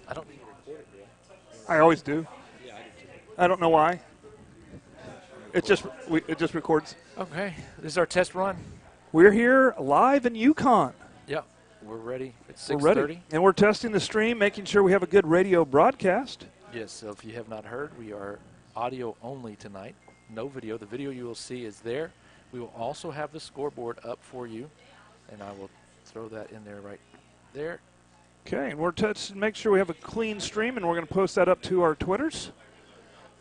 I don't need to record it, do I always do. I? Yeah, I do too. I don't know why. It just records. Okay, this is our test run. We're here live in Yukon. Yep, we're ready. It's We're 6:30. ready, and we're testing the stream, making sure we have a good radio broadcast. Yes, so if you have not heard, we are audio only tonight. No video. The video you will see is there. We will also have the scoreboard up for you, and I will throw that in there right there. Okay, and we're testing, make sure we have a clean stream, and we're going to post that up to our Twitters.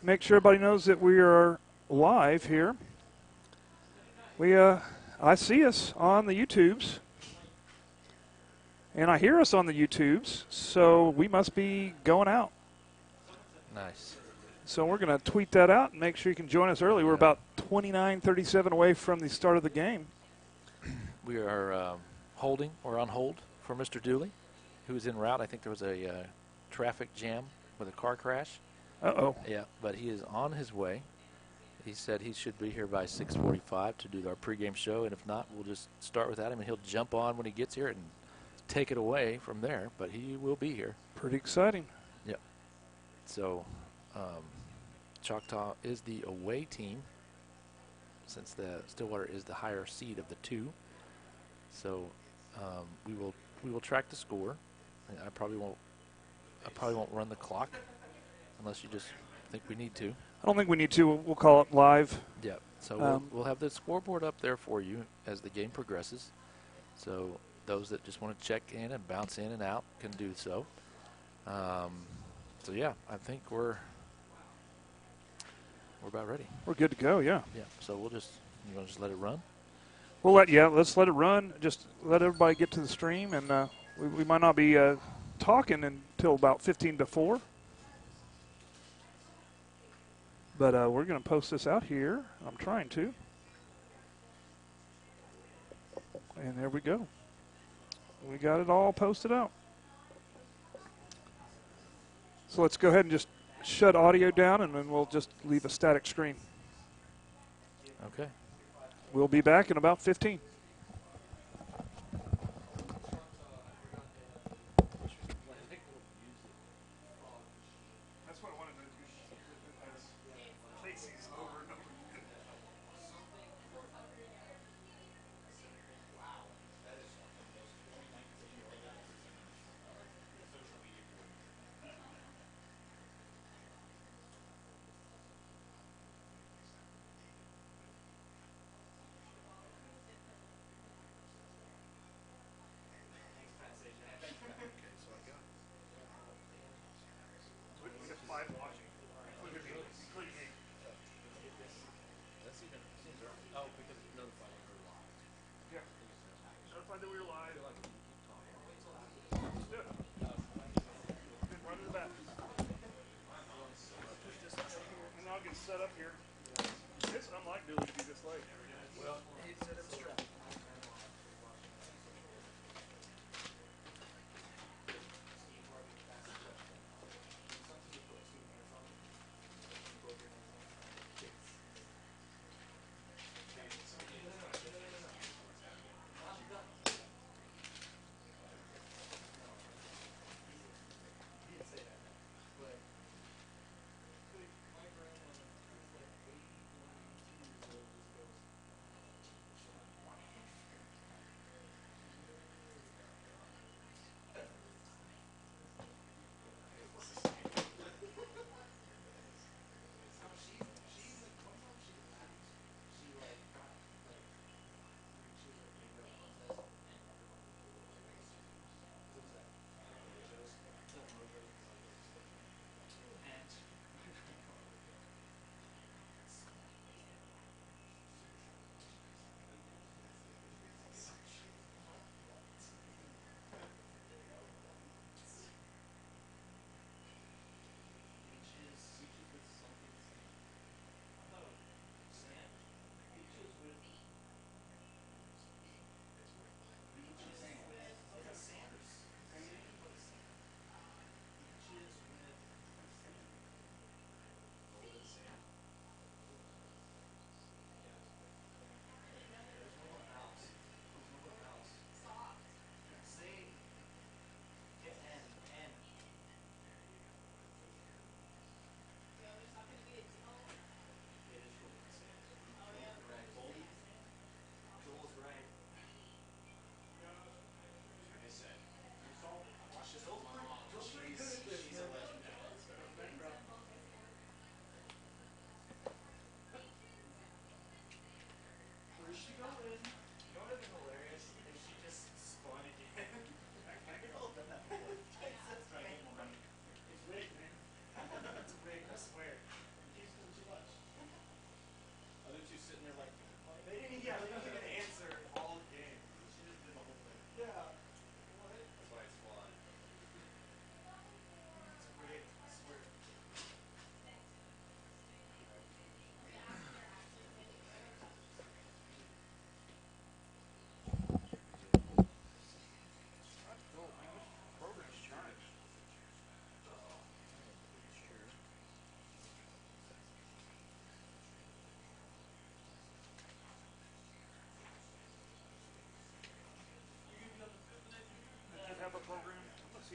Make sure everybody knows that we are live here. I see us on the YouTubes, and I hear us on the YouTubes, so we must be going out. Nice. So we're going to tweet that out and make sure you can join us early. We're about 29:37 away from the start of the game. We are holding or on hold for Mr. Dooley, who's en route. I think there was a traffic jam with a car crash. Uh-oh. Yeah, but he is on his way. He said he should be here by 6:45 to do our pregame show, and if not, we'll just start without him, and he'll jump on when he gets here and take it away from there, but he will be here. Pretty exciting. Yep. So Choctaw is the away team since the Stillwater is the higher seed of the two. So we will track the score. I probably won't run the clock unless you just think we need to. I don't think we need to. We'll call it live. Yeah. So we'll have the scoreboard up there for you as the game progresses. So those that just want to check in and bounce in and out can do so. So yeah, I think we're about ready. We're good to go. Yeah. Yeah. So you want to just let it run? Let's let it run. Just let everybody get to the stream, and we might not be talking until about 15 before. But we're going to post this out here. I'm trying to. And there we go. We got it all posted out. So let's go ahead and just shut audio down, and then we'll just leave a static screen. Okay. We'll be back in about 15. Set up here. It's unlike Dooley to be this late. Well, he said it's true.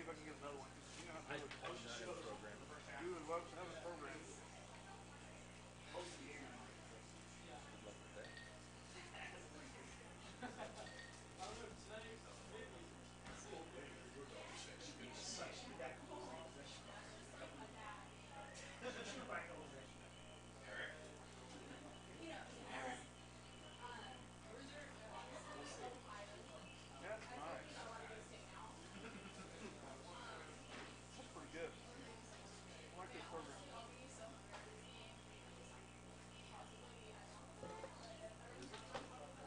see if I can get another one. You know how you would love to have a program. That's nice. That's pretty good. I like this program.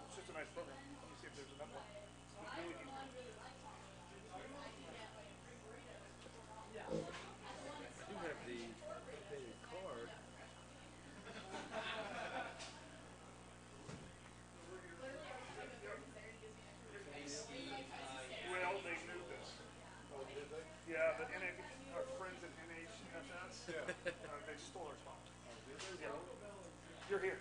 It's just a nice program. Let me see if there's another one. I do have the updated card. Well, they knew this. Oh, did they? Yeah, the our friends at NHSS, they stole our spot. Yeah. You're here.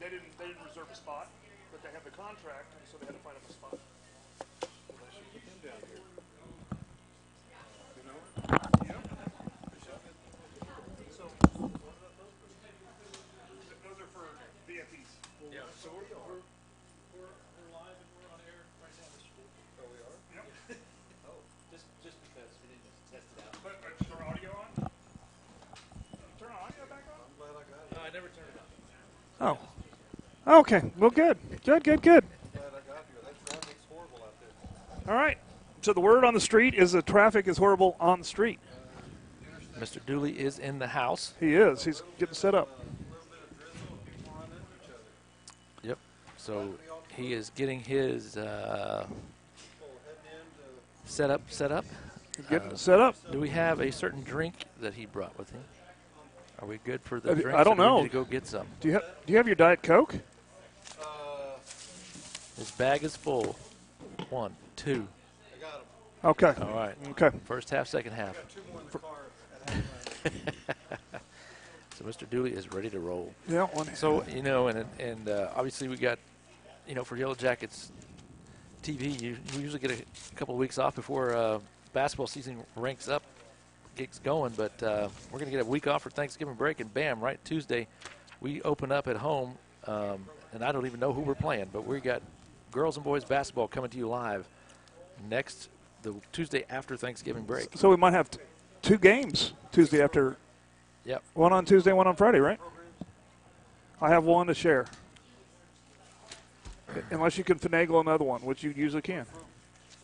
They didn't reserve a spot, but they have the contract, and so they had to find them a spot. Well, they should put him down here. You know? Yep. So those are for VFEs. Yeah. So where you are? We're live and we're on air right now, Mr. Stewart. Oh, we are? Yep. Oh. Just because we didn't test it out. But is our audio on? Turn our audio back on? I'm glad I got it. I never turned it on. Oh. Okay. Well, good. Good. I'm glad I got here. That traffic's horrible out there. All right. So the word on the street is the traffic is horrible on the street. Mr. Dooley is in the house. He is. He's getting set up. A little bit of drizzle and people run into each other. Yep. So he is getting his People heading into set up. He's getting set up. Do we have a certain drink that he brought with him? Are we good for the drinks? I don't or do we know. need to go get some. Do you have your Diet Coke? His bag is full. 1, 2. I got him. Okay. All right. Okay. First half, second half. Got two more in the car at halftime. So Mr. Dooley is ready to roll. Yeah. One. So, and obviously we got, for Yellow Jackets TV, you usually get a couple of weeks off before basketball season ranks up, gets going. But we're going to get a week off for Thanksgiving break, and bam, right Tuesday, we open up at home. And I don't even know who we're playing, but we got girls and boys basketball coming to you live the Tuesday after Thanksgiving break. So we might have two games Tuesday after. Yep. One on Tuesday, one on Friday, right? I have one to share. Unless you can finagle another one, which you usually can.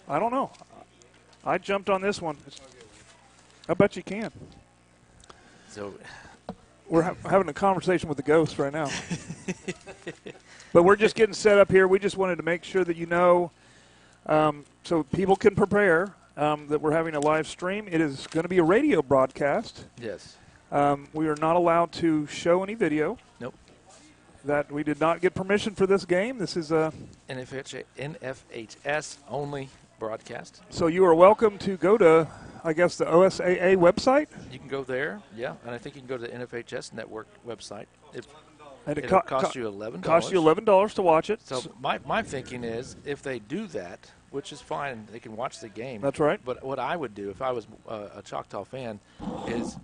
I don't know. I jumped on this one. I bet you can. So we're having a conversation with the ghost right now. But we're just getting set up here. We just wanted to make sure that you know, so people can prepare that we're having a live stream. It is going to be a radio broadcast. yes. We are not allowed to show any video. Nope. That we did not get permission for this game. This is a NFHS only broadcast. So you are welcome to go to, I guess, the OSAA website. You can go there, yeah, and I think you can go to the NFHS Network website. And It'll cost you $11. Costs you $11 to watch it. So my thinking is, if they do that, which is fine, they can watch the game. That's right. But what I would do if I was a Choctaw fan is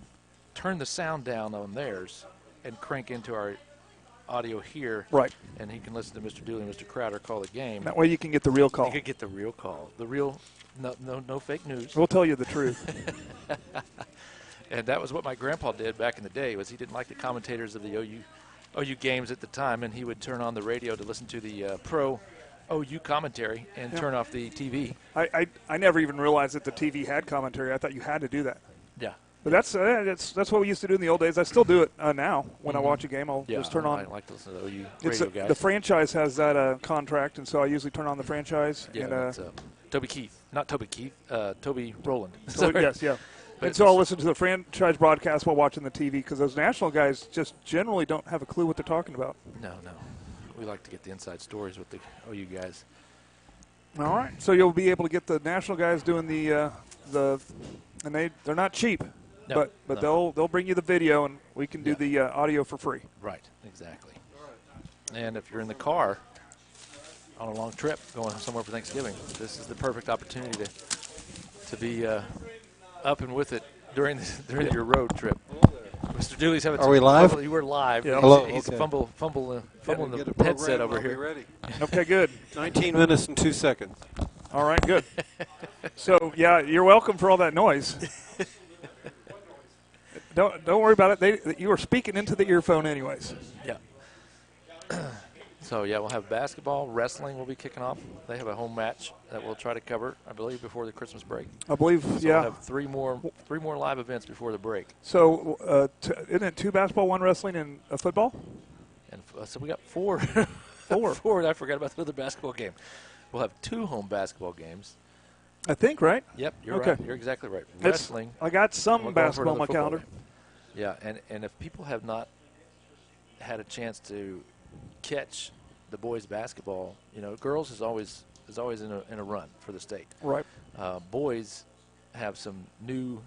turn the sound down on theirs and crank into our audio here. Right. And he can listen to Mr. Dooley and Mr. Crowder call the game. That way you can get the real call. You could get the real call. The real, no fake news. We'll tell you the truth. And that was what my grandpa did back in the day, was he didn't like the commentators of the OU games at the time, and he would turn on the radio to listen to the pro OU commentary and turn off the TV. I never even realized that the TV had commentary. I thought you had to do that. Yeah. But that's what we used to do in the old days. I still do it now. When I watch a game, I'll just turn on. I like to listen to the OU radio guys. The franchise has that contract, and so I usually turn on the franchise. Yeah, and, Toby Keith. Not Toby Keith, Toby Rowland. Yes, yeah. And so I'll listen to the franchise broadcast while watching the TV, because those national guys just generally don't have a clue what they're talking about. No. We like to get the inside stories with the OU guys. All right. So you'll be able to get the national guys doing and they're not cheap. No, but they'll bring you the video, and we can do the audio for free. Right, exactly. And if you're in the car, on a long trip, going somewhere for Thanksgiving. This is the perfect opportunity to be up and with it during your road trip. Mr. Dooley's having. Are we live? You were live. Yeah. Hello, He's okay. fumbling Get the the headset program, over I'll be here. ready. Okay, good. 19 minutes and 2 seconds. All right, good. So, yeah, you're welcome for all that noise. Don't worry about it. You were speaking into the earphone anyways. Yeah. So, yeah, we'll have basketball. Wrestling will be kicking off. They have a home match that we'll try to cover, I believe, before the Christmas break. I believe, So yeah. we'll have three more live events before the break. So, isn't it 2 basketball, 1 wrestling, and a football? And so we got 4. 4. 4. I forgot about the other basketball game. We'll have 2 home basketball games. I think, right? Yep, you're Okay. right. You're exactly right. Wrestling. I got we're some going for basketball on my another football calendar. game. Yeah, and if people have not had a chance to catch the boys basketball, girls is always in a run for the state. Right. Boys have some new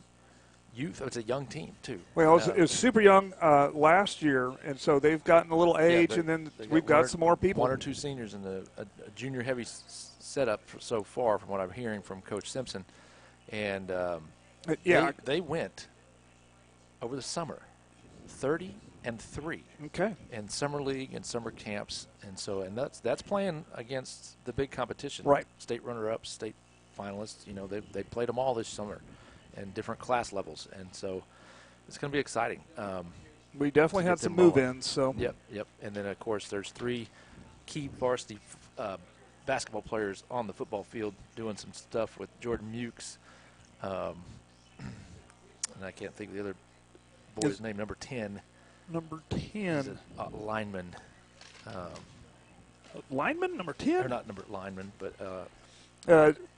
youth. It's a young team too. Well, it was super young last year, and so they've gotten a little age, and then we've got some more people. 1 or 2 seniors in a junior heavy setup so far, from what I'm hearing from Coach Simpson, and they went over the summer 30-3 Okay. in summer league and summer camps, and that's playing against the big competition. Right. State runner-ups, state finalists. They played them all this summer, in different class levels, and so it's going to be exciting. We definitely to had get some them move-ins. So. Yep. And then of course there's 3 key varsity basketball players on the football field doing some stuff with Jordan Mukes, and I can't think of the other boy's name. Number 10. Number He's 10. a lineman. Lineman, number Or 10? not number lineman, but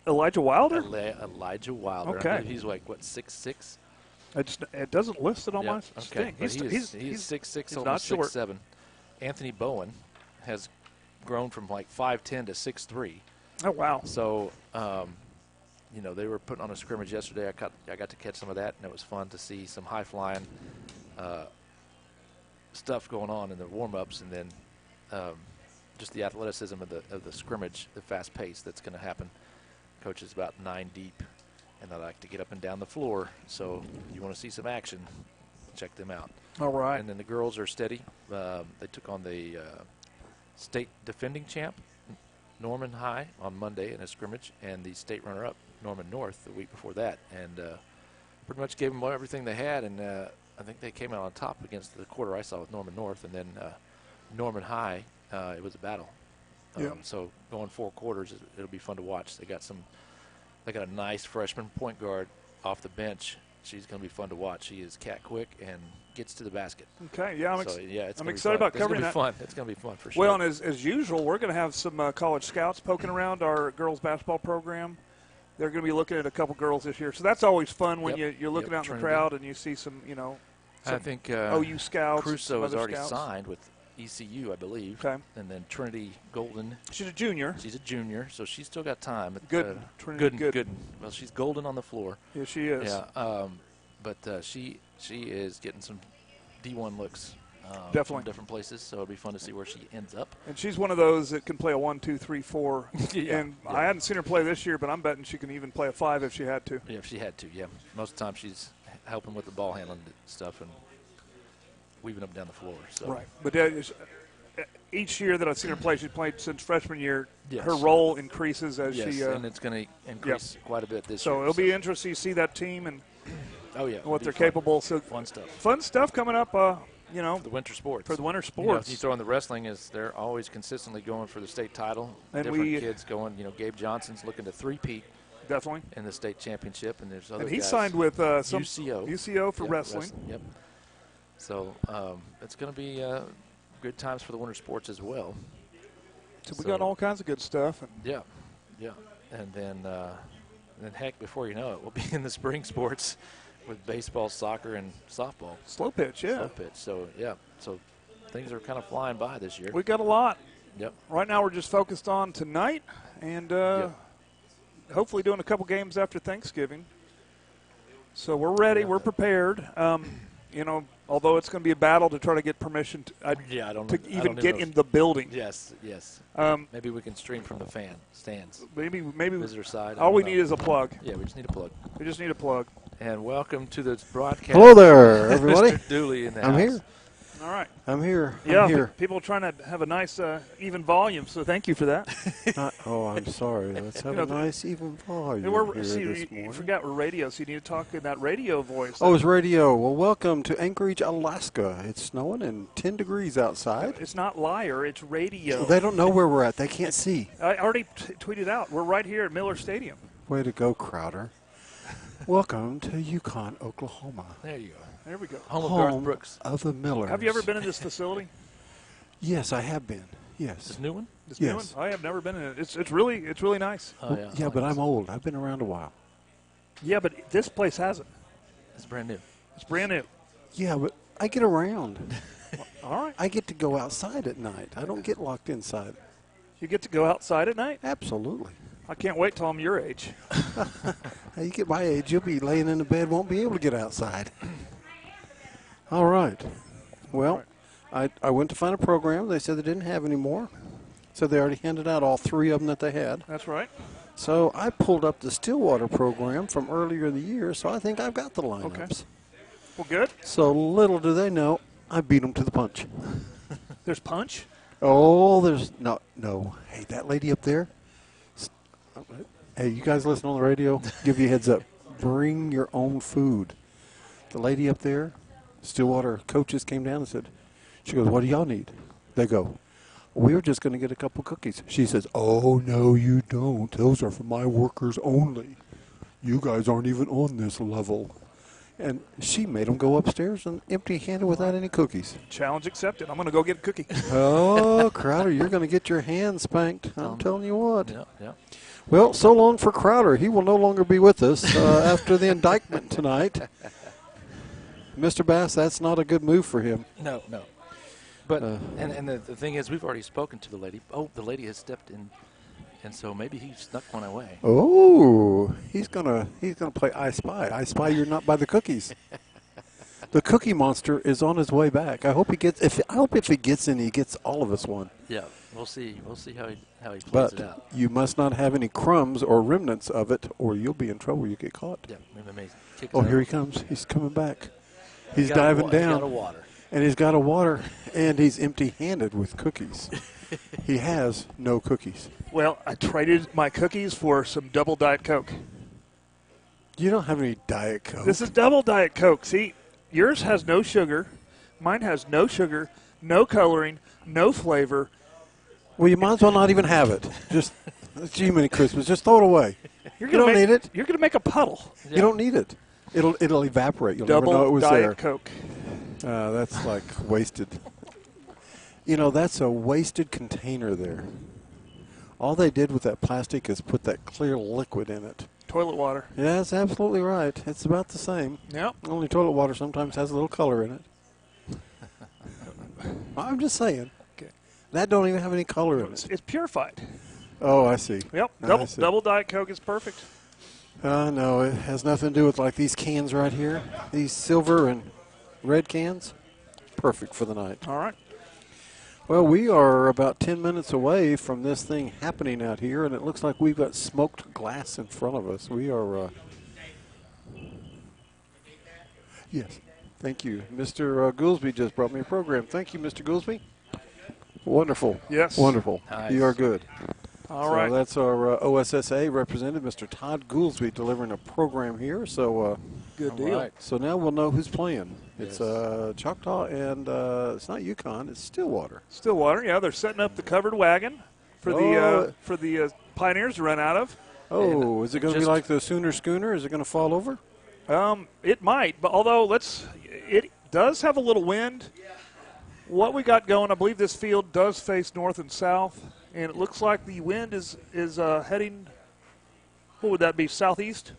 Elijah Wilder? Elijah Wilder. Okay. I believe he's like, what, 6'6"? It doesn't list it on my Okay. thing. But he's 6'6", he's almost not short. 6'7". Anthony Bowen has grown from like 5'10" to 6'3". Oh, wow. So, they were putting on a scrimmage yesterday. I got to catch some of that, and it was fun to see some high-flying stuff going on in the warm-ups, and then just the athleticism of the scrimmage, the fast pace that's going to happen. Coach is about 9 deep, and they like to get up and down the floor. So if you want to see some action, check them out. All right. And then the girls are steady. They took on the state defending champ, Norman High, on Monday in a scrimmage, and the state runner-up, Norman North, the week before that. And pretty much gave them everything they had, and I think they came out on top against the quarter I saw with Norman North. And then Norman High, it was a battle. Yeah. So going 4 quarters, it'll be fun to watch. They got a nice freshman point guard off the bench. She's going to be fun to watch. She is cat quick and gets to the basket. Okay, yeah, I'm I'm excited about covering that. It's going to be fun for sure. Well, and as usual, we're going to have some college scouts poking around our girls basketball program. They're going to be looking at a couple girls this year. So that's always fun when you're looking out in the crowd and you see some, I think OU scouts. Crusoe is already scouts. signed with ECU, I believe. Okay. And then Trinity Golden. She's a junior. She's a junior, so she's still got time. Good. Trinity Good. Well, she's golden on the floor. Yeah, she is. Yeah. But she is getting some D1 looks. Definitely. From different places, so it'll be fun to see where she ends up. And she's one of those that can play a 1, 2, 3, 4. Yeah, and yeah. I hadn't seen her play this year, but I'm betting she can even play a 5 if she had to. Yeah, if she had to, yeah. Most of the time she's helping with the ball handling stuff and weaving up and down the floor. So. Right. But each year that I've seen her play, she's played since freshman year, Yes. her role increases as Yes, she and it's going to increase quite a bit this year. So it'll be interesting to see that team and what it'll they're be fun. capable. So Fun stuff. Fun stuff coming up, The winter sports. for the winter You sports. throw in the wrestling, they're always consistently going for the state title. And Different kids going. Gabe Johnson's looking to three-peat Definitely. in the state championship, and there's other And he guys. signed with some UCO. UCO for Yep, wrestling. Yep. So it's going to be good times for the winter sports as well. So we got all kinds of good stuff. And Yeah. And then heck, before you know it, we'll be in the spring sports with baseball, soccer, and softball. slow pitch, yeah. Slow pitch. So things are kind of flying by this year. We got a lot. Yep. Right now we're just focused on tonight and hopefully doing a couple games after Thanksgiving. So we're ready. Yeah. We're prepared. you know, although it's going to be a battle to try to get permission Yeah, I don't to know. even get in the building. Yes, yes. Maybe we can stream from the stands. Maybe Visitor side. all we need is a plug. Yeah, we just need a plug. We just need a plug. And welcome to the broadcast. Hello there, everybody. Mr. Dooley in the I'm house. here. All right. I'm here. Yeah, I'm here. people trying to have a nice even volume, so thank you for that. I'm sorry. Let's have a nice even volume here See, this you morning. forgot we're radio, so you need to talk in that radio voice. Oh, it's radio. Well, welcome to Anchorage, Alaska. It's snowing and 10 degrees outside. It's not liar, it's radio. They don't know where we're at. They can't see. I already tweeted out. We're right here at Miller Stadium. Way to go, Crowder. Welcome to Yukon, Oklahoma. There you go. There we go. Home of Garth Brooks. of the Millers. Have you ever been in this facility? Yes, I have been. Yes. This new one? This Yes. new one? I have never been in it. It's really nice. Oh, yeah. Yeah, but I'm old. I've been around a while. Yeah, but this place hasn't. It's brand new. It's brand new. Yeah, but I get around. All right. I get to go outside at night. I don't get locked inside. You get to go outside at night? Absolutely. I can't wait till I'm your age. Hey, you get my age, you'll be laying in the bed, won't be able to get outside. All right. Well, I went to find a program. They said they didn't have any more. So they already handed out all 3 of them that they had. That's right. So I pulled up the Stillwater program from earlier in the year, so I think I've got the lineups. Okay. Well, good. So little do they know, I beat them to the punch. There's punch. Oh, there's no. Hey, that lady up there. Hey, you guys listen on the radio? Give you a heads up. Bring your own food. The lady up there, Stillwater coaches came down and said, she goes, what do y'all need? They go, we were just going to get a couple cookies. She says, oh, no, you don't. Those are for my workers only. You guys aren't even on this level. And she made them go upstairs and empty-handed without any cookies. Challenge accepted. I'm going to go get a cookie. Oh, Crowder, you're going to get your hand spanked. I'm telling you what. Yeah. Well, so long for Crowder. He will no longer be with us after the indictment tonight. Mr. Bass, that's not a good move for him. No. But and the thing is, we've already spoken to the lady. Oh, the lady has stepped in, and so maybe he snuck one away. Oh, he's gonna play I Spy. I Spy, you're not by the cookies. The Cookie Monster is on his way back. I hope he gets. I hope if he gets in, he gets all of us one. Yeah, we'll see. We'll see how he plays But it out. you must not have any crumbs or remnants of it, or you'll be in trouble. You get caught. Yeah, amazing. Kick Oh, it here out. he comes. He's coming back. He's He's got diving down. He's got a water. And he's got a water, and he's empty-handed with cookies. He has no cookies. Well, I traded my cookies for some double Diet Coke. You don't have any Diet Coke. This is double Diet Coke. See, yours has no sugar. Mine has no sugar, no coloring, no flavor. Well, you might as well not even have it. Just, it's G-Mini Christmas. Just throw it away. You don't need it. You're going to make a puddle. Yeah. You don't need it. It'll evaporate. You'll Double never know it was Diet there. Coke. That's like wasted. You know, that's a wasted container there. All they did with that plastic is put that clear liquid in it. Toilet water. Yeah, that's absolutely right. It's about the same. Yep. Only toilet water sometimes has a little color in it. I'm just saying. Okay. That don't even have any color in it. It's purified. Oh, I see. Yep. I see. Double Diet Coke is perfect. No, it has nothing to do with like these cans right here. These silver and red cans. Perfect for the night. All right. Well, we are about 10 minutes away from this thing happening out here, and it looks like we've got smoked glass in front of us. We are, yes, thank you. Mr. Goolsby just brought me a program. Thank you, Mr. Goolsby. Wonderful. Yes. Wonderful. Nice. You are good. All right. So that's our OSSA representative, Mr. Todd Goolsby, delivering a program here. So, Good All deal. right. so now we'll know who's playing. It's Yes. Choctaw, and it's not Yukon, it's Stillwater. Stillwater. Yeah, they're setting up the covered wagon for the Pioneers to run out of. Oh, is it going to be just- like the Sooner Schooner? Is it going to fall over? It might, but although it does have a little wind. What we got going, I believe this field does face north and south, and it looks like the wind is heading. What would that be? Southeast.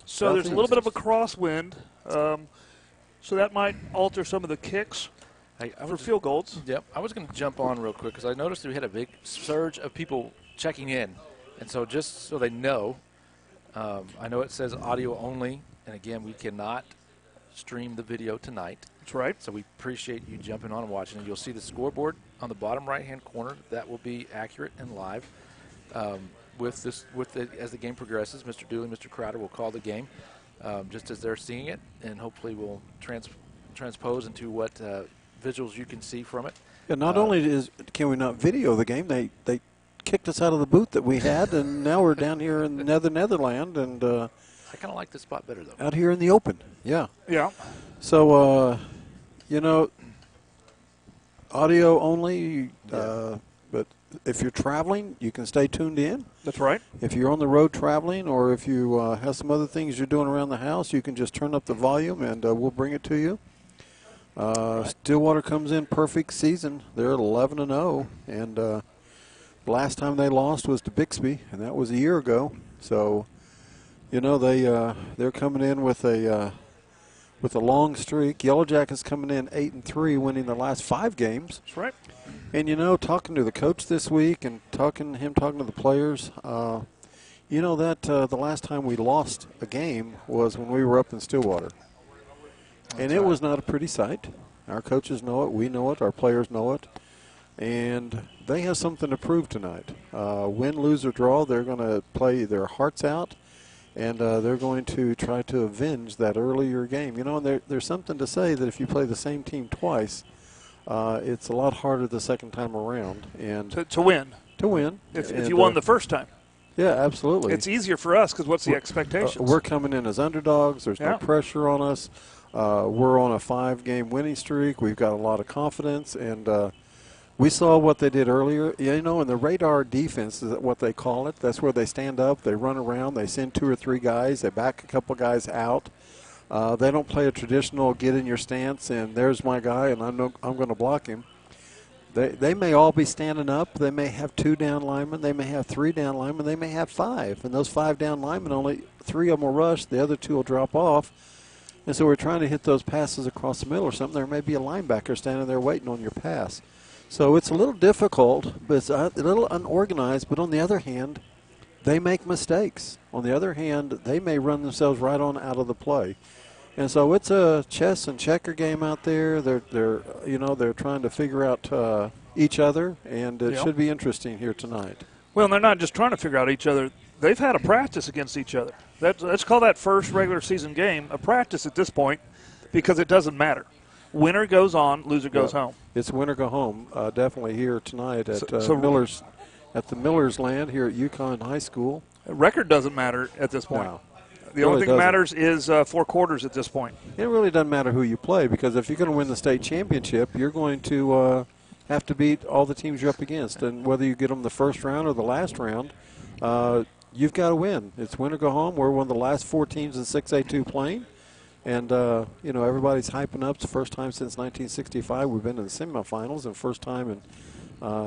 So there's a little bit of a crosswind, so that might alter some of the kicks Hey, I for was field goals. Yep. I was going to jump on real quick because I noticed we had a big surge of people checking in. And so just so they know, I know it says audio only. And, again, we cannot stream the video tonight. That's right. So we appreciate you jumping on and watching. And you'll see the scoreboard on the bottom right-hand corner. That will be accurate and live. As the game progresses, Mr. Dooley and Mr. Crowder will call the game just as they're seeing it, and hopefully we'll transpose into what visuals you can see from it. Yeah, not only can we not video the game, they kicked us out of the booth that we had, and now we're down here in Netherland, and I kind of like this spot better, though. out here in the open. Yeah. Yeah. So, audio only, but if you're traveling, you can stay tuned in. That's right. If you're on the road traveling, or if you have some other things you're doing around the house, you can just turn up the volume, and we'll bring it to you. Stillwater comes in perfect season. They're 11-0, and the last time they lost was to Bixby, and that was a year ago. So, they're coming in with a long streak. Yellow Jackets coming in 8-3, winning the last 5 games. That's right. And talking to the coach this week and talking to the players, that the last time we lost a game was when we were up in Stillwater. And it was not a pretty sight. Our coaches know it. We know it. Our players know it. And they have something to prove tonight. Win, lose, or draw, they're going to play their hearts out, and they're going to try to avenge that earlier game. And there's something to say that if you play the same team twice, it's a lot harder the second time around. And To win. To win. If you won the first time. Yeah, absolutely. It's easier for us because what's the expectations? We're coming in as underdogs. There's no pressure on us. We're on a 5-game winning streak. We've got a lot of confidence, and we saw what they did earlier. In the radar defense is what they call it. That's where they stand up, they run around, they send 2 or 3 guys, they back a couple guys out. They don't play a traditional get in your stance and there's my guy and I'm going to block him. They may all be standing up. They may have 2 down linemen. They may have 3 down linemen. They may have 5. And those 5 down linemen, only 3 of them will rush. The other 2 will drop off. And so we're trying to hit those passes across the middle or something. There may be a linebacker standing there waiting on your pass. So it's a little difficult, but it's a little unorganized. But on the other hand, they make mistakes. On the other hand, they may run themselves right on out of the play. And so it's a chess and checker game out there. They're trying to figure out each other, and it should be interesting here tonight. Well, they're not just trying to figure out each other. They've had a practice against each other. Let's call that first regular season game a practice at this point because it doesn't matter. Winner goes on, loser goes home. It's win or go home, definitely here tonight at Miller's, at the Miller's Land here at Yukon High School. Record doesn't matter at this point. No. The only thing that matters is 4 quarters at this point. It really doesn't matter who you play because if you're going to win the state championship, you're going to have to beat all the teams you're up against. And whether you get them the first round or the last round, you've got to win. It's win or go home. We're one of the last 4 teams in 6A2 playing. And, everybody's hyping up. It's the first time since 1965 we've been in the semifinals and first time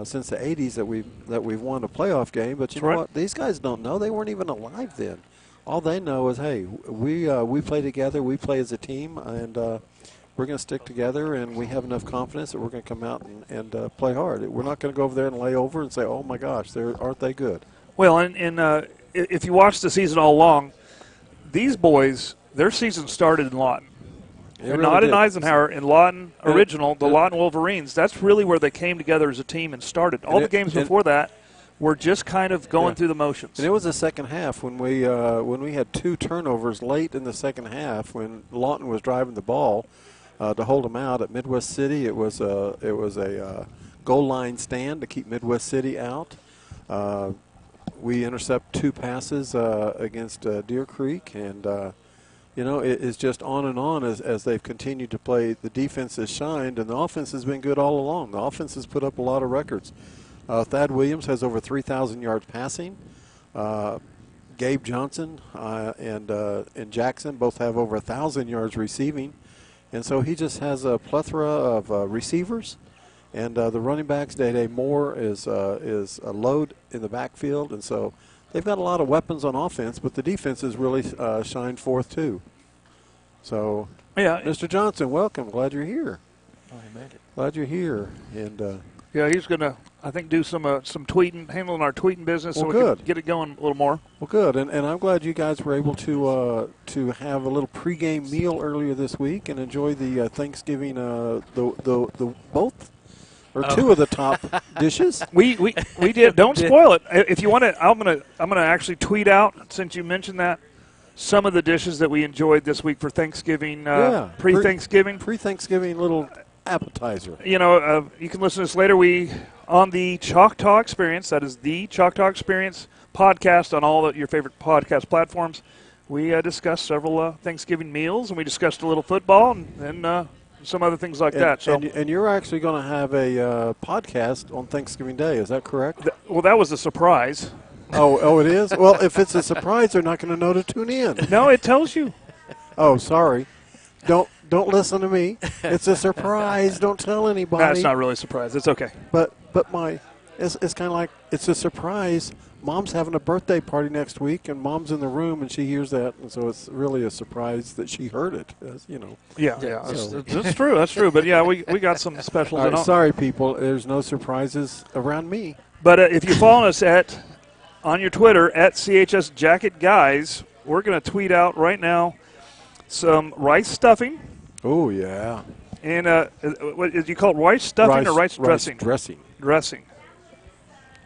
since the 80s that we've won a playoff game. But you know what? These guys don't know. They weren't even alive then. All they know is, hey, we play together, we play as a team, and we're going to stick together, and we have enough confidence that we're going to come out and play hard. We're not going to go over there and lay over and say, oh, my gosh, aren't they good? Well, and if you watch the season all along, these boys, their season started in Lawton. They're not in Eisenhower, in Lawton original, the Lawton Wolverines. That's really where they came together as a team and started. All the games before that were just kind of going through the motions. And it was the second half when we had 2 turnovers late in the second half when Lawton was driving the ball to hold them out at Midwest City. It was a goal line stand to keep Midwest City out. We intercept 2 passes against Deer Creek, and it's just on and on as they've continued to play. The defense has shined, and the offense has been good all along. The offense has put up a lot of records. Thad Williams has over 3,000 yards passing. Gabe Johnson and Jackson both have over 1,000 yards receiving. And so he just has a plethora of receivers. And the running backs, Day Moore is a load in the backfield. And so they've got a lot of weapons on offense, but the defense has really shined forth too. So, Mr. Johnson, welcome. Glad you're here. Oh, he made it. Glad you're here. And he's going to I think, do some tweeting, handling our tweeting business, Well, so we good. can get it going a little more. Well, good, and I'm glad you guys were able to have a little pregame meal earlier this week and enjoy the Thanksgiving the both or two of the top dishes. We did. Don't spoil it. If you want to, I'm gonna actually tweet out, since you mentioned that, some of the dishes that we enjoyed this week for Thanksgiving, pre-Thanksgiving. Pre-Thanksgiving little appetizer. You know, you can listen to this later. We on the Choctaw Experience. That is the Choctaw Experience podcast on all your favorite podcast platforms. We discussed several Thanksgiving meals, and we discussed a little football and some other things like that. So, and you're actually going to have a podcast on Thanksgiving Day. Is that correct? Well, that was a surprise. Oh, it is? Well, if it's a surprise, they're not going to know to tune in. No, it tells you. Oh, sorry. Don't listen to me. It's a surprise. Don't tell anybody. That's not really a surprise. It's okay. But it's kind of like it's a surprise. Mom's having a birthday party next week, and Mom's in the room, and she hears that, and so it's really a surprise that she heard it. You know. Yeah. That's true. That's true. But yeah, we got some specials. All right, sorry, people. There's no surprises around me. But if you follow us on your Twitter at CHS Jacket Guys, we're going to tweet out right now some rice stuffing. Oh yeah. And what did you call it? Rice stuffing or rice dressing? Rice dressing. Dressing.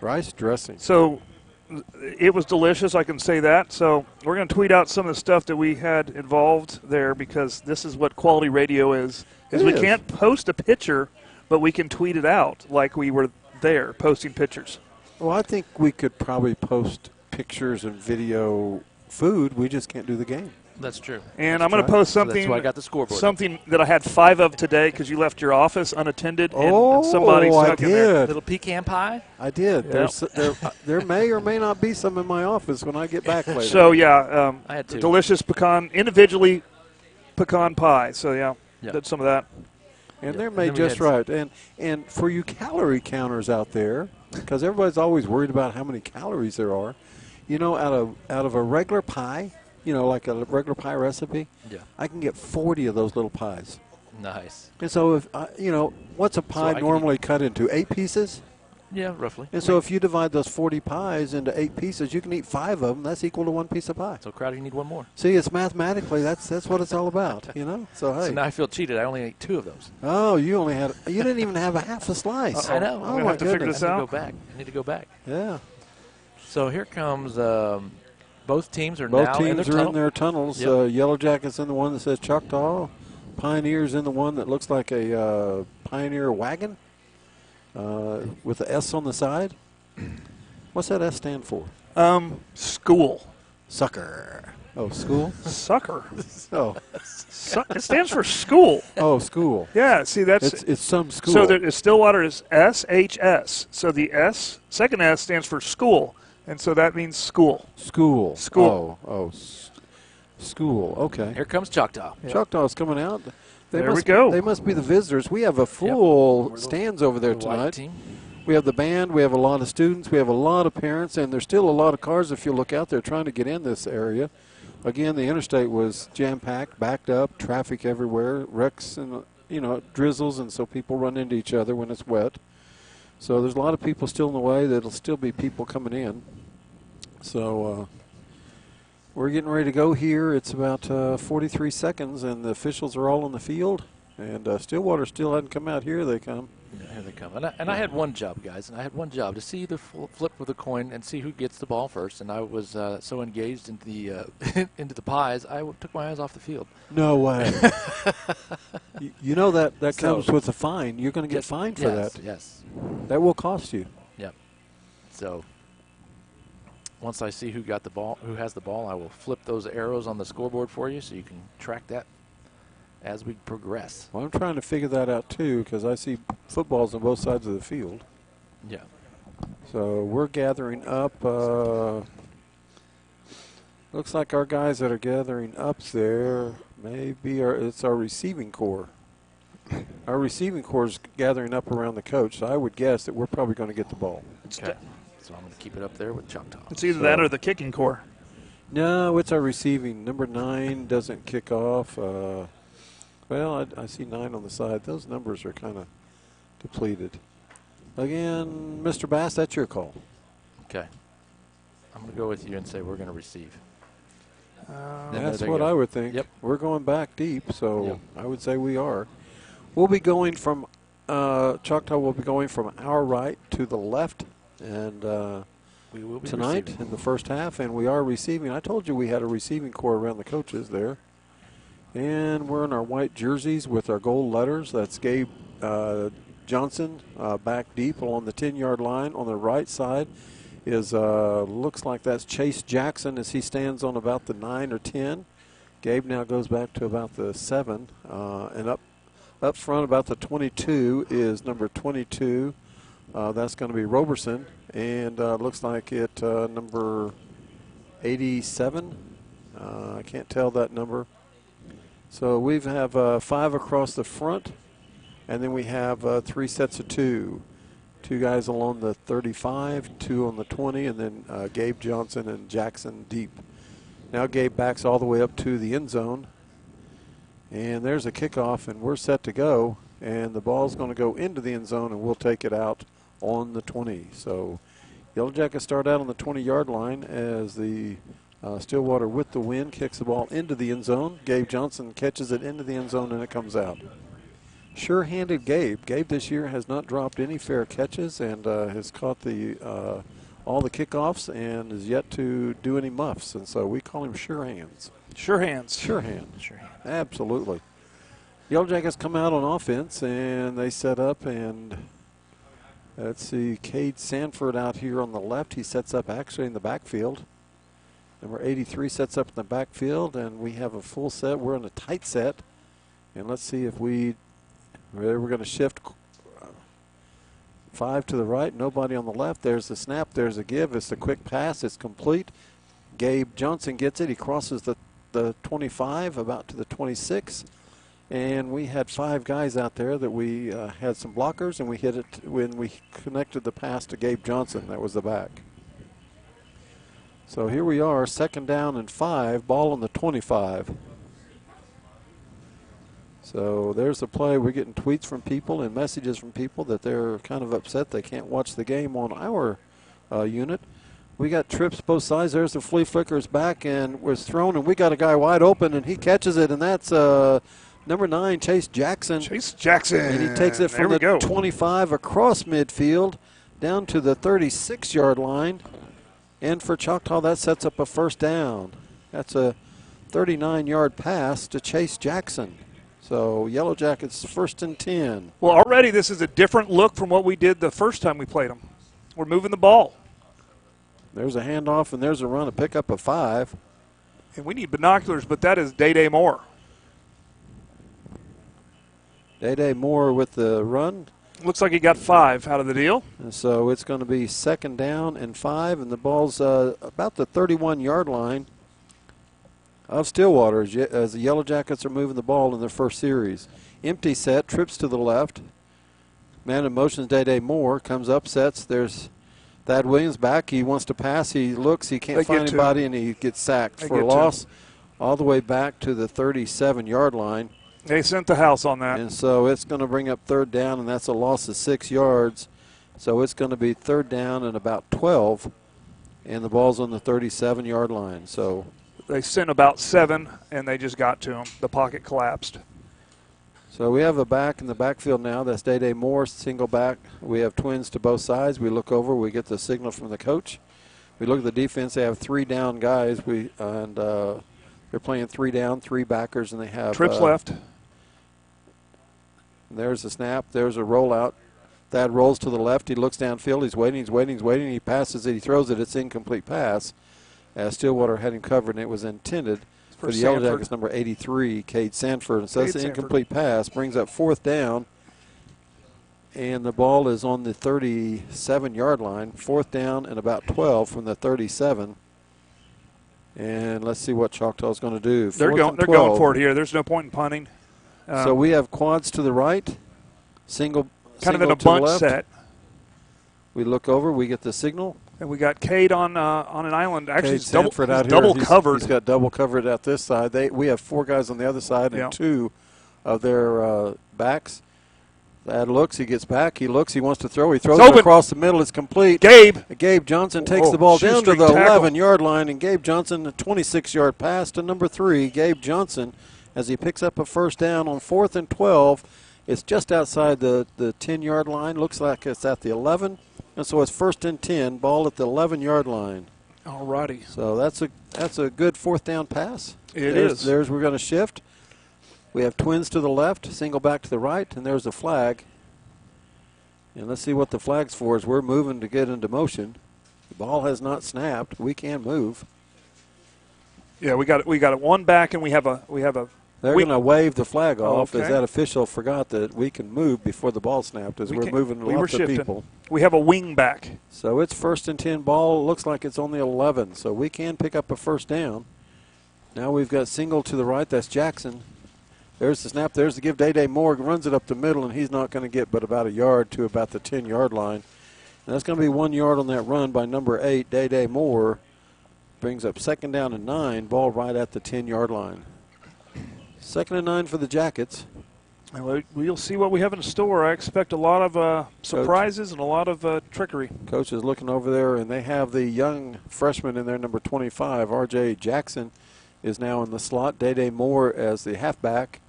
Rice dressing. So it was delicious, I can say that. So we're going to tweet out some of the stuff that we had involved there, because this is what quality radio is. We can't post a picture, but we can tweet it out like we were there posting pictures. Well, I think we could probably post pictures and video food. We just can't do the game. That's true. And I'm going to post something. That's why I got the scoreboard. Something that I had 5 of today because you left your office unattended and somebody stuck in there. Little pecan pie. I did. Yep. There may or may not be some in my office when I get back later. So yeah, I had 2. Delicious individually pecan pie. So yeah, did some of that. And they're made just right. And for you calorie counters out there, because everybody's always worried about how many calories there are, you know, out of a regular pie, you know, like a regular pie recipe, I can get 40 of those little pies. Nice. And so, if what's a pie normally cut into? 8 pieces? Yeah, roughly. And so if you divide those 40 pies into 8 pieces, you can eat 5 of them. That's equal to 1 piece of pie. So, Crowder, you need 1 more. See, it's mathematically, that's what it's all about, you know? So, hey. So now I feel cheated. I only ate 2 of those. Oh, you didn't even have a half a slice. I know. Oh, I'm my have to figure goodness. this out. I need to go back. Yeah. So here comes both teams are Both now teams in their are tunnel. in their tunnels. Yep. Yellow Jackets in the one that says Choctaw. Pioneers in the one that looks like a Pioneer wagon with the S on the side. What's that S stand for? School. Sucker. Oh, school? Sucker. Oh. It stands for school. Oh, school. Yeah, see, It's some school. So Stillwater is SHS. So the second S stands for school, and so that means school. School. School. School. Okay. Here comes Choctaw. Yep. Choctaw's coming out. There we go. They must be the visitors. We have a full stands over there The white tonight. team. We have the band. We have a lot of students. We have a lot of parents, and there's still a lot of cars if you look out there trying to get in this area. Again, the interstate was jam-packed, backed up, traffic everywhere, wrecks and drizzles, and so people run into each other when it's wet. So there's a lot of people still in the way. There'll still be people coming in. So we're getting ready to go here. It's about 43 seconds, and the officials are all in the field. And Stillwater still hadn't come out. Here they come. Yeah, here they come. And I had one job, guys, and I had one job, to see the flip of the coin and see who gets the ball first. And I was so engaged into the into the pies, I took my eyes off the field. No way. you know that comes with a fine. You're going to get fined for that. Yes. That will cost you. Yep. So once I see who has the ball, I will flip those arrows on the scoreboard for you, so you can track that as we progress. Well, I'm trying to figure that out too, because I see footballs on both sides of the field. Yeah. So we're gathering up. Looks like our guys that are gathering up there, maybe it's our receiving corps. Our receiving corps is gathering up around the coach, so I would guess that we're probably going to get the ball. Okay. So I'm going to keep it up there with Choctaw. It's either that or the kicking corps. No, it's our receiving. Number 9 doesn't kick off. Well, I see 9 on the side. Those numbers are kind of depleted. Again, Mr. Bass, that's your call. Okay. I'm going to go with you and say we're going to receive. That's there you what go. I would think. Yep. We're going back deep, so Yep. I would say we are. We'll be going from Choctaw will be going from our right to the left, and We will be tonight receiving. in the first half, and we are receiving. I told you we had a receiving corps around the coaches there. And we're in our white jerseys with our gold letters. That's Gabe Johnson back deep along the 10-yard line. On the right side is looks like that's Chase Jackson as he stands on about the 9 or 10. Gabe now goes back to about the 7. And up front about the 22 is number 22. That's going to be Roberson. And looks like it number 87. I can't tell that number. So we have 5 across the front, and then we have 3 sets of 2. 2 guys along the 35, 2 on the 20, and then Gabe Johnson and Jackson deep. Now Gabe backs all the way up to the end zone, and there's a kickoff, and we're set to go, and the ball's going to go into the end zone, and we'll take it out on the 20. So Yellow Jackets start out on the 20-yard line as the Stillwater with the win kicks the ball into the end zone. Gabe Johnson catches it into the end zone and it comes out. Sure-handed Gabe. Gabe this year has not dropped any fair catches and has caught all the kickoffs and is yet to do any muffs. And so we call him sure hands. Sure hands. Sure hand. Sure. Absolutely. Yellow Jackets come out on offense and they set up and let's see, Cade Sanford out here on the left. He sets up actually in the backfield. Number 83 sets up in the backfield, and we have a full set. We're in a tight set. And let's see if we're going to shift 5 to the right. Nobody on the left. There's the snap. There's a give. It's a quick pass. It's complete. Gabe Johnson gets it. He crosses the 25 about to the 26. And we had 5 guys out there that we had some blockers, and we hit it when we connected the pass to Gabe Johnson. That was the back. So here we are, 2nd down and 5, ball on the 25. So there's the play. We're getting tweets from people and messages from people that they're kind of upset they can't watch the game on our unit. We got trips both sides. There's the flea flickers back and was thrown, and we got a guy wide open, and he catches it, and that's number 9, Chase Jackson. Chase Jackson. And he takes it from the 25 across midfield down to the 36-yard line. And for Choctaw, that sets up a 1st down. That's a 39-yard pass to Chase Jackson. So Yellow Jackets 1st and 10. Well, already this is a different look from what we did the first time we played them. We're moving the ball. There's a handoff, and there's a run, a pickup of 5. And we need binoculars, but that is Day Moore. Day Moore with the run. Looks like he got 5 out of the deal. And so it's going to be 2nd down and 5, and the ball's about the 31-yard line of Stillwater as the Yellow Jackets are moving the ball in their first series. Empty set, trips to the left. Man in motion is Day Moore, comes up, sets. There's Thad Williams back. He wants to pass. He looks. He can't find anybody, and he gets sacked for a loss all the way back to the 37-yard line. They sent the house on that. And so it's going to bring up 3rd down, and that's a loss of 6 yards. So it's going to be 3rd down and about 12, and the ball's on the 37-yard line. So they sent about 7, and they just got to him. The pocket collapsed. So we have a back in the backfield now. That's Day Moore, single back. We have twins to both sides. We look over. We get the signal from the coach. We look at the defense. They have 3 down guys. They're playing 3 down, 3 backers, and they have trips left. There's a snap. There's a rollout. Thad rolls to the left. He looks downfield. He's waiting. He passes it. He throws it. It's incomplete pass. Stillwater had him covered, and it was intended for the Yellow Jackets, number 83, Cade Sanford. And so it's an incomplete pass. Brings up 4th down. And the ball is on the 37-yard line. 4th down and about 12 from the 37. And let's see what Choctaw is going to do. They're going for it here. There's no point in punting. So we have quads to the right, single kind of in a to bunch the left. set. We look over, we get the signal. And we got Cade on an island. Actually, Cade Sanford out double here. covered. He's got double covered at this side. We have 4 guys on the other side and 2 of their backs. Thad looks, he gets back, he looks, he wants to throw, he throws It's it open. across the middle, it's complete. Gabe Johnson takes the ball down to shoestring the tackle. 11-yard line, and Gabe Johnson, a 26-yard pass to number 3, Gabe Johnson, as he picks up a first down on 4th and 12. It's just outside the 10-yard line, looks like it's at the 11, and so it's 1st and 10, ball at the 11-yard line. All righty. So that's a good 4th down pass. It is. There's we're going to shift. We have twins to the left, single back to the right, and there's a flag. And let's see what the flag's for as we're moving to get into motion. The ball has not snapped. We can move. Yeah, we got it one back, and we have a. They're going to wave the flag off Okay. as that official forgot that we can move before the ball snapped as we're moving lots of people. We have a wing back. So it's 1st and 10 ball. Looks like it's on the 11, so we can pick up a first down. Now we've got single to the right. That's Jackson. There's the snap. There's the give. Day Moore runs it up the middle, and he's not going to get but about a yard to about the 10-yard line. And that's going to be 1 yard on that run by number 8, Day Moore. Brings up 2nd down and 9. Ball right at the 10-yard line. 2nd and 9 for the Jackets. We'll see what we have in store. I expect a lot of surprises and a lot of trickery. Coach is looking over there, and they have the young freshman in there, number 25, R.J. Jackson, is now in the slot. Day Moore as the halfback.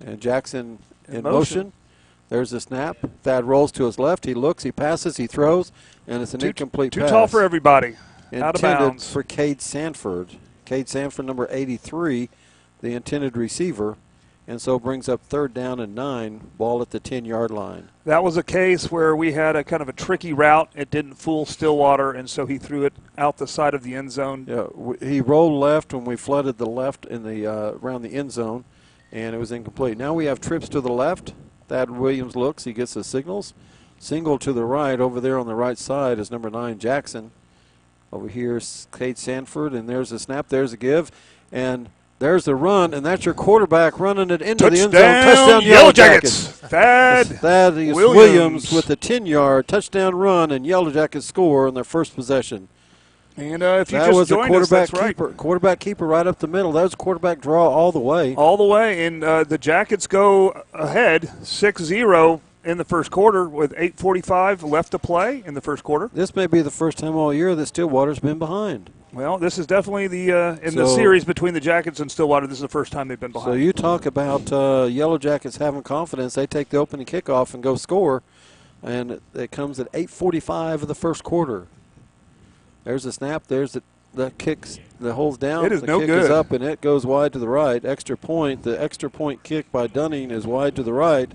And Jackson in motion. There's a snap. Thad rolls to his left. He looks, he passes, he throws, and it's an incomplete pass. Too tall for everybody. Out of Intended bounds. for Cade Sanford. Cade Sanford, number 83, the intended receiver, and so brings up 3rd down and 9, ball at the 10-yard line. That was a case where we had a kind of a tricky route. It didn't fool Stillwater, and so he threw it out the side of the end zone. Yeah, he rolled left when we flooded the left in the around the end zone, and it was incomplete. Now we have trips to the left. Thad Williams looks. He gets the signals. Single to the right. Over there on the right side is number 9, Jackson. Over here is Cade Sanford, and there's a snap. There's a give, and there's the run, and that's your quarterback running it into the end zone. Touchdown, Yellow Jackets. Thad Williams with the 10-yard touchdown run, and Yellow Jackets score on their first possession. And if you that just was a joined us, quarterback that's keeper. right. Quarterback keeper right up the middle. That was a quarterback draw all the way. All the way, and the Jackets go ahead 6-0 in the first quarter with 8:45 left to play in the first quarter. This may be the first time all year that Stillwater's been behind. Well, this is definitely the series between the Jackets and Stillwater. This is the first time they've been behind. So you talk about Yellow Jackets having confidence. They take the opening kickoff and go score, and it comes at 8:45 of the first quarter. There's the snap. There's the kicks. The hole's down. It is the no kick good. is up, and it goes wide to the right. Extra point. The extra point kick by Dunning is wide to the right.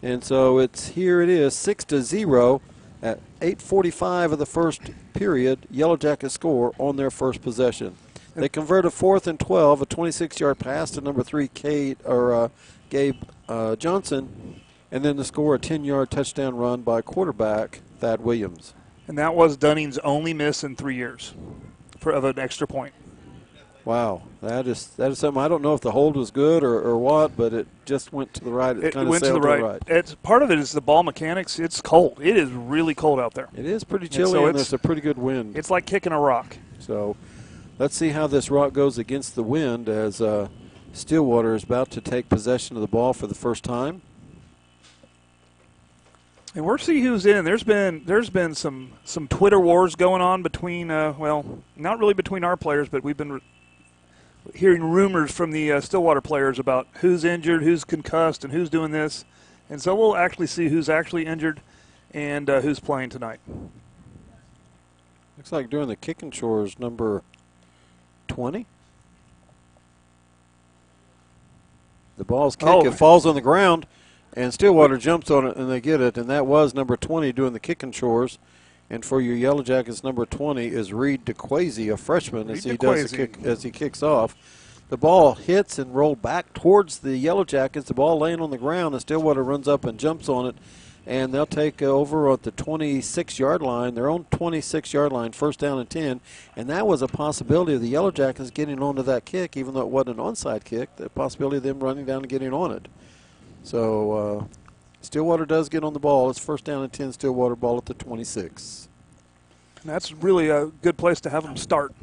And so here it is, 6-0 at 8:45 of the first period. Yellow Jackets score on their first possession. They convert a 4th and 12, a 26-yard pass to number 3, Gabe Johnson, and then to score a 10-yard touchdown run by quarterback Thad Williams. And that was Dunning's only miss in 3 years of an extra point. Wow, that is something. I don't know if the hold was good or what, but it just went to the right. It kind of went to sailed the right. It's part of it is the ball mechanics. It's cold. It is really cold out there. It is pretty chilly, and there's a pretty good wind. It's like kicking a rock. So let's see how this rock goes against the wind as Stillwater is about to take possession of the ball for the first time. And we'll see who's in. There's been some Twitter wars going on between not really between our players, but we've been hearing rumors from the Stillwater players about who's injured, who's concussed, and who's doing this. And so we'll actually see who's actually injured and who's playing tonight. Looks like doing the kicking chores, number 20. The ball's kicked. It falls on the ground, and Stillwater jumps on it, and they get it. And that was number 20 doing the kicking chores. And for your Yellow Jackets, number 20 is Reed DeQuazy, a freshman, as he kicks off. The ball hits and rolled back towards the Yellow Jackets. The ball laying on the ground, and Stillwater runs up and jumps on it. And they'll take over at the 26-yard line, their own 26-yard line, 1st down and 10. And that was a possibility of the Yellow Jackets getting onto that kick, even though it wasn't an onside kick, the possibility of them running down and getting on it. So Stillwater does get on the ball. It's 1st down and 10, Stillwater ball at the 26. And that's really a good place to have them start.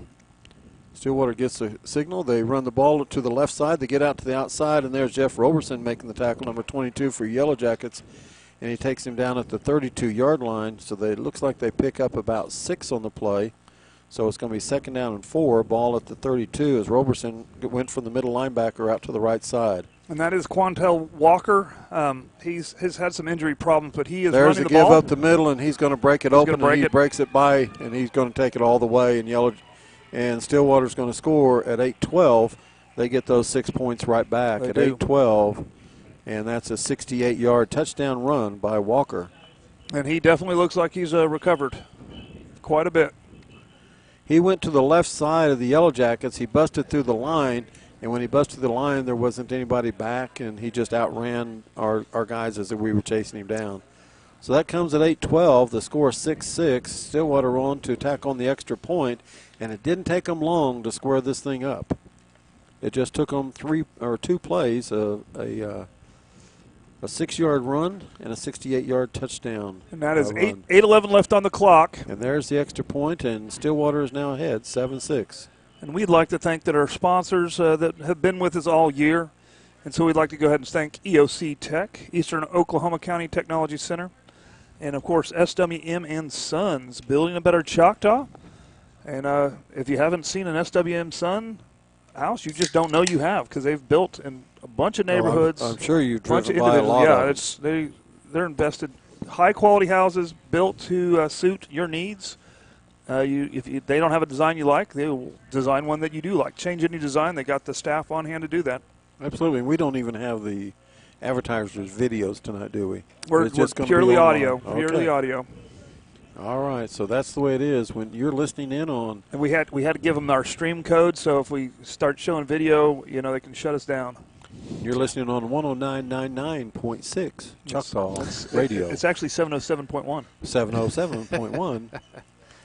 Stillwater gets the signal. They run the ball to the left side. They get out to the outside, and there's Jeff Roberson making the tackle, number 22 for Yellow Jackets, and he takes him down at the 32-yard line. So it looks like they pick up about 6 on the play. So it's going to be 2nd down and 4, ball at the 32 as Roberson went from the middle linebacker out to the right side. And that is Quantel Walker. He's had some injury problems, but he is There's running a the ball. give up the middle, and he's going to break it open, and he breaks it by, and he's going to take it all the way. And Stillwater's going to score at 8-12. They get those 6 points right back at 8-12, and that's a 68-yard touchdown run by Walker. And he definitely looks like he's recovered quite a bit. He went to the left side of the Yellow Jackets. He busted through the line, and when he busted the line, there wasn't anybody back, and he just outran our guys as we were chasing him down. So that comes at 8-12. The score 6-6. Stillwater on to tack on the extra point, and it didn't take them long to square this thing up. It just took them 2 plays, a 6-yard run and a 68-yard touchdown. And that is 8:11 left on the clock. And there's the extra point, and Stillwater is now ahead, 7-6. And we'd like to thank our sponsors that have been with us all year. And so we'd like to go ahead and thank EOC Tech, Eastern Oklahoma County Technology Center, and, of course, SWM and Sons, building a better Choctaw. And if you haven't seen an SWM Son house, you just don't know you have, because they've built in a bunch of neighborhoods. I'm sure you've bunch driven of by a lot individuals. of them. They're invested. High-quality houses built to suit your needs. If they don't have a design you like, they will design one that you do like. Change any design, they got the staff on hand to do that. Absolutely. We don't even have the advertisers' videos tonight, do we? We're purely audio. Purely audio. All right, so that's the way it is when you're listening in on. And we had to give them our stream code, so if we start showing video, they can shut us down. You're listening on 109.99.6 Choctaw Radio. It's actually 707.1. 707.1.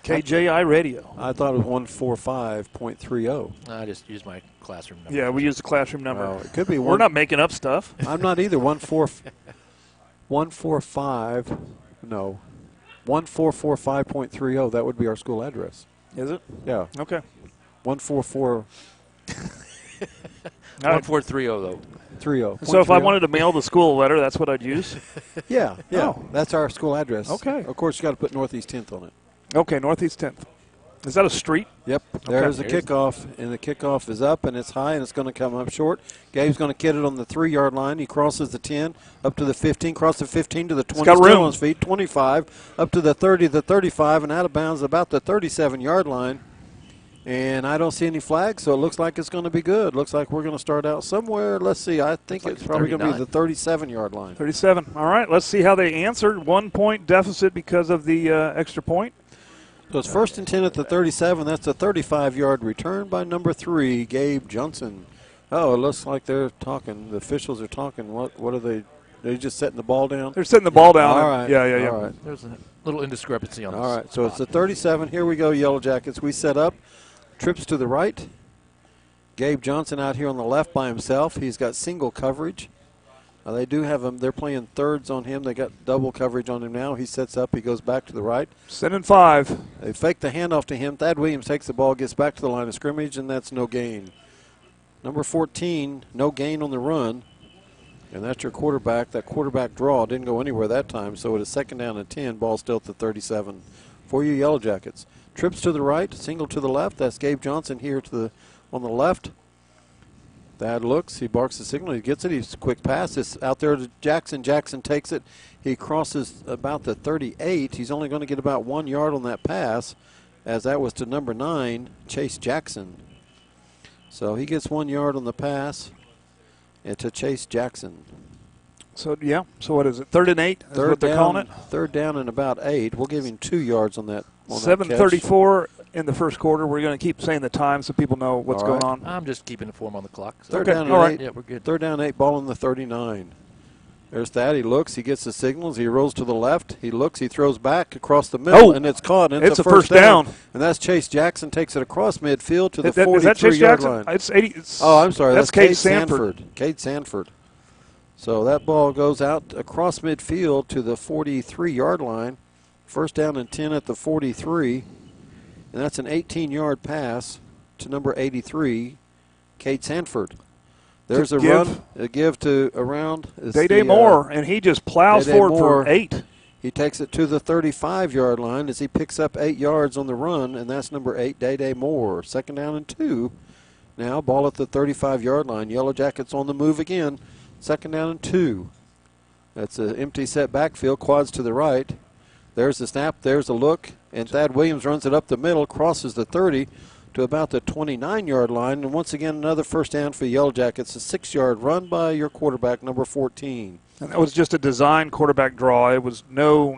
KJI Radio. I thought it was 145.30. I just used my classroom number. Yeah, we use the classroom number. Well, it could be We're not making up stuff. I'm not either. 145. No. 1445.30. That would be our school address. Is it? Yeah. Okay. 144. 1430 though. 30. So if I wanted to mail the school a letter, that's what I'd use? Yeah. Oh. That's our school address. Okay. Of course, you got to put Northeast 10th on it. Okay, Northeast 10th. Is that a street? Yep. There's the kickoff, and the kickoff is up, and it's high, and it's going to come up short. Gabe's going to get it on the 3-yard line. He crosses the 10, up to the 15, cross the 15 to the 20. Got room. Still on his feet, 25, up to the 30, the 35, and out of bounds about the 37-yard line. And I don't see any flags, so it looks like it's going to be good. Looks like we're going to start out somewhere. Let's see. I think it's probably going to be the 37-yard line. 37. All right, let's see how they answered. 1 point deficit because of the extra point. So it's 1st and 10 at the 37. That's a 35-yard return by number 3, Gabe Johnson. Oh, it looks like they're talking. The officials are talking. What are they? They're just setting the ball down? They're setting the ball down. All right. Yeah. All right. There's a little indiscrepancy on this. All right, so it's the 37. Here we go, Yellow Jackets. We set up. Trips to the right. Gabe Johnson out here on the left by himself. He's got single coverage. They do have him. They're playing thirds on him. They got double coverage on him now. He sets up. He goes back to the right. 7-5. They fake the handoff to him. Thad Williams takes the ball, gets back to the line of scrimmage, and that's no gain. Number 14, no gain on the run. And that's your quarterback. That quarterback draw didn't go anywhere that time, so it is 2nd down and 10. Ball still at the 37 for you Yellow Jackets. Trips to the right, single to the left. That's Gabe Johnson here on the left. Thad looks. He barks the signal. He gets it. He's a quick pass. It's out there to Jackson. Jackson takes it. He crosses about the 38. He's only going to get about 1 yard on that pass, as that was to number 9, Chase Jackson. So he gets 1 yard on the pass and to Chase Jackson. So, yeah. So what is it? 3rd and 8 is what they're calling it? 3rd down and about 8. We'll give him 2 yards on that. 7:34 in the first quarter. We're going to keep saying the time so people know what's going on. I'm just keeping the form on the clock. So. 3rd down and all right. 8. Yeah, we're good. 3rd down 8, ball on the 39. There's Thad. He looks. He gets the signals. He rolls to the left. He looks. He throws back across the middle, and it's caught. And it's a first down. And that's Chase Jackson. Takes it across midfield to the 43-yard line. Is that Chase Jackson? It's 80. I'm sorry. That's Cade Sanford. Cade Sanford. So that ball goes out across midfield to the 43-yard line. 1st down and 10 at the 43. And that's an 18-yard pass to number 83, Kate Sanford. There's a give. run, a give to around. Day Moore, and he just plows Day-Day forward Moore. for 8. He takes it to the 35-yard line as he picks up 8 yards on the run, and that's number 8, Day Moore. 2nd down and 2. Now ball at the 35-yard line. Yellow Jackets on the move again. 2nd down and 2. That's an empty set backfield, quads to the right. There's the snap, there's the look, and Thad Williams runs it up the middle, crosses the 30 to about the 29-yard line, and once again another first down for the Yellow Jackets, a 6-yard run by your quarterback, number 14. And that was just a design quarterback draw. It was no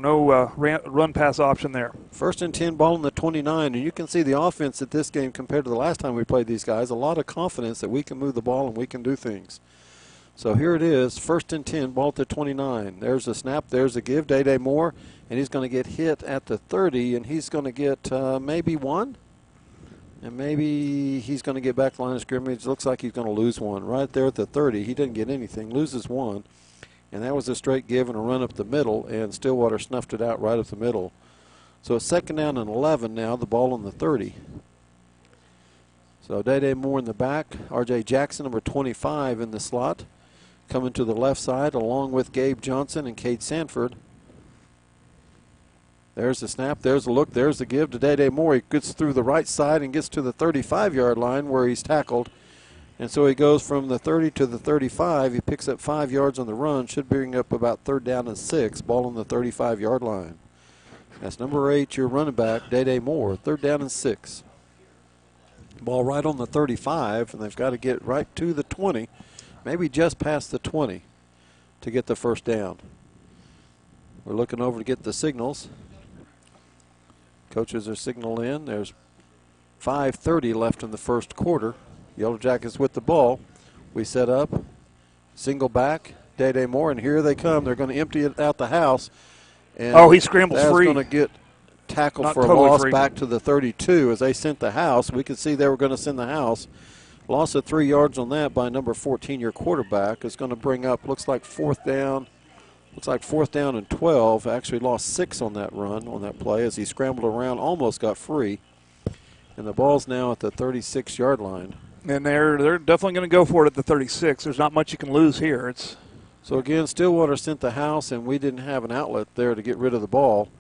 run-pass option there. 1st and 10, ball in the 29, and you can see the offense at this game compared to the last time we played these guys, a lot of confidence that we can move the ball and we can do things. So here it is, 1st and 10, ball at the 29. There's a snap, there's a give, Day Moore, and he's going to get hit at the 30, and he's going to get maybe 1. And maybe he's going to get back to line of scrimmage. Looks like he's going to lose 1. Right there at the 30, he didn't get anything, loses 1. And that was a straight give and a run up the middle, and Stillwater snuffed it out right up the middle. So it's 2nd down and 11 now, the ball on the 30. So Day Moore in the back, R.J. Jackson, number 25 in the slot. Coming to the left side along with Gabe Johnson and Kate Sanford. There's the snap, there's the look, there's the give to Day Moore. He gets through the right side and gets to the 35-yard line where he's tackled. And so he goes from the 30 to the 35. He picks up 5 yards on the run, should bring up about 3rd down and 6, ball on the 35-yard line. That's number 8, your running back, Day Moore, 3rd down and 6. Ball right on the 35, and they've got to get right to the 20. Maybe just past the 20 to get the first down. We're looking over to get the signals. Coaches are signaling in. There's 5:30 left in the first quarter. Yellow Jackets with the ball. We set up. Single back. Day Moore, and here they come. They're going to empty it out the house. And he scrambles free. That's going to get tackled Not for totally a loss free. back to the 32 as they sent the house. We could see they were going to send the house. Loss of 3 yards on that by number 14, your quarterback. Is going to bring up, looks like 4th down. Looks like 4th down and 12. Actually lost 6 on that run, on that play, as he scrambled around, almost got free. And the ball's now at the 36-yard line. And they're definitely going to go for it at the 36. There's not much you can lose here. So again, Stillwater sent the house, and we didn't have an outlet there to get rid of the ball.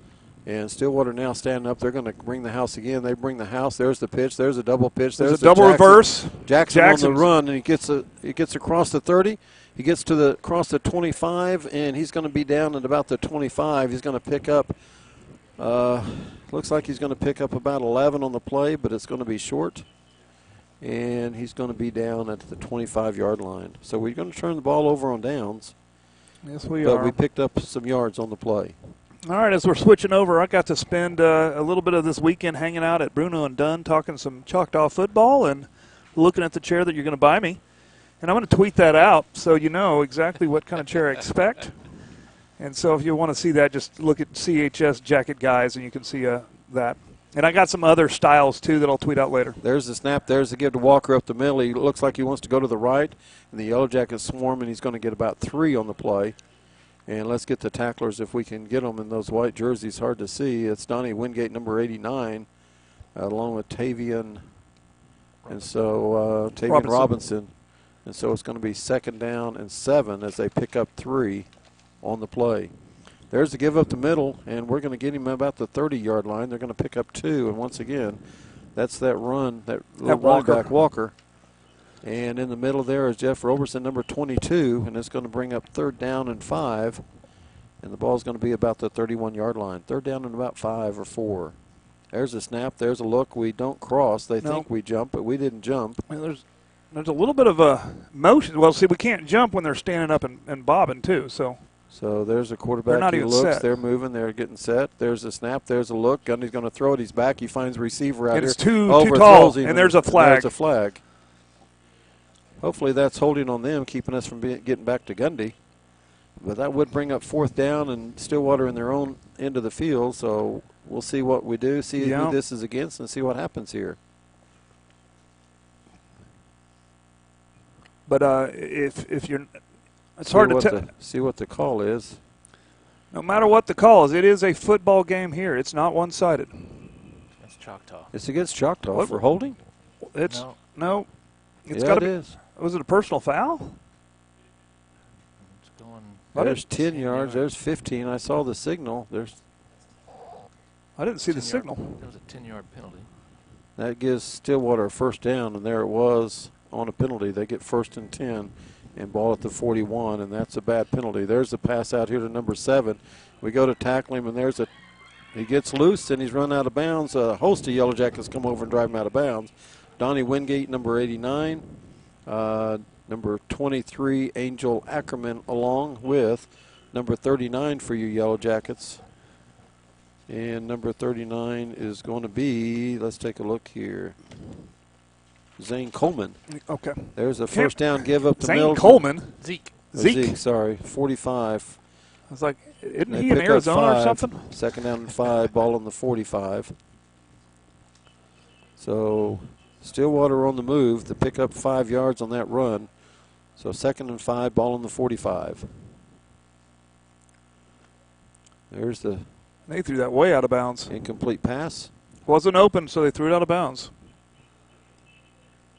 And Stillwater now standing up. They're going to bring the house again. They bring the house. There's the pitch. There's a double pitch. There's a the double reverse. Jackson on the run, and he gets across the 30. He gets to across the 25, and he's going to be down at about the 25. He's going to pick up. Looks like he's going to pick up about 11 on the play, but it's going to be short. And he's going to be down at the 25-yard line. So we're going to turn the ball over on downs. Yes, we but are. we picked up some yards on the play. All right, as we're switching over, I got to spend a little bit of this weekend hanging out at Bruno and Dunn, talking some Choctaw football and looking at the chair that you're going to buy me. And I'm going to tweet that out so you know exactly what kind of chair I expect. And so if you want to see that, just look at CHS Jacket Guys, and you can see that. And I got some other styles, too, that I'll tweet out later. There's the snap. There's the give to Walker up the middle. He looks like he wants to go to the right. And the Yellow Jackets swarm, and he's going to get about 3 on the play. And let's get the tacklers if we can get them in those white jerseys. Hard to see. It's Donnie Wingate, number 89, along with Tavian. And so Tavian Robinson. And so it's going to be 2nd down and 7 as they pick up 3 on the play. There's the give up the middle, and we're going to get him about the 30-yard line. They're going to pick up 2, and once again, that's that run, that little running back Walker. And in the middle there is Jeff Roberson, number 22, and it's going to bring up 3rd down and 5. And the ball's going to be about the 31-yard line. 3rd down and about 5 or 4. There's a snap. There's a look. We don't cross. They think we jump, but we didn't jump. I mean, there's a little bit of a motion. Well, see, we can't jump when they're standing up and bobbing, too. So there's a quarterback. They're not he even looks. set. They're moving. They're getting set. There's a snap. There's a look. Gundy's going to throw it. He's back. He finds receiver out and here. it's too Overthrows tall, him, and there's a flag. There's a flag. Hopefully that's holding on them, keeping us from getting back to Gundy. But that would bring up 4th down and Stillwater in their own end of the field. So we'll see what we do, see who this is against, and see what happens here. But if you're, it's hard to tell. See what the call is. No matter what the call is, it is a football game here. It's not one-sided. That's Choctaw. It's against Choctaw for holding. It's No, no. It's Yeah, got it to be. is. Was it a personal foul? it's going. There's 10 10 yards. yards. There's 15. I saw the signal. I didn't see the 10 yard signal. That was a 10-yard penalty. That gives Stillwater a first down, and there it was on a penalty. They get 1st and 10 and ball at the 41, and that's a bad penalty. There's a pass out here to number 7. We go to tackle him, and he gets loose, and he's run out of bounds. A host of Yellow Jackets come over and drive him out of bounds. Donnie Wingate, number 89. Number 23, Angel Ackerman, along with number 39 for you Yellow Jackets. And number 39 is going to be, let's take a look here, Zane Coleman. Okay. There's a first down give up the Zane middle. Coleman. Zeke. Sorry, 45. I was like, isn't They he in pick up Arizona or 5. something? 2nd down and 5, ball on the 45. So Stillwater on the move to pick up 5 yards on that run. So 2nd and 5, ball on the 45. There's the They threw that way out of bounds. incomplete pass. Wasn't open, so they threw it out of bounds.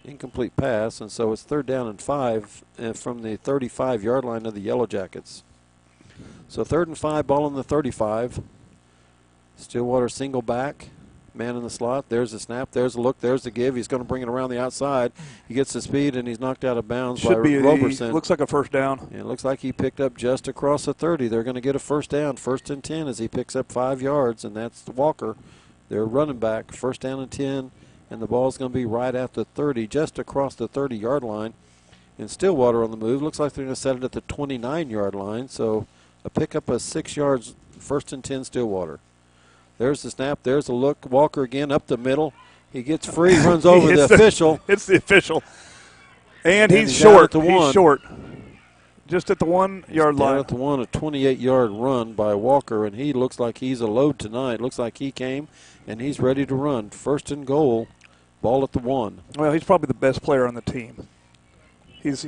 Incomplete pass, and so it's 3rd down and 5 from the 35-yard line of the Yellow Jackets. So 3rd and 5, ball on the 35. Stillwater single back, man in the slot. There's the snap, there's the look, there's the give. He's going to bring it around the outside. He gets the speed, and he's knocked out of bounds by Roberson. Looks like a first down. And it looks like he picked up just across the 30. They're going to get a first down, 1st and 10 as he picks up 5 yards, and that's Walker, their running back. 1st down and 10. And the ball's going to be right at the 30, just across the 30-yard line. And Stillwater on the move. Looks like they're going to set it at the 29-yard line. So a pickup of 6 yards, 1st and 10 Stillwater. There's the snap. There's the look. Walker again up the middle. He gets free, runs over the official. It's the official. And he's he's down short. at the 1. He's short. Just at the 1-yard Down line. at the 1, a 28-yard run by Walker, and he looks like he's a load tonight. Looks like he came, and he's ready to run. 1st and goal. Ball at the 1. Well, he's probably the best player on the team. He's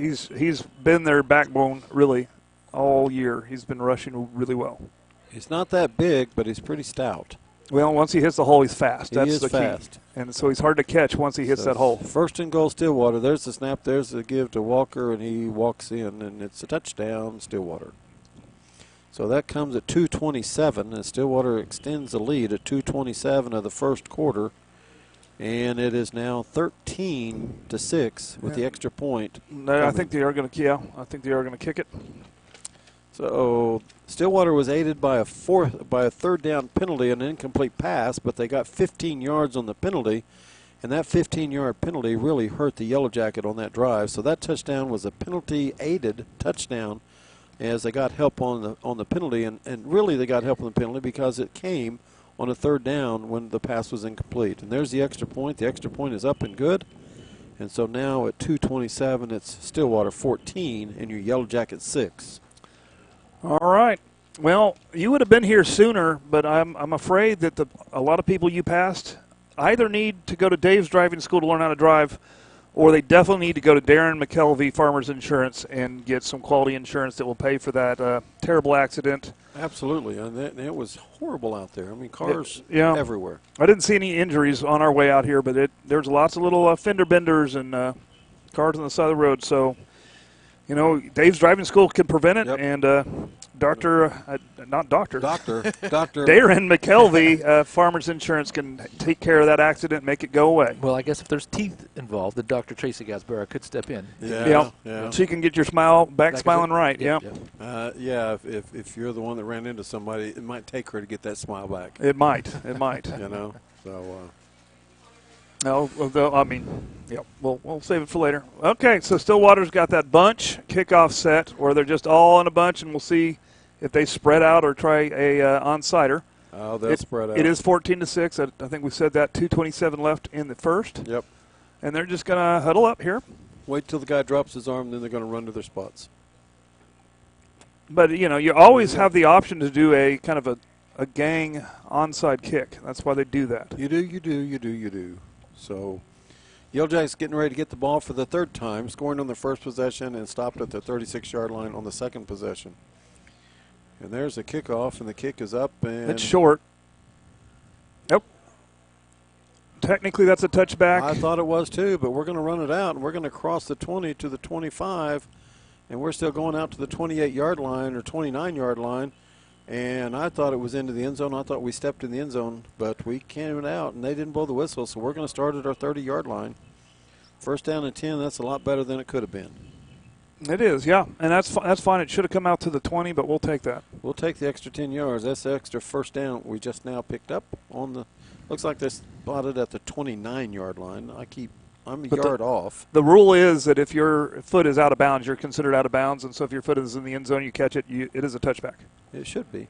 been their backbone really all year. He's been rushing really well. He's not that big, but he's pretty stout. Well, once he hits the hole, he's fast. He That's is the fast. key. And so he's hard to catch once he hits So that hole. 1st and goal, Stillwater. There's the snap. There's the give to Walker, and he walks in, and it's a touchdown, Stillwater. So that comes at 2:27, and Stillwater extends the lead at 2:27 of the first quarter. And it is now 13-6 with the extra point. I think they are going to. Yeah, I think they are going to kick it. So Stillwater was aided by a 3rd down penalty and an incomplete pass, but they got 15 yards on the penalty, and that 15-yard penalty really hurt the Yellow Jacket on that drive. So that touchdown was a penalty-aided touchdown, as they got help on the penalty, and really they got help on the penalty because it came on a 3rd down when the pass was incomplete. And there's the extra point. The extra point is up and good. And so now at 2:27, it's Stillwater 14 and your Yellow Jacket 6. All right. Well, you would have been here sooner, but I'm afraid that a lot of people you passed either need to go to Dave's driving school to learn how to drive, or they definitely need to go to Darren McKelvey Farmers Insurance and get some quality insurance that will pay for that terrible accident. Absolutely, and it was horrible out there. I mean, cars Yeah. everywhere. I didn't see any injuries on our way out here, but there's lots of little fender benders and cars on the side of the road. So, Dave's driving school can prevent it, Yep. and Darren McKelvey Farmers Insurance can take care of that accident and make it go away. Well, I guess if there's teeth involved, the Dr. Tracy Gasbara could step in. Yeah. She can get your smile back smiling right. Yep. Yeah. If you're the one that ran into somebody, it might take her to get that smile back. It might. So. No, I mean, yeah, we'll save it for later. Okay, so Stillwater's got that bunch kickoff set where they're just all in a bunch, and we'll see if they spread out or try a on-sider. Oh, they'll spread out. It is 14-6. I think we said that. 2:27 left in the first. Yep. And they're just going to huddle up here. Wait till the guy drops his arm, then they're going to run to their spots. But, you always have the option to do a kind of a gang onside kick. That's why they do that. You do. So, Yellow Jackets getting ready to get the ball for the 3rd time, scoring on the first possession and stopped at the 36-yard line on the 2nd possession. And there's the kickoff, and the kick is up. And It's short. Nope. technically that's a touchback. I thought it was too, but we're going to run it out, and we're going to cross the 20 to the 25, and we're still going out to the 28-yard line or 29-yard line. And I thought it was into the end zone. I thought we stepped in the end zone, but we came out, and they didn't blow the whistle, so we're going to start at our 30-yard line. First down and 10, that's a lot better than it could have been. It is, yeah, and that's fine. It should have come out to the 20, but we'll take that. We'll take the extra 10 yards. That's the extra first down we just now picked up on the – looks like they spotted at the 29-yard line. I'm a yard off. The rule is that if your foot is out of bounds, you're considered out of bounds, and so if your foot is in the end zone, you catch it, it is a touchback. It should be.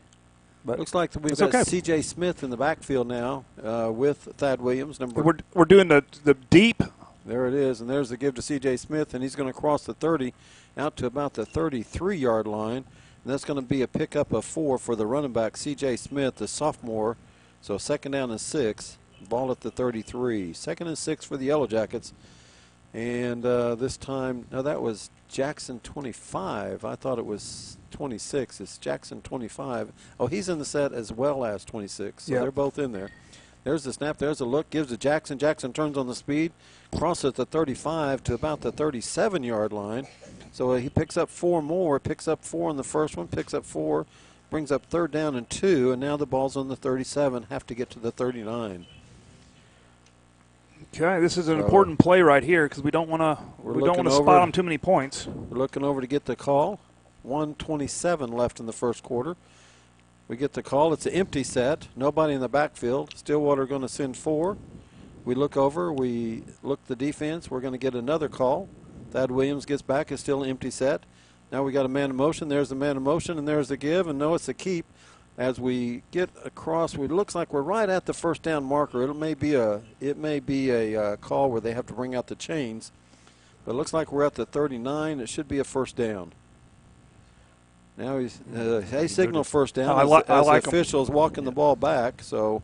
But looks like we've got C.J. Smith in the backfield now with Thad Williams. We're doing the deep. There it is, and there's the give to C.J. Smith, and he's going to cross the 30 out to about the 33-yard line, and that's going to be a pickup of 4 for the running back, C.J. Smith, the sophomore. So second down and 6, ball at the 33. Second and 6 for the Yellow Jackets, and this time, no, that was Jackson 25. I thought it was 26. It's Jackson 25. Oh, he's in the set as well as 26, so they're both in there. There's the snap. There's a look. Gives to Jackson. Jackson turns on the speed. Crosses the 35 to about the 37-yard line. So he picks up 4 more. Picks up 4 on the first one. Picks up 4. Brings up third down and 2. And now the ball's on the 37. Have to get to the 39. Okay, this is an important play right here because we don't want to spot them too many points. We're looking over to get the call. 1:27 left in the first quarter. We get the call. It's an empty set. Nobody in the backfield. Stillwater going to send 4. We look over. We look the defense. We're going to get another call. Thad Williams gets back. It's still an empty set. Now we got a man in motion. There's the man in motion, and there's the give. And no, it's a keep. As we get across, it looks like we're right at the first down marker. It may be a call where they have to bring out the chains. But it looks like we're at the 39. It should be a first down. Now they signal first down as the officials walking the ball back. So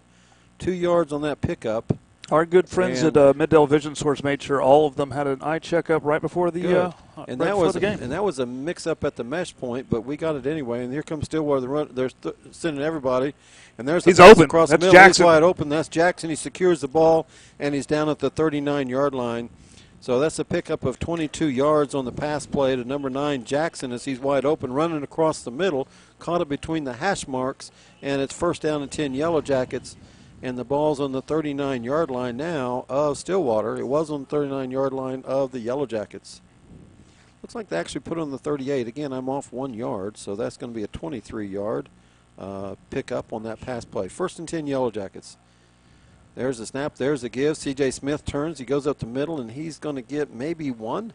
2 yards on that pickup. Our good friends at Middale Vision Source made sure all of them had an eye checkup right before the game. And that was a mix-up at the mesh point, but we got it anyway. And here comes Stillwater. They're sending everybody. And there's he's open. Across That's the middle. Jackson. He's wide open. That's Jackson. He secures the ball, and he's down at the 39-yard line. So that's a pickup of 22 yards on the pass play to number 9, Jackson, as he's wide open, running across the middle, caught it between the hash marks, and it's first down and 10 Yellow Jackets, and the ball's on the 39-yard line now of Stillwater. It was on the 39-yard line of the Yellow Jackets. Looks like they actually put it on the 38. Again, I'm off 1 yard, so that's going to be a 23-yard pickup on that pass play. First and 10 Yellow Jackets. There's the snap. There's the give. C.J. Smith turns. He goes up the middle, and he's going to get maybe 1.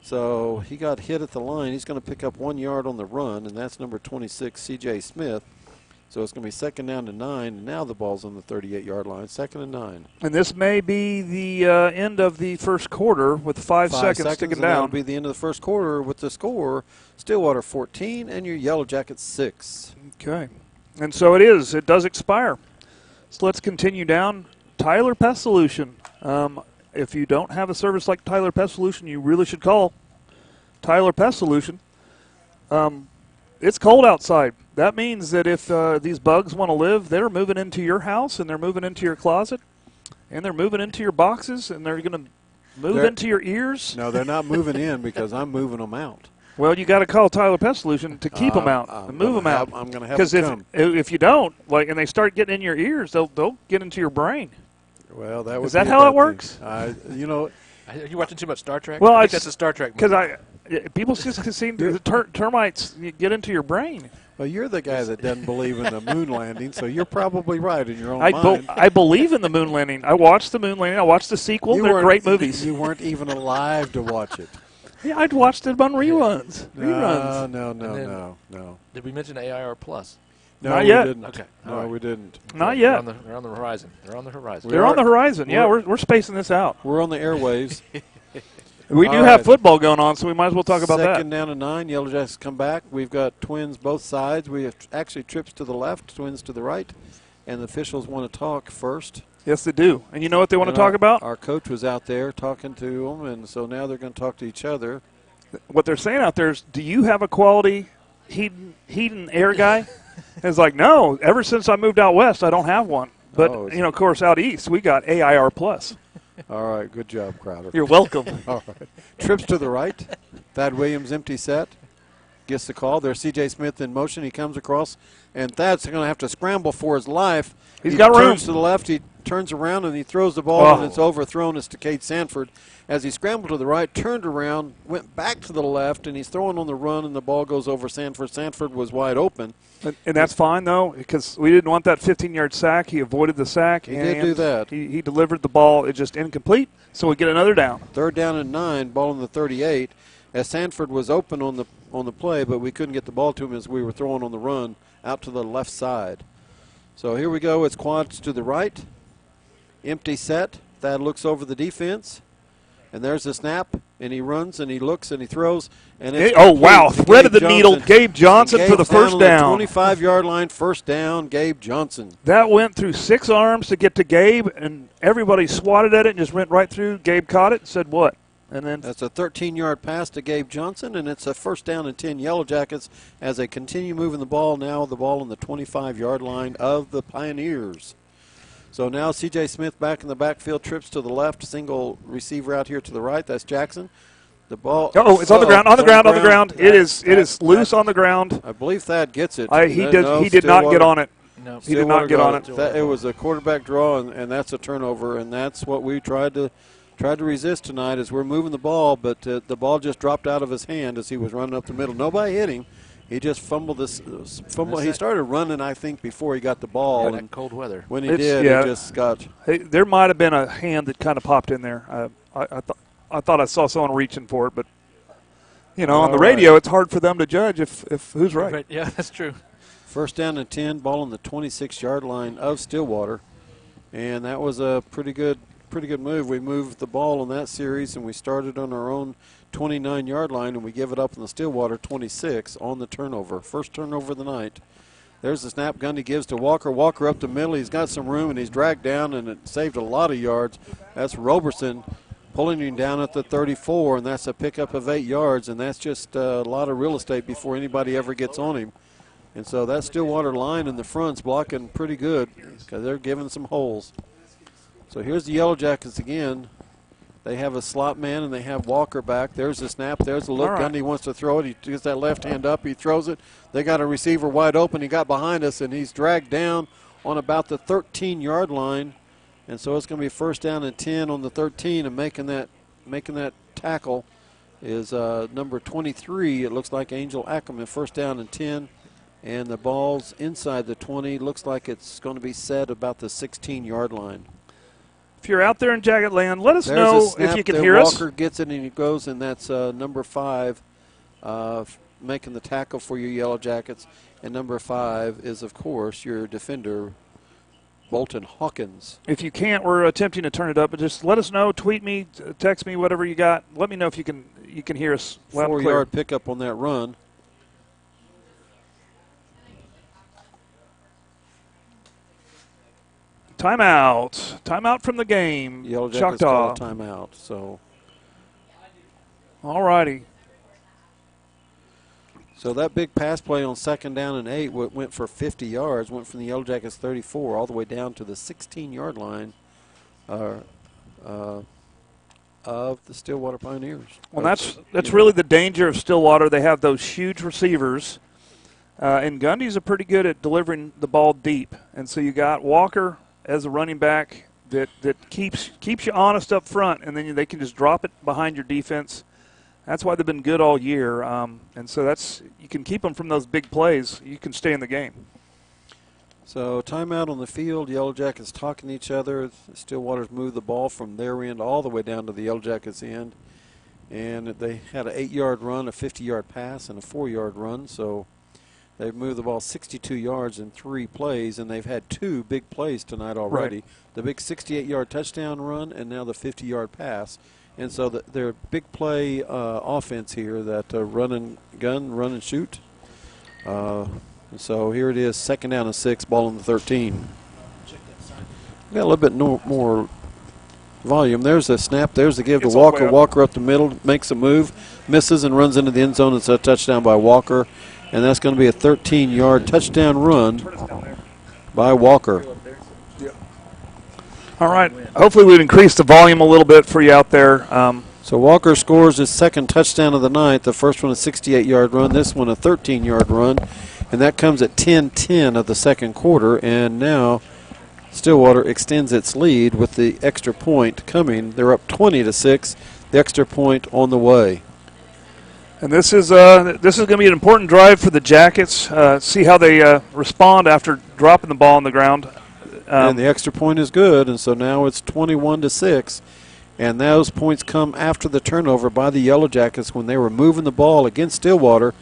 So he got hit at the line. He's going to pick up 1 yard on the run, and that's number 26, C.J. Smith. So it's going to be second down to 9, and now the ball's on the 38-yard line. Second and 9. And this may be the end of the first quarter with 5 seconds ticking down. That'll be the end of the first quarter with the score, Stillwater 14 and your Yellow Jackets 6. Okay. And so it is. It does expire. So let's continue down. Tyler Pest Solution. If you don't have a service like Tyler Pest Solution, you really should call Tyler Pest Solution. It's cold outside. That means that if these bugs want to live, they're moving into your house, and they're moving into your closet, and they're moving into your boxes, and they're going to move into your ears. No, they're not moving in because I'm moving them out. Well, you got to call Tyler Pest Solution to keep them out and move them out. I'm going to have to come. Because if you don't, and they start getting in your ears, they'll get into your brain. Well, is that how it works? Are you watching too much Star Trek? Well, I think that's a Star Trek movie. Because people just seem to termites get into your brain. Well, you're the guy that doesn't believe in the moon landing, so you're probably right in your own mind. I believe in the moon landing. I watched the moon landing. I watched the sequel. They're great movies. You weren't even alive to watch it. Yeah, I'd watched it on reruns. No. Did we mention AIR Plus? No, Not yet. We didn't. Okay. No, we didn't. Not yet. They're on the horizon. They're on the horizon. They're on the horizon. Yeah, we're spacing this out. We're on the airwaves. We do have football going on, so we might as well talk about that. Second down to 9. Yellow Jackets come back. We've got Twins both sides. We have actually trips to the left, Twins to the right, and the officials want to talk first. Yes, they do. And you know what they want to talk about? Our coach was out there talking to them, and so now they're going to talk to each other. What they're saying out there is, do you have a quality heat and air guy? And it's like, no, ever since I moved out west, I don't have one. But, Oh, of course, out east, we got AIR+. all right, good job, Crowder. You're welcome. All right. Trips to the right. Thad Williams, empty set. Gets the call. There's C.J. Smith in motion. He comes across, and Thad's going to have to scramble for his life. He's got room. He turns to the left. He turns around, and he throws the ball, and it's overthrown. It's to Cade Sanford. As he scrambled to the right, turned around, went back to the left, and he's throwing on the run, and the ball goes over Sanford. Sanford was wide open. And that's fine, though, because we didn't want that 15-yard sack. He avoided the sack. He did do that. He delivered the ball. It's just incomplete, so we get another down. 3rd down and 9, ball on the 38. As Sanford was open on the play, but we couldn't get the ball to him as we were throwing on the run out to the left side. So here we go. It's quads to the right. Empty set. Thad looks over the defense. And there's the snap, and he runs, and he looks, and he throws. And it's wow, to thread of the Gabe needle, Johnson. Gabe Johnson And for the Gabe's first on the down. 25-yard line, first down, Gabe Johnson. That went through 6 arms to get to Gabe, and everybody swatted at it and just went right through. Gabe caught it and said, what? And then That's a 13-yard pass to Gabe Johnson, and it's a first down and 10 Yellow Jackets as they continue moving the ball. Now the ball on the 25-yard line of the Pioneers. So now C.J. Smith back in the backfield, trips to the left, single receiver out here to the right. That's Jackson. The ball. it's on the ground, on the ground. It is loose on the ground. I believe Thad gets it. He did not get on it. No. He did not get on it. It was a quarterback draw, and that's a turnover, and that's what we tried to resist tonight as we're moving the ball, but the ball just dropped out of his hand as he was running up the middle. Nobody hit him. He just fumbled this. He started running, I think, before he got the ball. And cold weather. When he did, he just got. Hey, there might have been a hand that kind of popped in there. I thought I saw someone reaching for it, but on the radio, it's hard for them to judge if who's right. Yeah, that's true. First down and 10, ball on the 26-yard line of Stillwater, and that was a pretty good move. We moved the ball in that series, and we started on our own 29-yard line, and we give it up in the Stillwater 26 on the turnover. First turnover of the night. There's the snap. Gundy gives to Walker. Walker up the middle. He's got some room, and he's dragged down, and it saved a lot of yards. That's Roberson pulling him down at the 34, and that's a pickup of 8 yards, and that's just a lot of real estate before anybody ever gets on him. And so that Stillwater line in the front's blocking pretty good because they're giving some holes. So here's the Yellow Jackets again. They have a slot man, and they have Walker back. There's the snap. There's the look. Gundy wants to throw it. He gets that left hand up. He throws it. They got a receiver wide open. He got behind us, and he's dragged down on about the 13-yard line. And so it's going to be first down and 10 on the 13, and making that tackle is number 23. It looks like Angel Ackerman. First down and 10, and the ball's inside the 20. Looks like it's going to be set about the 16-yard line. If you're out there in Jagged Land, let us know if you can hear us. Walker gets it, and he goes, and that's number 5 making the tackle for your Yellow Jackets. And number 5 is, of course, your defender, Bolton Hawkins. If you can't, we're attempting to turn it up, but just let us know. Tweet me, text me, whatever you got. Let me know if you can hear us loud and clear. 4-yard pickup on that run. Timeout from the game. Yellow Jackets call a timeout. So, all righty. So that big pass play on second down and 8 went for 50 yards. Went from the Yellow Jackets 34 all the way down to the 16-yard line of the Stillwater Pioneers. Well, that's really the danger of Stillwater. They have those huge receivers, and Gundy's are pretty good at delivering the ball deep. And so you got Walker as a running back that keeps you honest up front, and then they can just drop it behind your defense. That's why they've been good all year, and so you can keep them from those big plays. You can stay in the game. So timeout on the field. Yellow Jackets talking to each other. Stillwater's moved the ball from their end all the way down to the Yellow Jackets' end, and they had an 8-yard run, a 50-yard pass, and a 4-yard run. So they've moved the ball 62 yards in 3 plays, and they've had 2 big plays tonight already. Right. The big 68-yard touchdown run, and now the 50-yard pass. And so their big play offense here, that run and shoot. So here it is, second down and 6, ball on the 13. Got a little bit more volume. There's a snap. There's the give to Walker. Walker up the middle, makes a move, misses, and runs into the end zone. It's a touchdown by Walker. And that's going to be a 13-yard touchdown run by Walker. All right. Hopefully we'd increase the volume a little bit for you out there. So Walker scores his second touchdown of the night. The first one a 68-yard run, this one a 13-yard run, and that comes at 10:10 of the second quarter. And now Stillwater extends its lead with the extra point coming. They're up 20-6. The extra point on the way. And this is going to be an important drive for the Jackets. See how they respond after dropping the ball on the ground. And the extra point is good, and so now it's 21-6. And those points come after the turnover by the Yellow Jackets when they were moving the ball against Stillwater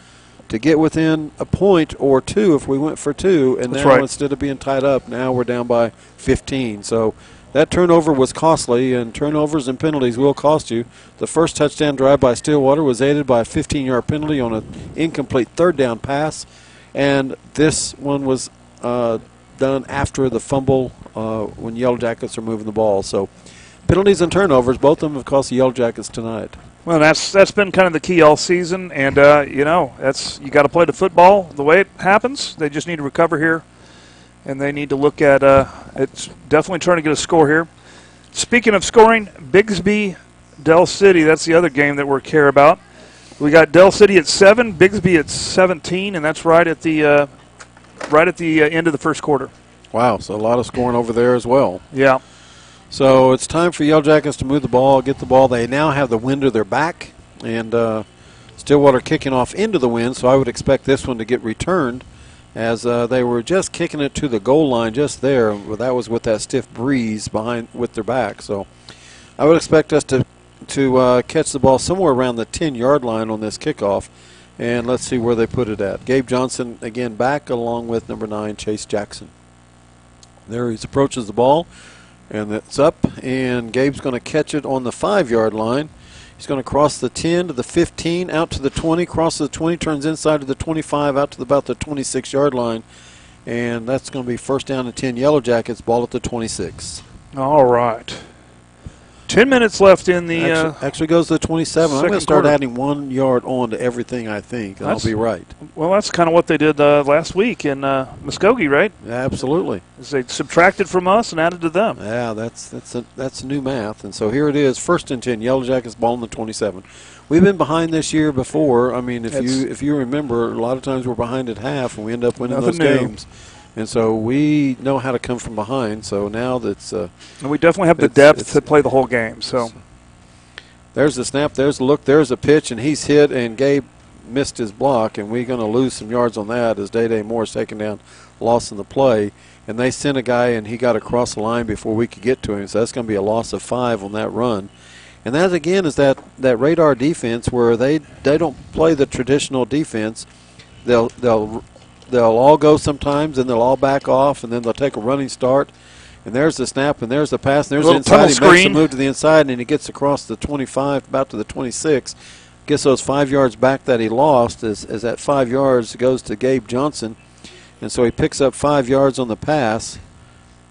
to get within a point or two if we went for two. And That's now right. instead of being tied up, now we're down by 15. So that turnover was costly, and turnovers and penalties will cost you. The first touchdown drive by Stillwater was aided by a 15-yard penalty on an incomplete third down pass. And this one was done after the fumble when Yellow Jackets are moving the ball. So penalties and turnovers, both of them have cost the Yellow Jackets tonight. Well, that's been kind of the key all season, and you got to play the football the way it happens. They just need to recover here, and they need to look at it's definitely trying to get a score here. Speaking of scoring, Bigsby, Dell City. That's the other game that we care about. We got Dell City at 7, Bigsby at 17, and that's right at the end of the first quarter. Wow, so a lot of scoring over there as well. Yeah. So it's time for Yellow Jackets to move the ball, get the ball. They now have the wind to their back, and Stillwater kicking off into the wind, so I would expect this one to get returned as they were just kicking it to the goal line just there. That was with that stiff breeze behind with their back. So I would expect us to catch the ball somewhere around the 10-yard line on this kickoff, and let's see where they put it at. Gabe Johnson again back along with number 9, Chase Jackson. There he approaches the ball. And it's up, and Gabe's going to catch it on the 5-yard line. He's going to cross the 10 to the 15, out to the 20, crosses the 20, turns inside to the 25, out to about the 26-yard line. And that's going to be first down and 10 Yellow Jackets, ball at the 26. All right. 10 minutes left in the actually goes to the 27. I'm going to second start quarter. adding 1 yard on to everything, I think, and I'll be right. Well, that's kind of what they did last week in Muskogee, right? Absolutely. Is they subtracted from us and added to them. Yeah, that's new math. And so here it is, first and 10, Yellow Jackets ball on the 27. We've been behind this year before. I mean, if you remember, a lot of times we're behind at half and we end up winning those games. And so we know how to come from behind. So now that's and we definitely have the depth to play the whole game. So there's the snap, there's the look, there's a pitch, and he's hit, and Gabe missed his block, and we're going to lose some yards on that as Day Moore's taken down, loss in the play. And they sent a guy, and he got across the line before we could get to him. So that's going to be a loss of 5 on that run. And that, again, is that radar defense where they don't play the traditional defense. They'll all go sometimes, and they'll all back off, and then they'll take a running start. And there's the snap, and there's the pass, and there's the inside. He makes a move to the inside, and he gets across the 25, about to the 26. Gets those 5 yards back that he lost as that 5 yards goes to Gabe Johnson. And so he picks up 5 yards on the pass.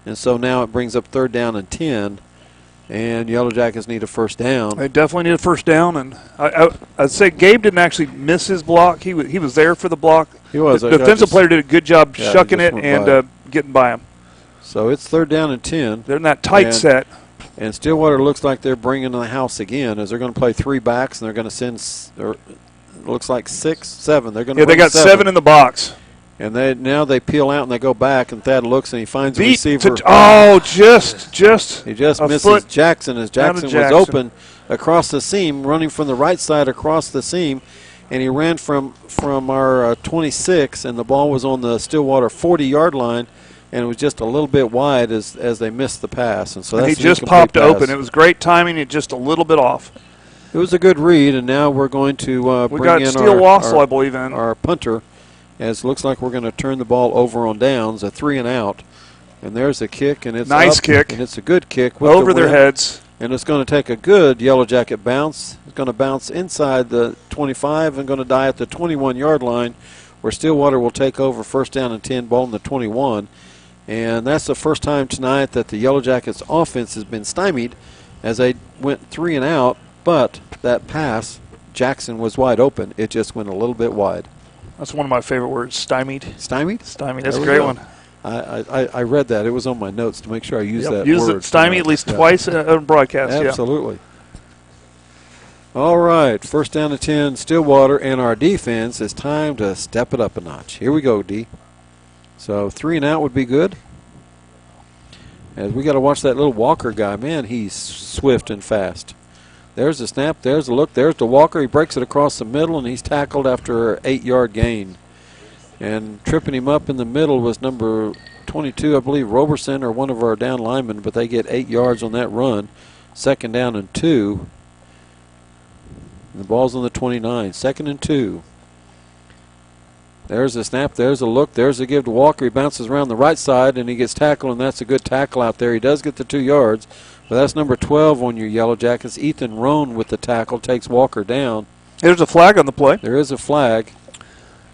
And so now it brings up third down and 10. And Yellow Jackets need a first down. They definitely need a first down. And I'd say Gabe didn't actually miss his block. He was there for the block. He was. The defensive player did a good job shucking it and getting by him. So it's third down and 10. They're in that tight set. And Stillwater looks like they're bringing the house again as they're going to play 3 backs, and they're going to send, it looks like 6, 7. They're going to they got 7 in the box. And now they peel out and they go back, and Thad looks and he finds the receiver. He just misses Jackson as Jackson was open across the seam, running from the right side across the seam, and he ran from our 26, and the ball was on the Stillwater 40-yard line, and it was just a little bit wide as they missed the pass. And so that's he just popped open. It was great timing. It just a little bit off. It was a good read, and now we're going to bring in I believe, our punter. As it looks like we're going to turn the ball over on downs, a 3 and out. And there's a kick, and it's nice up, kick. And it's a good kick. Over their heads. And it's going to take a good Yellow Jacket bounce. It's going to bounce inside the 25 and going to die at the 21-yard line where Stillwater will take over first down and 10, ball in the 21. And that's the first time tonight that the Yellow Jackets offense has been stymied as they went 3 and out. But that pass, Jackson was wide open. It just went a little bit wide. That's one of my favorite words, stymied. Stymied? Stymied. That's a great one. I read that. It was on my notes to make sure I used that Use word. it stymie at least twice in a broadcast. Absolutely. All right, first down to 10, Stillwater, and our defense. It's time to step it up a notch. Here we go, D. So 3 and out would be good. As we got to watch that little Walker guy. Man, he's swift and fast. There's the snap. There's the look. There's the Walker. He breaks it across the middle, and he's tackled after an 8-yard gain. And tripping him up in the middle was number 22, I believe, Roberson, or one of our down linemen, but they get 8 yards on that run. Second down and 2. And the ball's on the 29. 2nd and 2. There's the snap. There's the look. There's the give to Walker. He bounces around the right side, and he gets tackled, and that's a good tackle out there. He does get the 2 yards, but that's number 12 on your Yellow Jackets. Ethan Roan with the tackle takes Walker down. There's a flag on the play. There is a flag.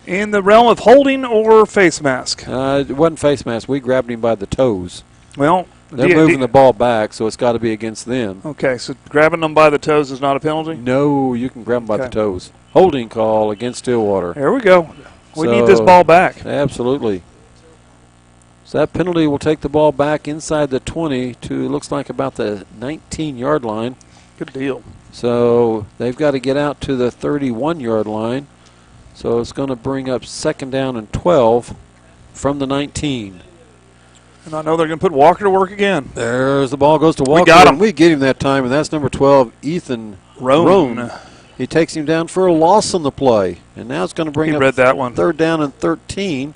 In the realm of holding or face mask? It wasn't face mask. We grabbed him by the toes. Well, they're moving the ball back, so it's got to be against them. Okay, so grabbing them by the toes is not a penalty? No, you can grab them by the toes. Holding call against Stillwater. There we go. We need this ball back. Absolutely. So that penalty will take the ball back inside the 20 to, looks like, about the 19-yard line. Good deal. So they've got to get out to the 31-yard line. So it's going to bring up 2nd down and 12 from the 19. And I know they're going to put Walker to work again. There's the ball goes to Walker. We got him. We get him that time, and that's number 12, Ethan Roan. He takes him down for a loss on the play. And now it's going to bring up read that one. 3rd down and 13.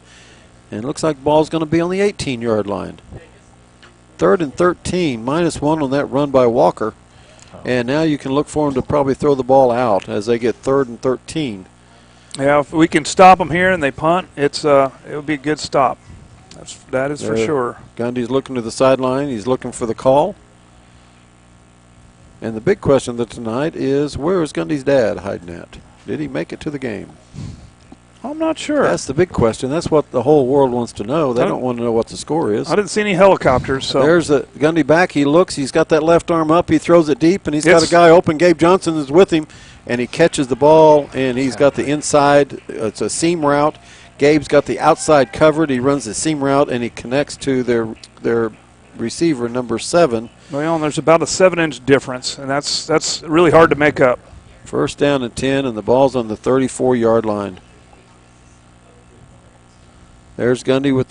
And it looks like the ball's going to be on the 18-yard line. 3rd and 13, -1 on that run by Walker. And now you can look for him to probably throw the ball out as they get 3rd and 13. Yeah, if we can stop them here and they punt, it would be a good stop. That is for sure. Gundy's looking to the sideline. He's looking for the call. And the big question tonight is, where is Gundy's dad hiding at? Did he make it to the game? I'm not sure. That's the big question. That's what the whole world wants to know. They don't want to know what the score is. I didn't see any helicopters. So there's a Gundy back. He looks. He's got that left arm up. He throws it deep, and he's got a guy open. Gabe Johnson is with him, and he catches the ball, and he's got the inside. It's a seam route. Gabe's got the outside covered. He runs the seam route, and he connects to their receiver, number 7. Well, and there's about a 7-inch difference, and that's really hard to make up. First down and 10, and the ball's on the 34-yard line. There's Gundy with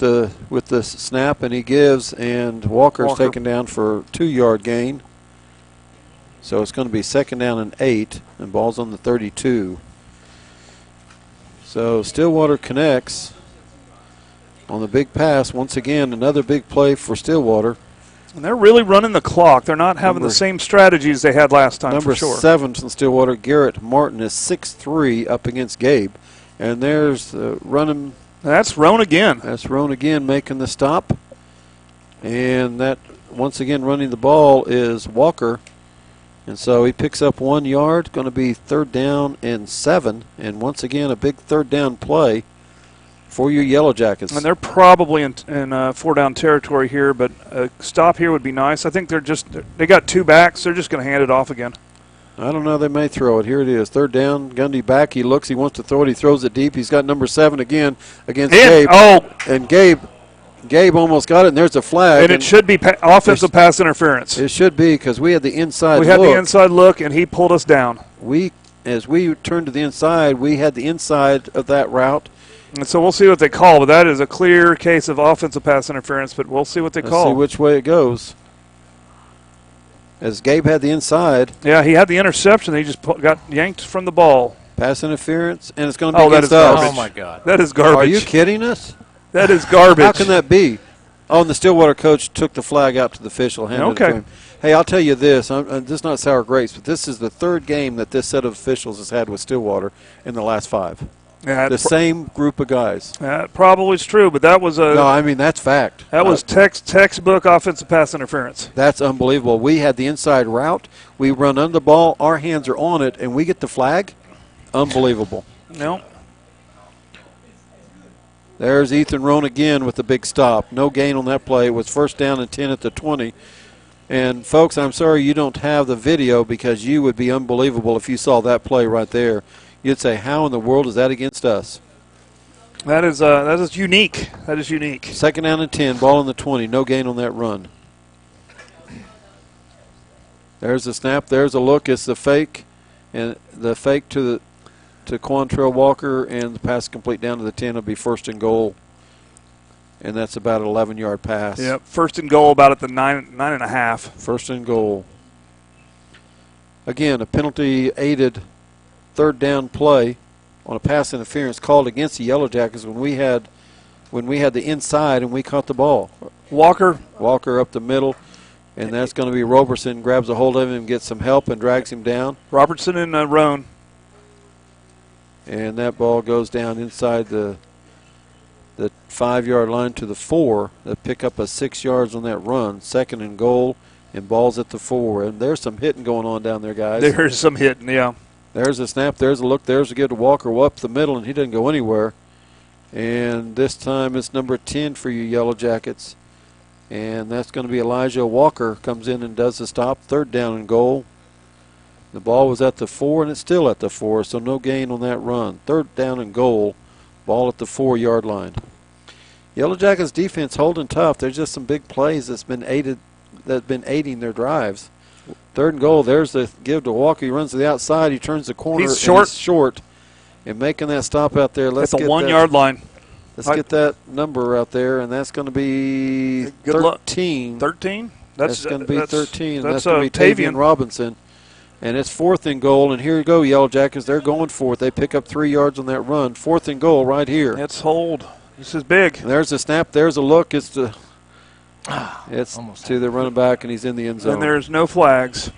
the snap, and he gives, and Walker's taken down for a 2-yard gain. So it's going to be 2nd down and 8, and ball's on the 32. So Stillwater connects on the big pass. Once again, another big play for Stillwater. And they're really running the clock. They're not having the same strategies they had last time, number for sure. 7 from Stillwater, Garrett Martin, is 6'3", up against Gabe. And there's running. That's Roan again. That's Roan again making the stop. And that, once again, running the ball is Walker. And so he picks up 1 yard, going to be 3rd down and 7. And once again, a big 3rd down play for your Yellow Jackets. And they're probably in 4-down territory here, but a stop here would be nice. I think they got 2 backs. They're just going to hand it off again. I don't know. They may throw it. Here it is. 3rd down. Gundy back. He looks. He wants to throw it. He throws it deep. He's got number 7 again against Gabe. Oh. And Gabe almost got it, and there's a flag. And it should be offensive pass interference. It should be, because we had the inside look. We had the inside look, and he pulled us down. As we turned to the inside, we had the inside of that route. And so we'll see what they call, but that is a clear case of offensive pass interference, but we'll see what they call. Let's see which way it goes. As Gabe had the inside. Yeah, he had the interception. He just got yanked from the ball. Pass interference, and it's going to be against us. Oh, my God. That is garbage. Are you kidding us? That is garbage. How can that be? Oh, and the Stillwater coach took the flag out to the official. Handed it to him. Hey, I'll tell you this. This is not sour grapes, but this is the 3rd game that this set of officials has had with Stillwater in the last 5. Yeah, the same group of guys. That probably is true, but that was a... No, I mean, that's fact. That was textbook offensive pass interference. That's unbelievable. We had the inside route. We run under the ball. Our hands are on it, and we get the flag? Unbelievable. No. There's Ethan Roan again with the big stop. No gain on that play. It was 1st down and 10 at the 20. And, folks, I'm sorry you don't have the video, because you would be unbelievable if you saw that play right there. You'd say, how in the world is that against us? That is unique. That is unique. Second down and 10, ball on the 20. No gain on that run. There's the snap. There's a look. It's the fake, and the fake to Quantrell Walker, and the pass complete down to the 10 will be first and goal. And that's about an 11-yard pass. Yep, first and goal about at the 9.5. First and goal. Again, a penalty-aided third down play on a pass interference called against the Yellow Jackets when we had the inside and we caught the ball. Walker up the middle, and that's going to be Roberson. Grabs a hold of him, gets some help, and drags him down. Robertson and Roan. And that ball goes down inside the 5-yard line to the 4. They pick up a 6 yards on that run. Second and goal, and ball's at the 4. And there's some hitting going on down there, guys. There's some hitting, yeah. There's a snap. There's a look. There's a good to Walker up the middle, and he doesn't go anywhere. And this time it's number 10 for you Yellow Jackets. And that's going to be Elijah Walker comes in and does the stop. Third down and goal. The ball was at the 4, and it's still at the 4, so no gain on that run. Third down and goal. Ball at the 4-yard line. Yellow Jackets defense holding tough. There's just some big plays that's been aiding their drives. Third and goal. There's the give to Walker. He runs to the outside. He turns the corner. He's short. He's short. And making that stop out there. At the 1-yard line. Let's get that number out there, and that's going to be 13. 13? That's going to be 13. And That's going to be Tavian Robinson. And it's fourth and goal, and here you go, Yellow Jackets. They're going for it. They pick up 3 yards on that run. Fourth and goal right here. Let's hold. This is big. And there's a snap. There's a look. It's to the running back, and he's in the end zone. And there's no flags.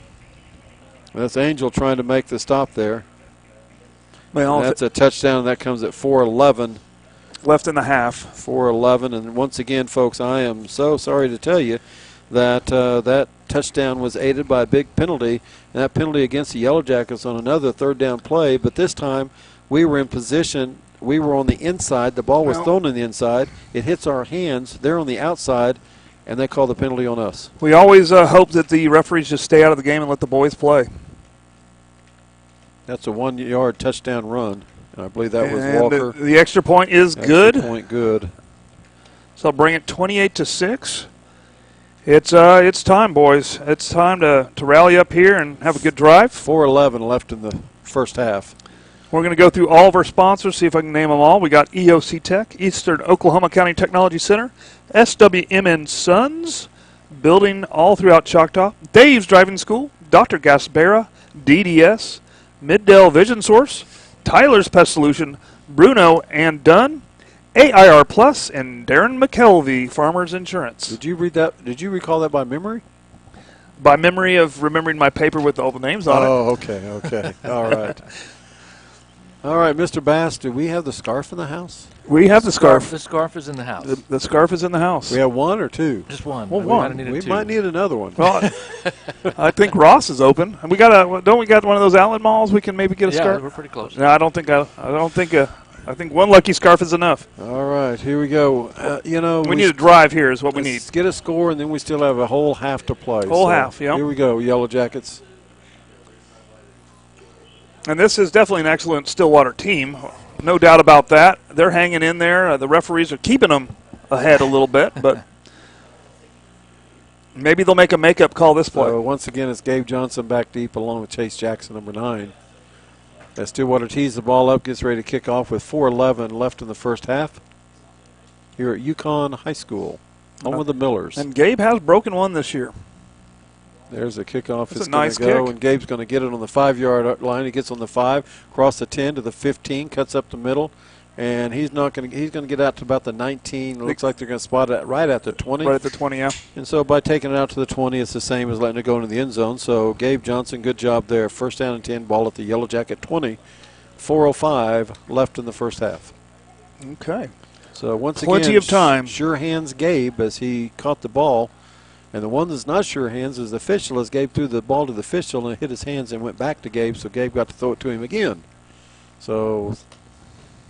That's Angel trying to make the stop there. Well, that's a touchdown. That comes at 4:11. Left in the half. 4:11. And once again, folks, I am so sorry to tell you that that touchdown was aided by a big penalty, and that penalty against the Yellow Jackets on another third down play. But this time we were in position. We were on the inside. The ball was thrown in the inside. It hits our hands. They're on the outside, and they call the penalty on us. We always hope that the referees just stay out of the game and let the boys play. That's a 1-yard touchdown run. And I believe that was Walker. The extra point is good. Extra point good. So bring it 28-6. It's time, boys. It's time to rally up here and have a good drive. 4:11 left in the first half. We're going to go through all of our sponsors, see if I can name them all. We got EOC Tech, Eastern Oklahoma County Technology Center, SWMN Sons, building all throughout Choctaw, Dave's Driving School, Dr. Gaspera, DDS, Middale Vision Source, Tyler's Pest Solution, Bruno and Dunn, AIR Plus, and Darren McKelvey, Farmers Insurance. Did you read that? Did you recall that by memory? By memory of remembering my paper with all the names on it. Oh, okay. All right. All right, Mr. Bass, do we have the scarf in the house? We have the scarf. The scarf is in the house. The scarf is in the house. We have one or two? Just one. Well, one. We might need another one. Well, I think Ross is open. And we got one of those outlet malls we can maybe get a scarf? Yeah, we're pretty close. No, I think one lucky scarf is enough. All right, here we go. We need a drive here is what we need. Let's get a score, and then we still have a whole half to play. Half, yeah. Here we go, Yellow Jackets. And this is definitely an excellent Stillwater team. No doubt about that. They're hanging in there. The referees are keeping them ahead a little bit, but maybe they'll make a makeup call this play. So once again, it's Gabe Johnson back deep along with Chase Jackson, number 9. As Stillwater tees the ball up, gets ready to kick off with 4:11 left in the first half here at Yukon High School, home of the Millers. And Gabe has broken one this year. There's a kickoff. That's It's a going nice to go, kick. and Gabe's going to get it on the 5-yard line. He gets on the 5, across the 10 to the 15, cuts up the middle, and he's going to get out to about the 19. It looks like they're going to spot it right at the 20. Right at the 20, yeah. And so by taking it out to the 20, it's the same as letting it go into the end zone. So Gabe Johnson, good job there. First down and 10, ball at the Yellow Jacket 20. 4:05 left in the first half. Okay. So once Plenty again, of time. Sure hands Gabe as he caught the ball. And the one that's not sure hands is the official, as Gabe threw the ball to the official and it hit his hands and went back to Gabe, so Gabe got to throw it to him again. So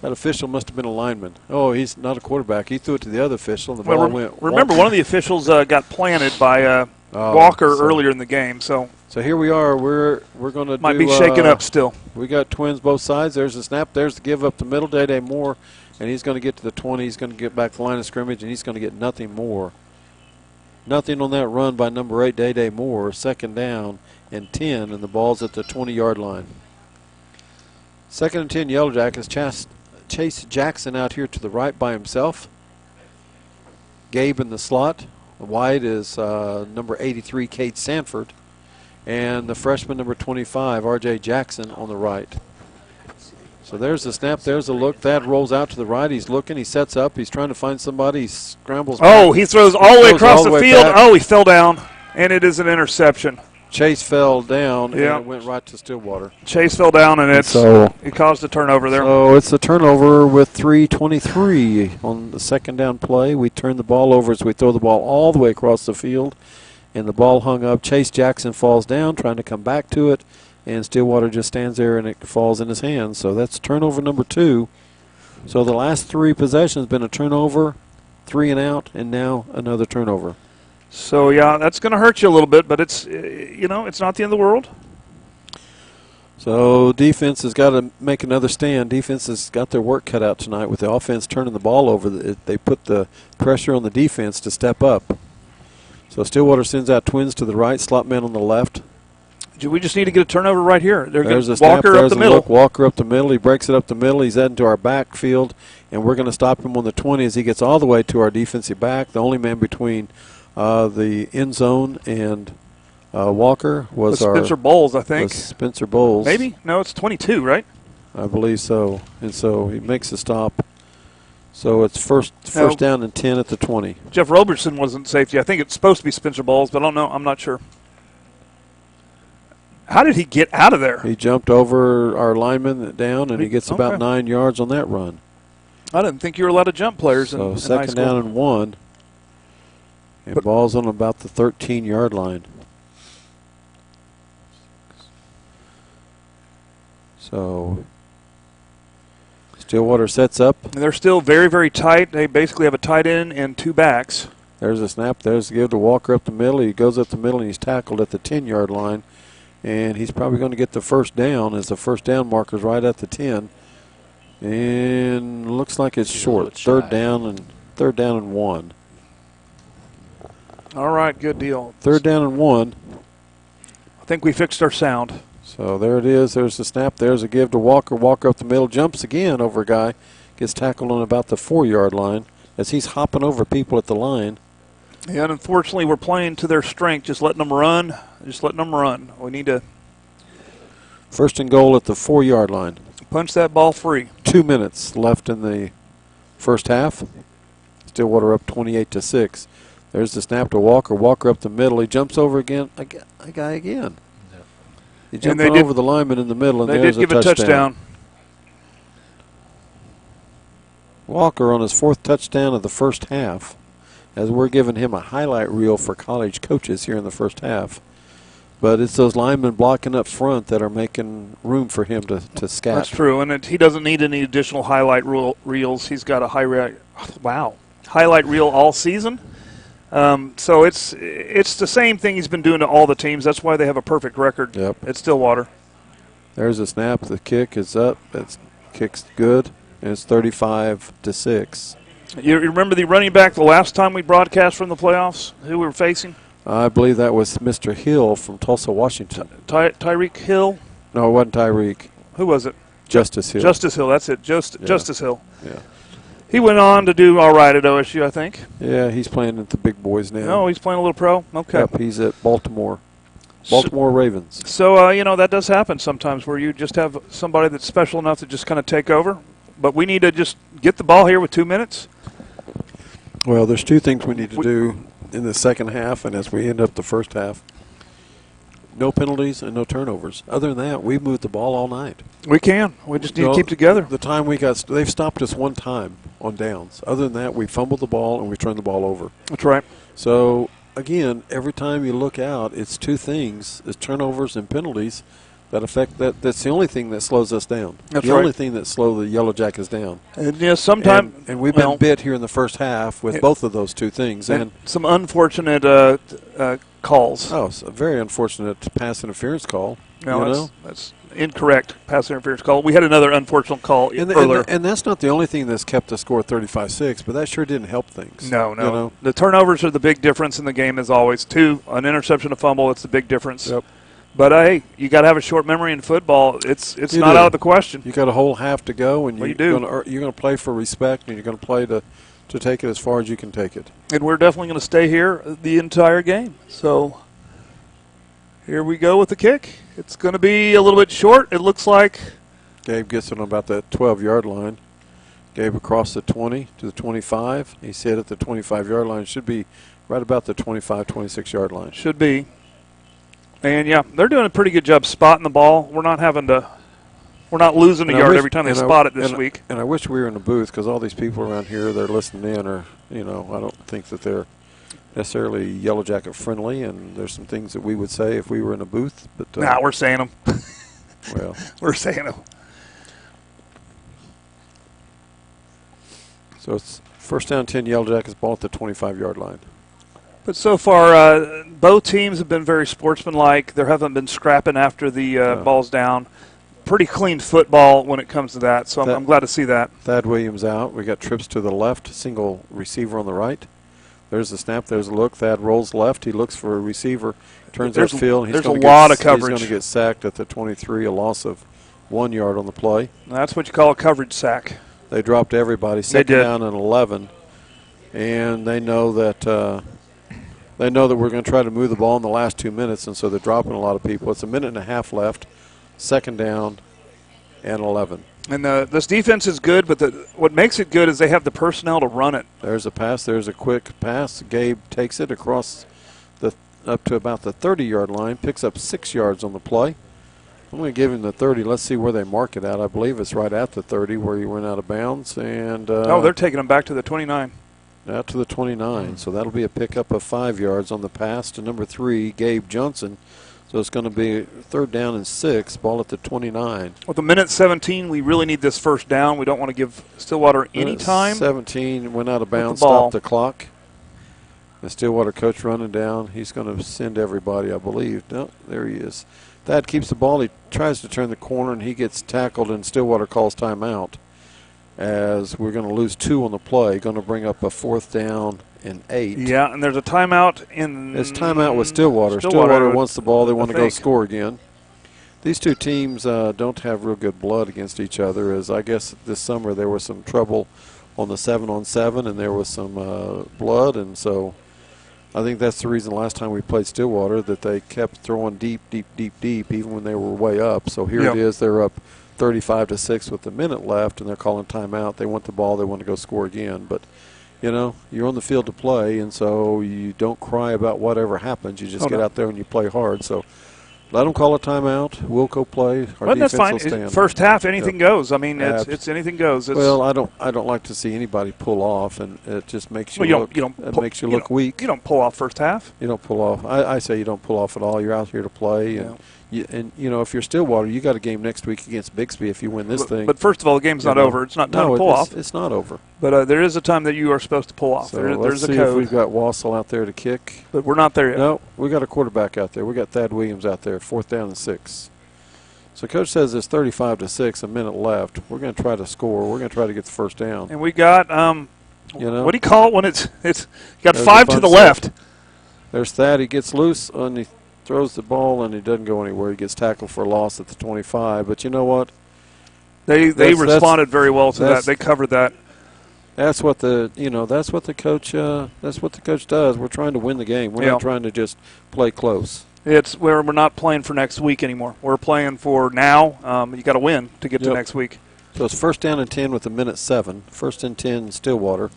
that official must have been a lineman. Oh, he's not a quarterback. He threw it to the other official, and the ball went. Remember, one of the officials got planted by Walker earlier in the game, so here we are. We're going to might be shaken up still. We got twins both sides. There's the snap. There's the give up the middle. Day Moore and he's going to get to the 20. He's going to get back to the line of scrimmage, and he's going to get nothing more. Nothing on that run by number 8, Day Moore. 2nd down and 10, and the ball's at the 20-yard line. 2nd and 10, Yellow Jackets. Chase Jackson out here to the right by himself. Gabe in the slot. Wide is number 83, Kate Sanford. And the freshman, number 25, R.J. Jackson, on the right. So there's the snap. There's the look. Thad rolls out to the right. He's looking. He sets up. He's trying to find somebody. He scrambles back. Oh, he throws all the way across the field. Back. Oh, he fell down, and it is an interception. Chase fell down, and Yeah. it went right to Stillwater. Chase fell down, and it caused a turnover there. So it's a turnover with 3:23 on the 2nd down play. We turn the ball over as we throw the ball all the way across the field, and the ball hung up. Chase Jackson falls down, trying to come back to it, and Stillwater just stands there, and it falls in his hands. So that's turnover number 2. So the last 3 possessions have been a turnover, 3 and out, and now another turnover. So, yeah, that's going to hurt you a little bit, but it's, it's not the end of the world. So defense has got to make another stand. Defense has got their work cut out tonight with the offense turning the ball over. They put the pressure on the defense to step up. So Stillwater sends out twins to the right, slot man on the left. We just need to get a turnover right here. They're going There's to a snap. Walker There's up the a middle. look. Walker up the middle. He breaks it up the middle. He's heading to our backfield, and we're going to stop him on the 20 as he gets all the way to our defensive back. The only man between the end zone and Walker was Spencer Bowles, I think. Spencer Bowles. Maybe? No, it's 22, right? I believe so. And so he makes a stop. So it's first down and 10 at the 20. Jeff Robertson wasn't safety. I think it's supposed to be Spencer Bowles, but I don't know. I'm not sure. How did he get out of there? He jumped over our lineman down, and he gets about Okay. 9 yards on that run. I didn't think you were allowed to jump players in So high second school. down and 1. And ball's on about the 13-yard line. So Stillwater sets up. And they're still very, very tight. They basically have a tight end and 2 backs. There's a snap. There's the give to Walker up the middle. He goes up the middle, and he's tackled at the 10-yard line. And he's probably going to get the first down as the first down marker's right at the 10. And looks like it's short. Third down and 1. All right, good deal. Third down and 1. I think we fixed our sound. So there it is. There's the snap. There's a give to Walker. Walker up the middle. Jumps again over a guy. Gets tackled on about the 4-yard line as he's hopping over people at the line. Yeah, and unfortunately, we're playing to their strength, just letting them run. Just letting them run. We need to First and goal at the 4-yard line. punch that ball free. 2 minutes left in the first half. Stillwater up 28-6. There's the snap to Walker. Walker up the middle. He jumps over again. A guy again. Yeah. He jumped over the lineman in the middle, and They there's did give a touchdown. Walker on his 4th touchdown of the first half, as we're giving him a highlight reel for college coaches here in the first half. But it's those linemen blocking up front that are making room for him to scat. That's true, and he doesn't need any additional highlight reels. He's got a highlight reel all season. So it's the same thing he's been doing to all the teams. That's why they have a perfect record at Stillwater. There's a snap. The kick is up. That kick's good, and it's 35-6. You remember the running back the last time we broadcast from the playoffs, who we were facing? I believe that was Mr. Hill from Tulsa, Washington. Tyreek Hill? No, it wasn't Tyreek. Who was it? Justice Hill. Justice Hill, that's it. Justice Hill. Yeah. He went on to do all right at OSU, I think. Yeah, he's playing at the big boys now. No, he's playing a little pro? Okay. Yep, he's at Baltimore. Baltimore Ravens. So, that does happen sometimes where you just have somebody that's special enough to just kind of take over. But we need to just get the ball here with 2 minutes. Well, there's 2 things we need to do in the second half and as we end up the first half. No penalties and no turnovers. Other than that, we've moved the ball all night. We can. We just need to keep together. The time they've stopped us 1 time on downs. Other than that, we fumbled the ball and we turned the ball over. That's right. So, again, every time you look out, it's 2 things. It's turnovers and penalties that affect that. That's the only thing that slows us down. That's the right. only thing that slows the Yellow Jackets down. And sometimes. And we've been bit here in the first half with both of those 2 things. And some unfortunate calls. Oh, it's a very unfortunate pass interference call. No, that's incorrect pass interference call. We had another unfortunate call earlier. And that's not the only thing that's kept the score 35-6, but that sure didn't help things. No. You know? The turnovers are the big difference in the game, as always. 2, an interception, a fumble, it's the big difference. Yep. But, hey, you got to have a short memory in football. It's You not do. out of the question. You got a whole half to go, and Well, you're you do. going to play for respect, and you're going to play to take it as far as you can take it. And we're definitely going to stay here the entire game. So here we go with the kick. It's going to be a little bit short, it looks like. Gabe gets it on about that 12-yard line. Gabe across the 20 to the 25. He's hit at the 25-yard line. Should be right about the 25, 26-yard line. Should be. And, yeah, they're doing a pretty good job spotting the ball. We're not losing a yard every time they spot it this week. And I wish we were in the booth because all these people around here that are listening in are, I don't think that they're necessarily Yellow Jacket friendly, and there's some things that we would say if we were in a booth. But We're saying them. Well, we're saying them. So it's first down 10, Yellow Jackets, ball at the 25-yard line. But so far, both teams have been very sportsmanlike. There haven't been scrapping after the ball's down. Pretty clean football when it comes to that, so I'm glad to see that. Thad Williams out. We got trips to the left, single receiver on the right. There's the snap. There's a look. Thad rolls left. He looks for a receiver. Turns upfield. And there's a lot of coverage. He's going to get sacked at the 23, a loss of 1 yard on the play. That's what you call a coverage sack. They dropped everybody. Second down and 11. And they know that we're going to try to move the ball in the last 2 minutes, and so they're dropping a lot of people. It's a minute and a half left. Second down and 11. And this defense is good, but what makes it good is they have the personnel to run it. There's a pass. There's a quick pass. Gabe takes it across up to about the 30-yard line, picks up 6 yards on the play. I'm going to give him the 30. Let's see where they mark it at. I believe it's right at the 30 where he went out of bounds. And they're taking him back to the 29. Out to the 29. So that'll be a pickup of 5 yards on the pass to number 3, Gabe Johnson. So it's going to be third down and 6, ball at the 29. With a minute 17, we really need this first down. We don't want to give Stillwater any time. 17 went out of bounds, the stopped the clock. The Stillwater coach running down. He's going to send everybody, I believe. No, there he is. Thad keeps the ball. He tries to turn the corner, and he gets tackled, and Stillwater calls timeout. As we're going to lose 2 on the play, going to bring up a fourth down and 8. Yeah, and there's a timeout in. It's timeout with Stillwater. Stillwater wants the ball. They want to go score again. These two teams don't have real good blood against each other, as I guess this summer there was some trouble on the 7-on-7, and there was some blood, and so I think that's the reason last time we played Stillwater that they kept throwing deep, even when they were way up. So here it is. They're up 35-6 with a minute left, and they're calling timeout. They want the ball. They want to go score again. But, you're on the field to play, and so you don't cry about whatever happens. You just get out there and you play hard. So let them call a timeout. We'll go play. Our defense that's fine. will stand. First half, anything goes. I mean, it's anything goes. Well, I don't like to see anybody pull off, and it just makes you look weak. You don't pull off first half. You don't pull off. I say you don't pull off at all. You're out here to play, and if you're Stillwater, you got a game next week against Bixby if you win this thing. But first of all, the game's not over. It's not time to pull off. It's not over. But there is a time that you are supposed to pull off. So there's a see code. if we've got Wassel out there to kick. But we're not there yet. No, we got a quarterback out there. We got Thad Williams out there. Fourth down and 6. So Coach says it's 35-6, a minute left. We're going to try to score. We're going to try to get the first down. And we got, what do you call it when it's got 5 to the left? There's Thad. He gets loose and he throws the ball and he doesn't go anywhere. He gets tackled for a loss at the 25. But you know what? They responded very well to that. They covered that. That's what the coach does. We're trying to win the game. We're not trying to just play close. It's where we're not playing for next week anymore. We're playing for now. You got to win to get to next week. So it's first down and 10 with a minute 7. First and 10 Stillwater.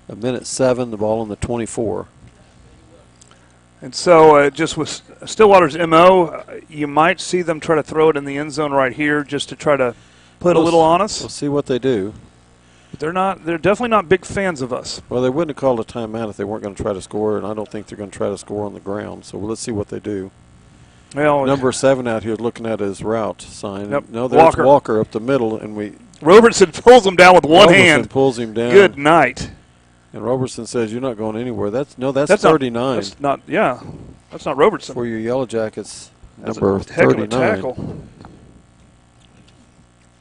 A minute 7. The ball on the 24. And so just with Stillwater's MO, you might see them try to throw it in the end zone right here just to try to put a little on us. We'll see what they do. They're definitely not big fans of us. Well, they wouldn't have called a timeout if they weren't going to try to score, and I don't think they're going to try to score on the ground. So let's see what they do. Well, number 7 out here looking at his route sign. Yep. No, there's Walker up the middle, and Robertson pulls him down with one hand. Pulls him down. Good night. And Robertson says, "You're not going anywhere." That's 39. That's not. Yeah, That's not Robertson. For your Yellow Jackets, That's number a heck of a 39. tackle.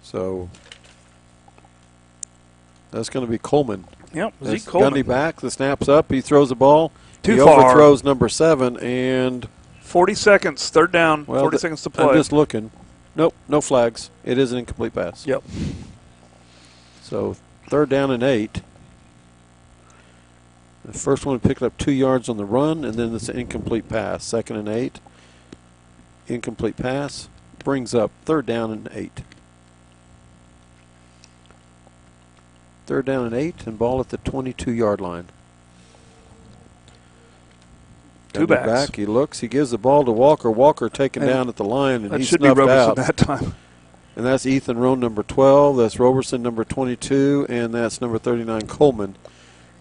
So that's going to be Coleman. Yep, That's Zeke Coleman. Gundy back. The snap's up. He throws the ball. Too he far. overthrows number 7, and 40 seconds, third down, well, 40 seconds to play. I'm just looking. Nope, no flags. It is an incomplete pass. Yep. So 3rd down and 8. The first one picked up 2 yards on the run, and then this incomplete pass. 2nd and 8. Incomplete pass brings up 3rd down and 8. 3rd down and 8, and ball at the 22-yard line. Two Gundy backs. Back. He looks. He gives the ball to Walker. Walker taken down at the line, and That he's should be snuffed Robertson out. that time. And that's Ethan Roan, number 12. That's Robertson, number 22. And that's number 39, Coleman.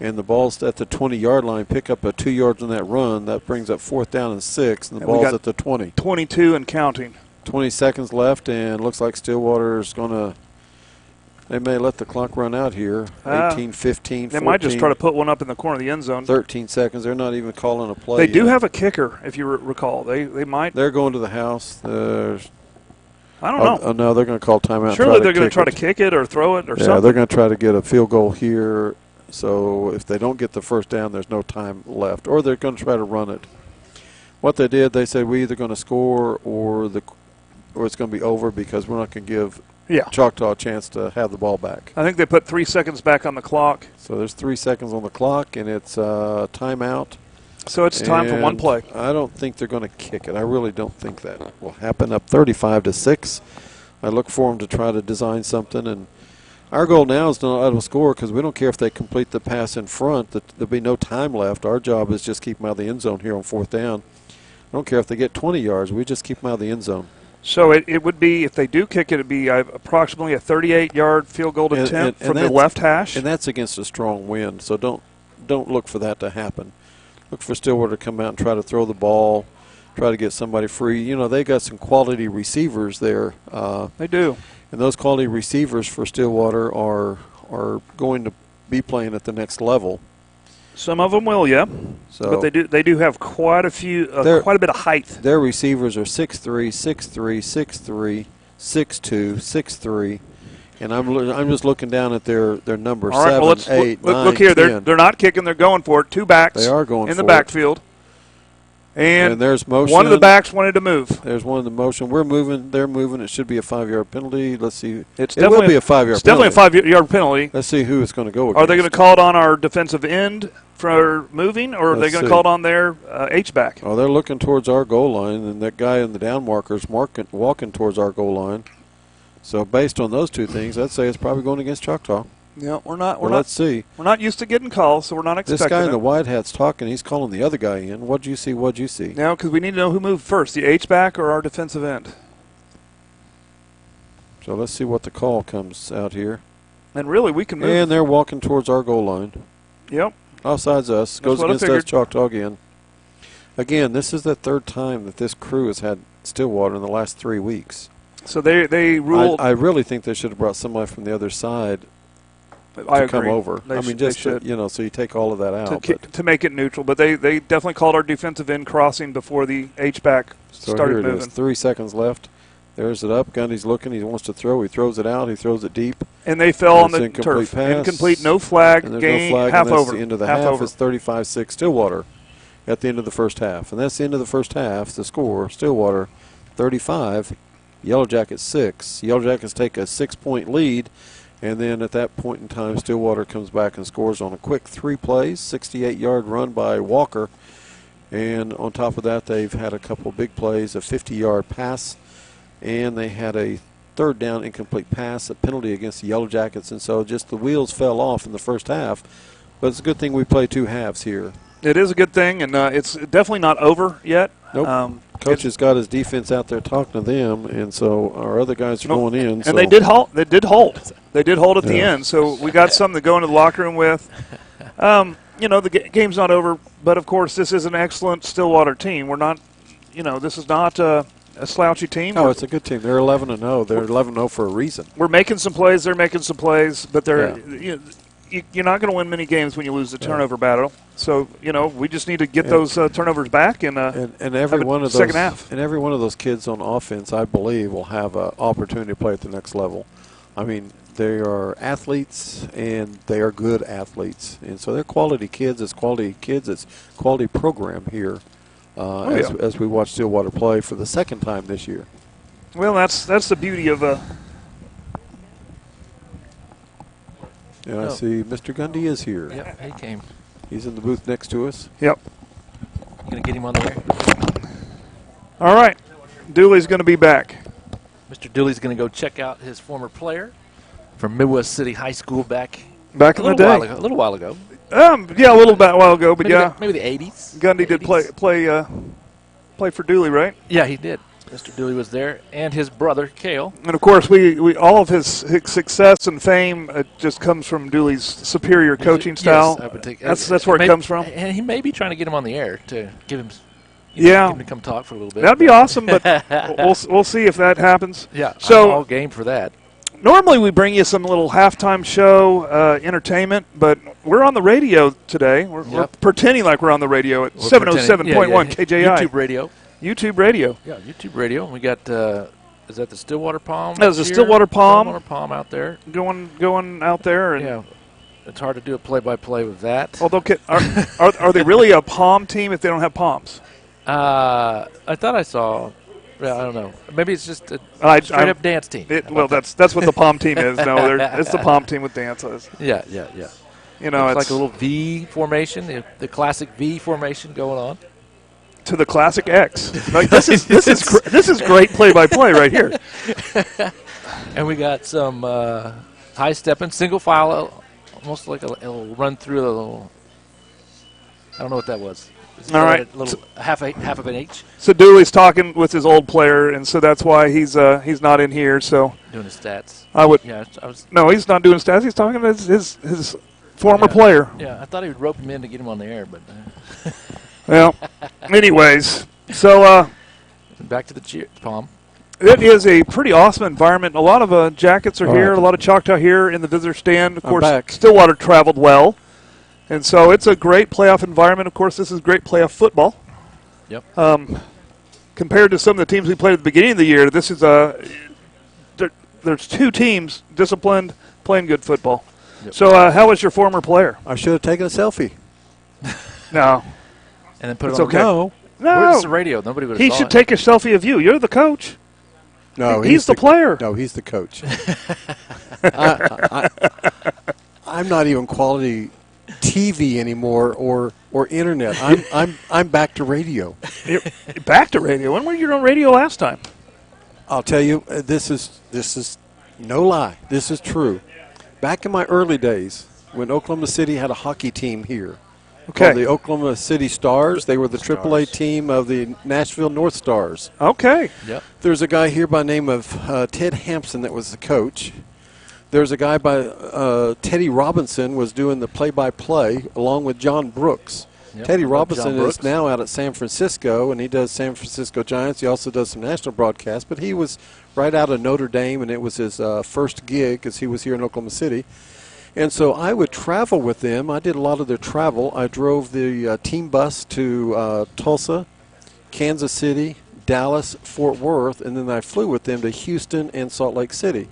And the ball's at the 20-yard line. Pick up a 2 yards on that run. That brings up 4th down and 6. And the And we ball's got at the 20. 22 and counting. 20 seconds left, and looks like Stillwater's going to – they may let the clock run out here. 18, 15, They 14. might just try to put one up in the corner of the end zone. 13 seconds. They're not even calling a play They do yet. have a kicker, if you recall. They might. They're going to the house. I don't know. Oh, no, they're going to call timeout. Surely they're going to try to kick it or throw it or Yeah, something. they're going to try to get a field goal here. So if they don't get the first down, there's no time left. Or they're going to try to run it. What they did, they said we're either going to score or it's going to be over because we're not going to give Choctaw a chance to have the ball back. I think they put 3 seconds back on the clock. So there's 3 seconds on the clock, and it's timeout. So it's time for one play. I don't think they're going to kick it. I really don't think that will happen. Up 35-6. I look for them to try to design something, and our goal now is to not let them score because we don't care if they complete the pass in front. There'll be no time left. Our job is just keep them out of the end zone here on 4th down. I don't care if they get 20 yards. We just keep them out of the end zone. So it would be, if they do kick it, it would be approximately a 38-yard field goal attempt from the left hash. And that's against a strong wind, so don't look for that to happen. Look for Stillwater to come out and try to throw the ball, try to get somebody free. You know, they got some quality receivers there. They do. And those quality receivers for Stillwater are going to be playing at the next level. Some of them will, yeah. So But they do have quite a few, quite a bit of height. Their receivers are 6'3", 6'3", 6'3", 6'2", 6'3", and I'm just looking down at their number. All right, 7, 8, 9, look here. 10. They're not kicking. They're going for it. 2 backs. They are going in the for it. backfield. And there's motion. One of the backs wanted to move. There's one in the motion. We're moving. They're moving. It should be a 5-yard penalty. Let's see. It will be a 5-yard penalty. It's definitely a 5-yard penalty. Let's see who it's going to go against. Are they going to call it on our defensive end for moving, or are they going to call it on their H-back? Oh, they're looking towards our goal line, and that guy in the down marker is walking towards our goal line. So based on those two things, I'd say it's probably going against Choctaw. Yeah, Let's see. We're not used to getting calls, so we're not expecting This guy in it. the white hat's talking. He's calling the other guy in. What'd you see? What'd you see? No, because we need to know who moved first, the H-back or our defensive end. So let's see what the call comes out here. And really, we can move. And they're walking towards our goal line. Yep. Offsides us. Goes what I against us, figured. Choctaw again. Again, this is the 3rd time that this crew has had Stillwater in the last 3 weeks. So they ruled. I really think they should have brought somebody from the other side I to come agree. over. They I mean, should- just they to, should. so you take all of that out. to make it neutral. But they definitely called our defensive end crossing before the H-back So started here it moving. is. 3 seconds left. There's it up. Gundy's looking. He wants to throw. He throws it out. He throws it deep. And they fell on That's the incomplete turf. pass. Incomplete, no flag, And there's gain, no flag. half and that's over. the end of the half half. over. It's 35-6 Stillwater at the end of the first half. And that's the end of the first half. The score, Stillwater 35, Yellow Jackets 6. Yellow Jackets take a 6-point lead. And then at that point in time, Stillwater comes back and scores on a quick 3 plays, 68-yard run by Walker. And on top of that, they've had a couple big plays, a 50-yard pass, and they had a 3rd down incomplete pass, a penalty against the Yellow Jackets. And so just the wheels fell off in the first half. But it's a good thing we play 2 halves here. It is a good thing, and it's definitely not over yet. Nope. Coach has got his defense out there talking to them, and so our other guys are going in. And they did hold. They did hold. They did hold at the Yeah. end. So we got something to go into the locker room with. The game's not over, but of course this is an excellent Stillwater team. We're not, this is not a slouchy team. Oh, it's a good team. They're 11-0. They're 11-0 for a reason. We're making some plays. They're making some plays, but they're you're not going to win many games when you lose the turnover battle. So, we just need to get those turnovers back and every one of those second half. And every one of those kids on offense, I believe, will have an opportunity to play at the next level. I mean, they are athletes, and they are good athletes. And so they're quality kids. It's quality kids. It's quality program here as we watch Stillwater play for the second time this year. Well, that's the beauty of And I see Mr. Gundy is here. Yep, he came. He's in the booth next to us. Yep. You going to get him on there? All right. Dooley's going to be back. Mr. Dooley's going to go check out his former player from Midwest City High School back in the day. A little while ago. Yeah, a little while ago, but Maybe the 80s. Gundy did 80s. play for Dooley, right? Yeah, he did. Mr. Dooley was there, and his brother, Cale. And, of course, we all of his success and fame just comes from Dooley's superior coaching style. Yes, I would think, that's where it comes from. And he may be trying to get him on the air to give him, get him to come talk for a little bit. That'd be awesome, but we'll see if that happens. Yeah, so I'm all game for that. Normally we bring you some little halftime show entertainment, but we're on the radio today. We're pretending like we're on the radio at 707.1 KJI. YouTube radio. Yeah, YouTube radio. We got, is that the Stillwater Palm? That was the Stillwater Palm. Stillwater Palm out there. Going out there. And yeah. It's hard to do a play-by-play with that. Although, are they really a palm team if they don't have palms? I thought I saw. Yeah, I don't know. Maybe it's just a straight-up dance team. That's what the palm team is. No, it's the palm team with dances. Yeah. It's like a little V formation, the classic V formation going on. To the classic X. Like this is great play-by-play right here. And we got some high stepping, single file, almost like a little run through a little. I don't know what that was. All right, a little half of an H. So Dooley's talking with his old player, and so that's why he's not in here. So doing his stats. No, he's not doing stats. He's talking to his former player. Yeah, I thought he would rope him in to get him on the air, but. Well, anyways, so back to the Palm. It is a pretty awesome environment. A lot of Jackets are here. A lot of Choctaw here in the visitor stand. Of course, Stillwater traveled well. And so it's a great playoff environment. Of course, this is great playoff football. Yep. Compared to some of the teams we played at the beginning of the year, this is there's two teams disciplined, playing good football. Yep. So how was your former player? I should have taken a selfie. No. And then put it's it on okay. No. Where's the radio? Nobody would have He should take a selfie of you. You're the coach. No, he's the player. No, he's the coach. I'm not even quality TV anymore or internet. I'm back to radio. Back to radio. When were you on radio last time? I'll tell you, this is no lie. This is true. Back in my early days, when Oklahoma City had a hockey team here, called the Oklahoma City Stars. They were the AAA team of the Nashville North Stars. Okay. Yep. There's a guy here by the name of Ted Hampson that was the coach. There's a guy by Teddy Robinson was doing the play-by-play along with John Brooks. Yep. Teddy Robinson is now out at San Francisco, and he does San Francisco Giants. He also does some national broadcasts, but he was right out of Notre Dame, and it was his first gig as he was here in Oklahoma City. And so I would travel with them. I did a lot of their travel. I drove the team bus to Tulsa, Kansas City, Dallas, Fort Worth, and then I flew with them to Houston and Salt Lake City.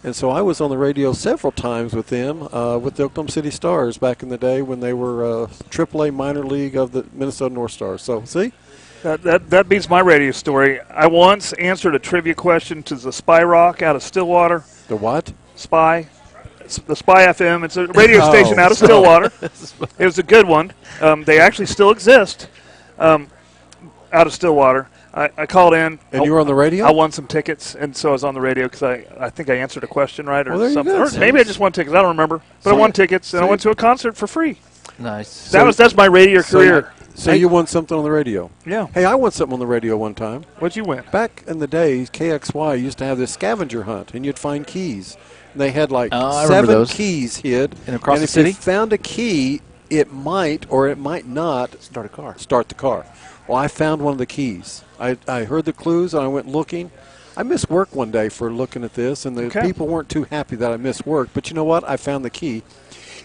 And so I was on the radio several times with them, with the Oklahoma City Stars back in the day when they were AAA minor league of the Minnesota North Stars. So, see? That beats my radio story. I once answered a trivia question to the Spy Rock out of Stillwater. The what? Spy. The Spy FM. It's a radio station out of Stillwater. It was a good one. They actually still exist out of Stillwater. I called in. And you were on the radio? I won some tickets, and so I was on the radio because I think I answered a question right or something. Or maybe I just won tickets. I don't remember. But I won tickets, and I went to a concert for free. Nice. That's my radio career. So you won something on the radio? Yeah. Hey, I won something on the radio one time. What'd you win? Back in the days, KXY used to have this scavenger hunt, and you'd find keys. They had like 7 keys hid. And across the city? city? If you found a key, it might or it might not start a car. Start the car. Well, I found one of the keys. I heard the clues, and I went looking. I missed work one day for looking at this, and the people weren't too happy that I missed work. But you know what? I found the key.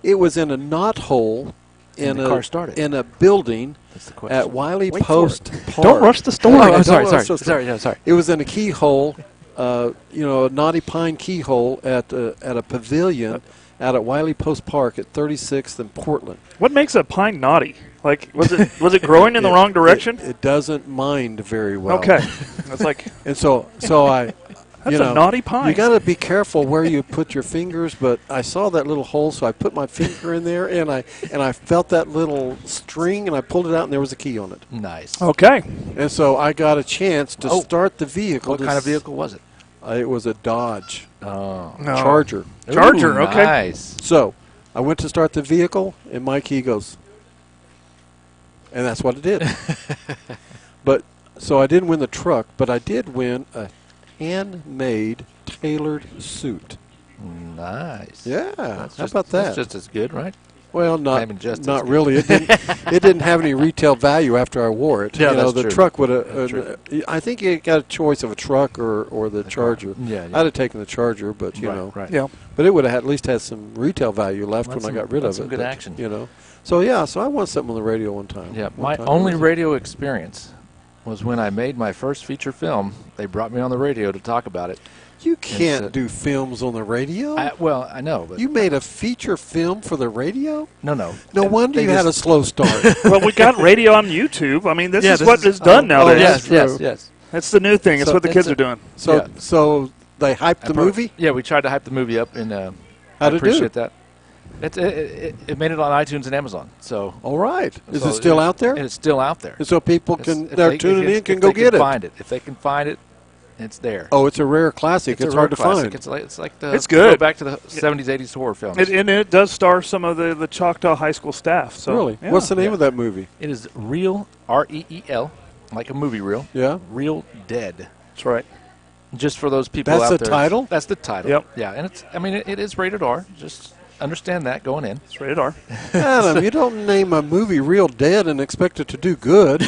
It was in a knot hole And the car started. in a building That's the question. at Wiley Wait for Post it. Park. Don't rush the story. Oh, Don't sorry. rush the story. Sorry. It was in a keyhole, a knotty pine keyhole at a pavilion out at Wiley Post Park at 36th and Portland. What makes a pine naughty? Like, was it growing in the wrong direction? It doesn't mind very well. Okay. It's like, And so I, that's a naughty pine. You got to be careful where you put your fingers. But I saw that little hole, so I put my finger in there, and I felt that little string, and I pulled it out, and there was a key on it. Nice. Okay. And so I got a chance to start the vehicle. What kind of vehicle was it? It was a Dodge Oh. No. Charger. Charger, okay. Nice. So I went to start the vehicle, and my key goes. And that's what it did. But so I didn't win the truck, but I did win a handmade tailored suit. Nice. Yeah, That's how just, about that? That's just as good, right? Well, I mean, just as not good. really. It didn't have any retail value after I wore it. Yeah, that's the true. truck would That's have. I think you got a choice of a truck or the Charger. Yeah. I'd have taken the Charger, but you know, Right. Yeah. but it would have at least had some retail value left That's when I some- got rid of that's it. some good but, action. You know, so yeah, so I won something on the radio one time. Yeah. One My time. only radio experience was when I made my first feature film. They brought me on the radio to talk about it. You can't a- do films on the radio. Well, I know, but You made a feature film for the radio? no. No wonder They you had a just- slow start. Well, we got radio on YouTube. I mean, this Yeah, is this what is- is done oh, nowadays. yeah. Yes. true. That's the new thing. It's So what the kids it's are doing. So Yeah. so they hyped the movie? Yeah, we tried to hype the movie up, and I How'd it do? appreciate that. It made it on iTunes and Amazon. So All right. Is so it still out there? And it's still out there. And so people It's- can if they're they- tuning if- in can if go they get it. Find it. If they can find it, it's there. Oh, it's a rare classic. It's a hard rare to classic. find. It's like the It's good. Go back to the 70s, 80s horror films. And it does star some of the Choctaw High School staff. So Really? yeah. What's the name Yeah. of that movie? It is Real, REEL, like a movie reel. Yeah. Real Dead. That's right. Just for those people That's out the there. title? That's the title. Yep. Yeah, and it is rated R. Just understand that going in. It's rated R. Adam, you don't name a movie Real Dead and expect it to do good.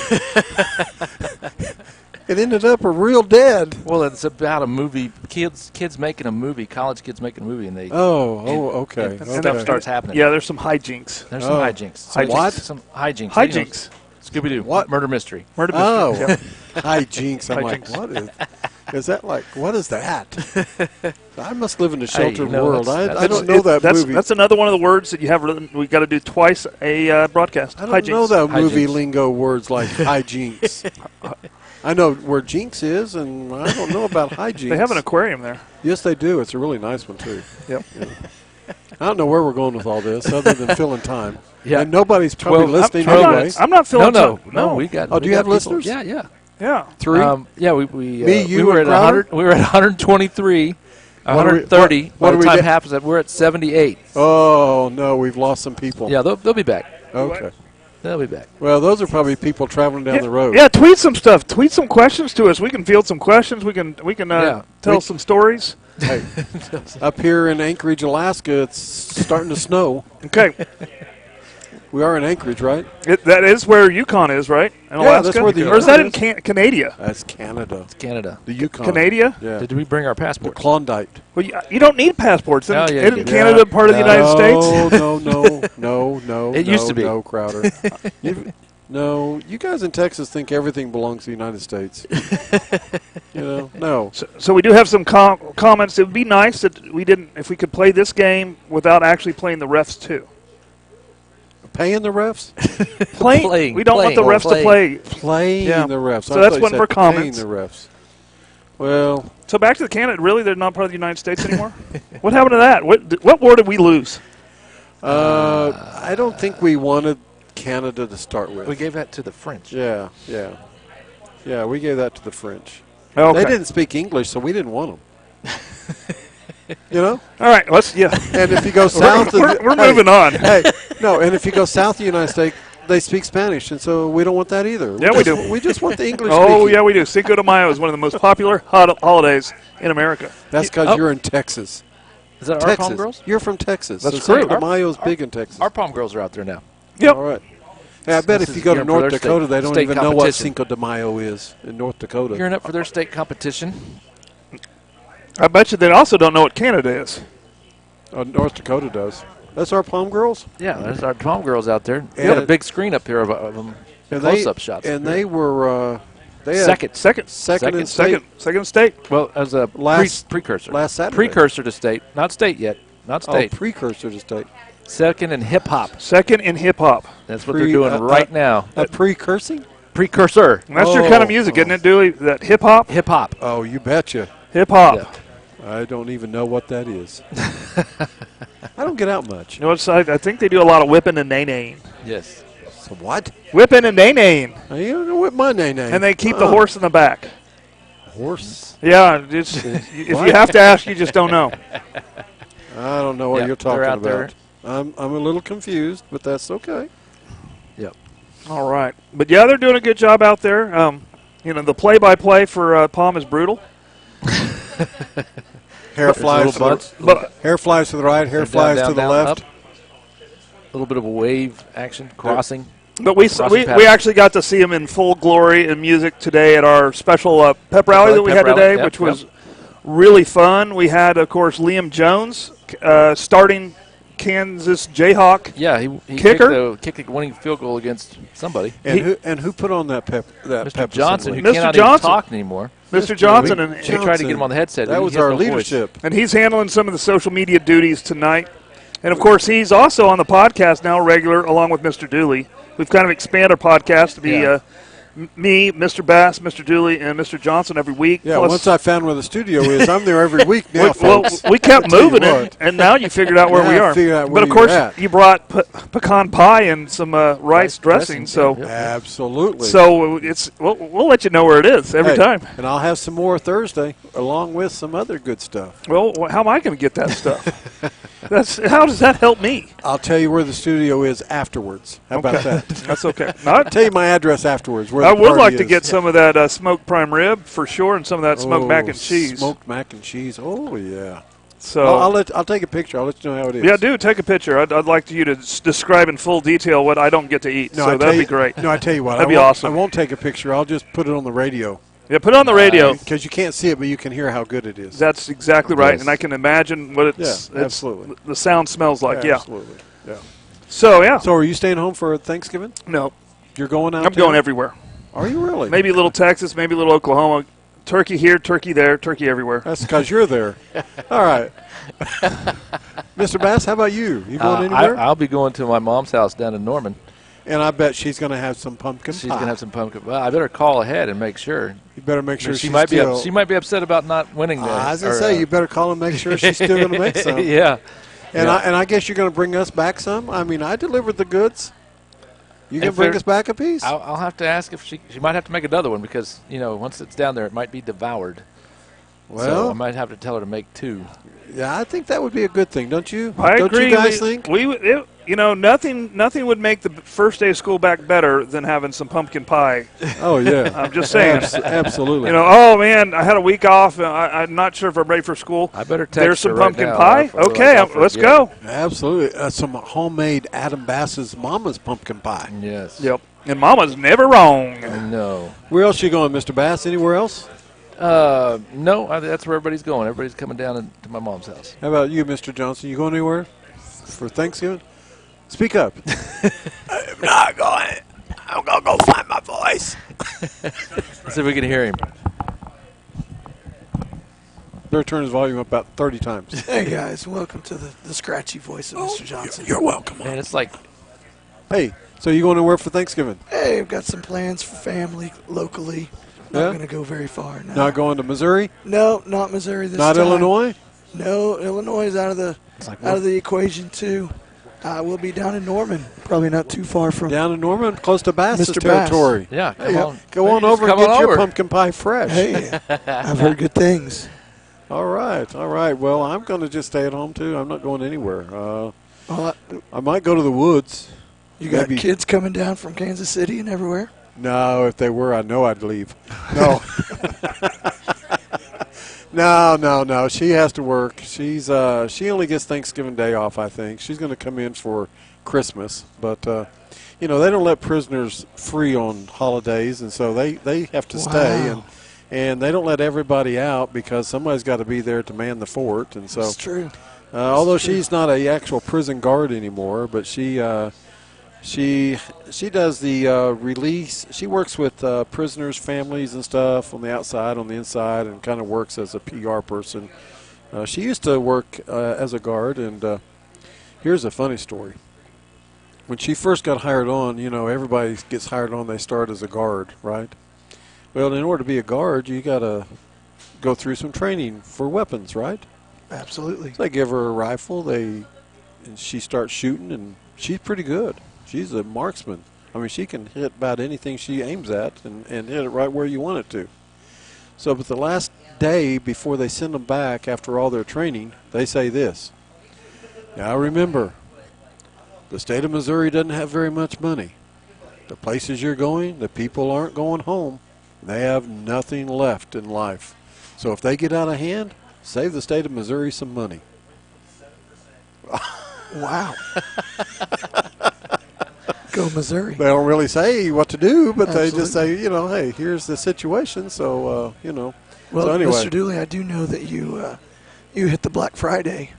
It ended up a Real Dead. Well, it's about a movie. Kids making a movie. College kids making a movie, and they Okay. and okay. stuff starts happening. Yeah, there's some hijinks. There's some Oh. hijinks. Hijinks. What? Some hijinks. Hijinks. Scooby Doo. What? Murder mystery. Murder Oh, mystery. Yep. hi Jinx. I'm like, Hijinks. what is that like? What is that? I must live in a sheltered you know, world. that's- I don't know that that's, movie. That's another one of the words that you have. We got to do twice a broadcast. I don't know Hijinks. that movie Hijinks. lingo words like hijinks. I know where Jinx is, and I don't know about hijinks. They have an aquarium there. Yes, they do. It's a really nice one too. Yep. I don't know where we're going with all this, other than filling time. Yeah. And nobody's probably 12 listening I'm anyway. not, I'm not feeling No. We got. Oh, do we you got have people. listeners? Yeah. Yeah. 3. Yeah, we Me, you, we were at and Crowder? 100. We were at 123. What are we- 130. what By do the we time get? happens, we're at 78. Oh no, we've lost some people. Yeah, they'll be back. Okay. They'll be back. Well, those are probably people traveling down yeah, the road. Yeah, tweet some stuff. Tweet some questions to us. We can field some questions. We can Yeah. tell some stories. Hey, up here in Anchorage, Alaska, it's starting to snow. Okay. We are in Anchorage, right? That is where Yukon is, right? In Yeah, Alaska? that's where the Or is that Yukon in Canada? That's Canada. Canada. The Yukon. Canada? Yeah. Did we bring our The passports? Klondike. Well, you don't need passports. Oh, yeah, you Isn't do. Canada part of the United States? No. It used to be. No, Crowder. No, you guys in Texas think everything belongs to the United States. No. So we do have some comments. It would be nice that we didn't, if we could play this game without actually playing the refs too. Paying the refs? Playing, We don't want the refs to play. Playing Yeah. the refs. So I that's thought you one said for comments. Paying the refs. Well, So back to the Canada. Really, they're not part of the United States anymore? What happened to that? What war did we lose? I don't think we wanted Canada to start with. We gave that to the French. Yeah, we gave that to the French. Okay. They didn't speak English, so we didn't want them. All right. Yeah. And if you go south, We're moving on. Hey, no, and if you go south of the United States, they speak Spanish, and so we don't want that either. Yeah, we do. We just want the English. Oh, speaking. yeah, we do. Cinco de Mayo is one of the most popular holidays in America. That's because you're in Texas. Is that our Texas. prom girls? You're from Texas. That's so true. Cinco de Mayo is big in Texas. Our prom girls are out there now. Yep. All right. Hey, I bet This if you is go to gearing for North their Dakota, they don't state even know what competition. Cinco de Mayo is in North Dakota. Gearing up for their state competition. I bet you they also don't know what Canada is. North Dakota does. That's our Palm Girls? Yeah, there's our Palm Girls out there. We got a big screen up here of them. Close-up shots. And they were they had second in state. Second state. Well, as a precursor. Last Saturday. Precursor to state. Not state yet. Not state. Oh, precursor to state. Second in hip-hop. Second in hip-hop. That's what they're doing right now. A precursing? Precursor. And that's your kind of music, isn't it, Dooley? That hip-hop? Hip-hop. Oh, you betcha. Hip-hop. Yeah. I don't even know what that is. I don't get out much. You know, I think they do a lot of whipping and nay-naying. Yes. So what? Whipping and nay-naying. You don't know what my name is. And they keep the horse in the back. Horse? Yeah, if you have to ask, you just don't know. I don't know what you're talking out about. there. I'm a little confused, but that's okay. Yep. All right. But, yeah, they're doing a good job out there. The play-by-play for Palm is brutal. Hair flies to the right, hair flies to the left. Up. A little bit of a wave action, crossing. But we actually got to see him in full glory and music today at our special pep rally that we had today, which was really fun. We had, of course, Liam Jones starting Kansas Jayhawk. Yeah, he kicker kicked the winning field goal against somebody. And who put on that pep? Mr. Johnson, who Mr. cannot Johnson. even talk anymore. Mr. Johnson, and he tried to get him on the headset. That was our leadership. And he's handling some of the social media duties tonight. And, of course, he's also on the podcast now, regular, along with Mr. Dooley. We've kind of expanded our podcast to be me, Mr. Bass, Mr. Dooley, and Mr. Johnson every week. Yeah, once I found where the studio is, I'm there every week now, folks. We kept moving it, and now you figured out where we are. But, of course, you brought pecan pie and some rice dressing. So absolutely. So we'll let you know where it is every time. And I'll have some more Thursday, along with some other good stuff. Well, how am I going to get that stuff? How does that help me? I'll tell you where the studio is afterwards. How about that? That's okay. I'll tell you my address afterwards. I would like to get some of that smoked prime rib for sure, and some of that smoked mac and cheese. Smoked mac and cheese. Oh yeah. So I'll take a picture. I'll let you know how it is. Yeah, do take a picture. I'd like you to describe in full detail what I don't get to eat. So that'd be great. No, I tell you what. That'd be awesome. I won't take a picture. I'll just put it on the radio. Yeah, put it on the radio. Because you can't see it, but you can hear how good it is. That's exactly right, Yes. and I can imagine what absolutely. The sound smells like. Yeah, absolutely. Yeah. So yeah. So are you staying home for Thanksgiving? No, you're going out. I'm going everywhere. Are you really? Maybe a little Texas, maybe a little Oklahoma. Turkey here, turkey there, turkey everywhere. That's because you're there. All right. Mr. Bass, how about you? You going anywhere? I'll be going to my mom's house down in Norman. And I bet she's going to have some pumpkin pie. She's going to have some pumpkin. Well, I better call ahead and make sure. You better make sure she might be upset about not winning. I was going to say you better call and make sure she's still going to make some. Yeah. And I guess you're going to bring us back some. I mean, I delivered the goods. You can bring us back a piece. I'll have to ask if she might have to make another one because once it's down there, it might be devoured. Well, so I might have to tell her to make two. Yeah, I think that would be a good thing, don't you? I agree. Don't you guys think? Nothing would make the first day of school back better than having some pumpkin pie. Oh yeah, I'm just saying. Absolutely. Oh man, I had a week off. I'm not sure if I'm ready for school. I better text There's some her right pumpkin now. pie. Okay, let's go. Absolutely, some homemade Adam Bass's mama's pumpkin pie. Yes. Yep. And Mama's never wrong. No. Where else you going, Mr. Bass? Anywhere else? No, that's where everybody's going. Everybody's coming down to my mom's house. How about you, Mr. Johnson? You going anywhere for Thanksgiving? Speak up. I'm not going. I'm going to go find my voice. Let's see if we can hear him. Better turn his volume up about 30 times. Hey, guys. Welcome to the scratchy voice of Mr. Johnson. You're welcome. Man, it's like... Hey, so you going anywhere for Thanksgiving? Hey, I've got some plans for family locally. Not going to go very far. No. Not going to Missouri? No, not Missouri this time. Not Illinois? No, Illinois is out of the equation, too. We'll be down in Norman, probably not too far from down in Norman, close to Bass's Mr. territory. Yeah, go on over and get your pumpkin pie fresh. Hey, I've heard good things. All right. Well, I'm going to just stay at home too. I'm not going anywhere. I might go to the woods. You got kids coming down from Kansas City and everywhere? No, if they were, I know I'd leave. No. No. She has to work. She only gets Thanksgiving Day off, I think. She's going to come in for Christmas, but they don't let prisoners free on holidays, and so they have to stay, and they don't let everybody out because somebody's got to be there to man the fort, and so that's true. Although she's not a actual prison guard anymore, but she does the release. She works with prisoners' families and stuff on the outside, on the inside, and kind of works as a PR person. She used to work as a guard, and here's a funny story. When she first got hired on, everybody gets hired on, they start as a guard, right? Well, in order to be a guard, you got to go through some training for weapons, right? Absolutely. So they give her a rifle, and she starts shooting, and she's pretty good. She's a marksman. I mean, she can hit about anything she aims at and hit it right where you want it to. So, but the last day before they send them back after all their training, they say this. Now, remember, the state of Missouri doesn't have very much money. The places you're going, the people aren't going home. They have nothing left in life. So if they get out of hand, save the state of Missouri some money. Wow. Go Missouri. They don't really say what to do, but Absolutely. they just say, hey, here's the situation. So, Well, so anyway. Mr. Dooley, I do know that you hit the Black Friday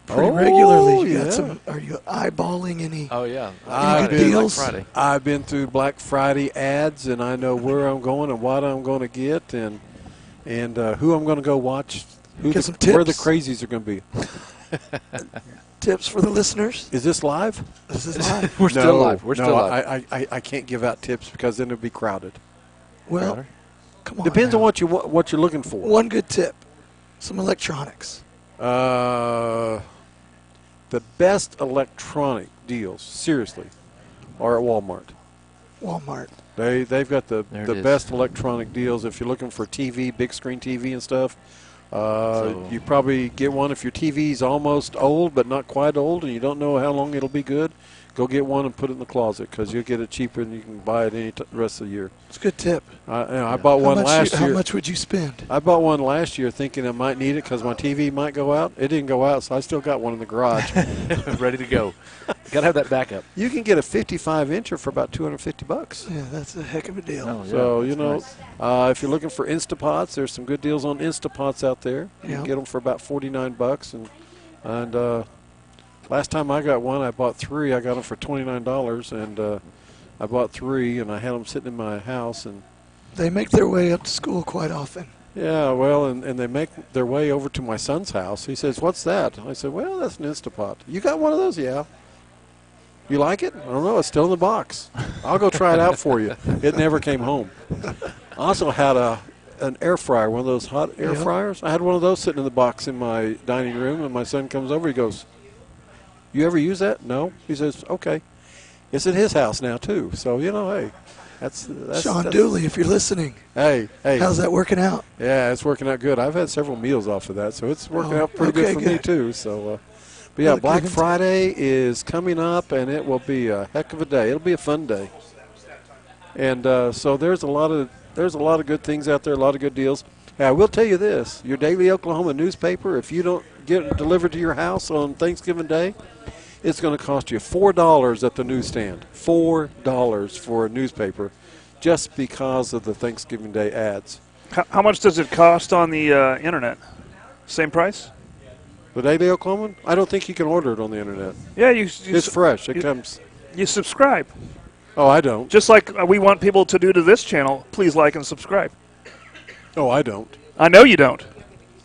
pretty regularly. You got are you eyeballing any? Oh, yeah. Any good Black deals? Friday. I've been through Black Friday ads, and I know where I'm going and what I'm going to get and who I'm going to go watch, Get some where the tips. crazies are going to be. Tips for the listeners? Is this live? This is live. We're still live. We're still live. I can't give out tips because then it'll be crowded. Well, come on. Depends now. on what you're looking for. One good tip. Some electronics. The best electronic deals, seriously, are at Walmart. Walmart. They've got the There it is. best electronic deals. If you're looking for TV, big screen TV and stuff, you probably get one if your TV's almost old but not quite old and you don't know how long it'll be good. Go get one and put it in the closet because you'll get it cheaper and you can buy it any rest of the year. It's a good tip. I bought one last How year. much would you spend? I bought one last year thinking I might need it because my TV might go out. It didn't go out, so I still got one in the garage. Ready to go. Got to have that backup. You can get a 55-incher for about $250. Yeah, that's a heck of a deal. Oh, yeah, So, that's nice. if you're looking for Instapots, there's some good deals on Instapots out there. You Yeah. can get them for about $49. And last time I got one, I bought three. I got them for $29, and I bought three, and I had them sitting in my house. And They make their way up to school quite often. yeah, well, and they make their way over to my son's house. He says, "What's that?" I said, "Well, that's an Instapot." You got one of those? Yeah. You like it? I don't know. It's still in the box. I'll go try it out for you. It never came home. I also had an air fryer, one of those hot air fryers. I had one of those sitting in the box in my dining room, and my son comes over. He goes, "You ever use that?" "No." He says, "Okay." It's at his house now too. So hey, that's Sean Dooley, if you're listening, Hey, how's that working out? yeah, it's working out good. I've had several meals off of that, so it's working out pretty okay, good for me good. too. So, but yeah, Well, Black give and Friday is coming up, and it will be a heck of a day. It'll be a fun day, and so there's a lot of good things out there, a lot of good deals. Hey, I will tell you this: your daily Oklahoma newspaper, if you don't get it delivered to your house on Thanksgiving Day, it's going to cost you $4 at the newsstand. $4 for a newspaper, just because of the Thanksgiving Day ads. How much does it cost on the internet? Same price? The Daily Oklahoman? I don't think you can order it on the internet. Yeah, you It's fresh. It comes. you subscribe. Oh, I don't. Just like we want people to do to this channel, please like and subscribe. Oh, I don't. I know you don't.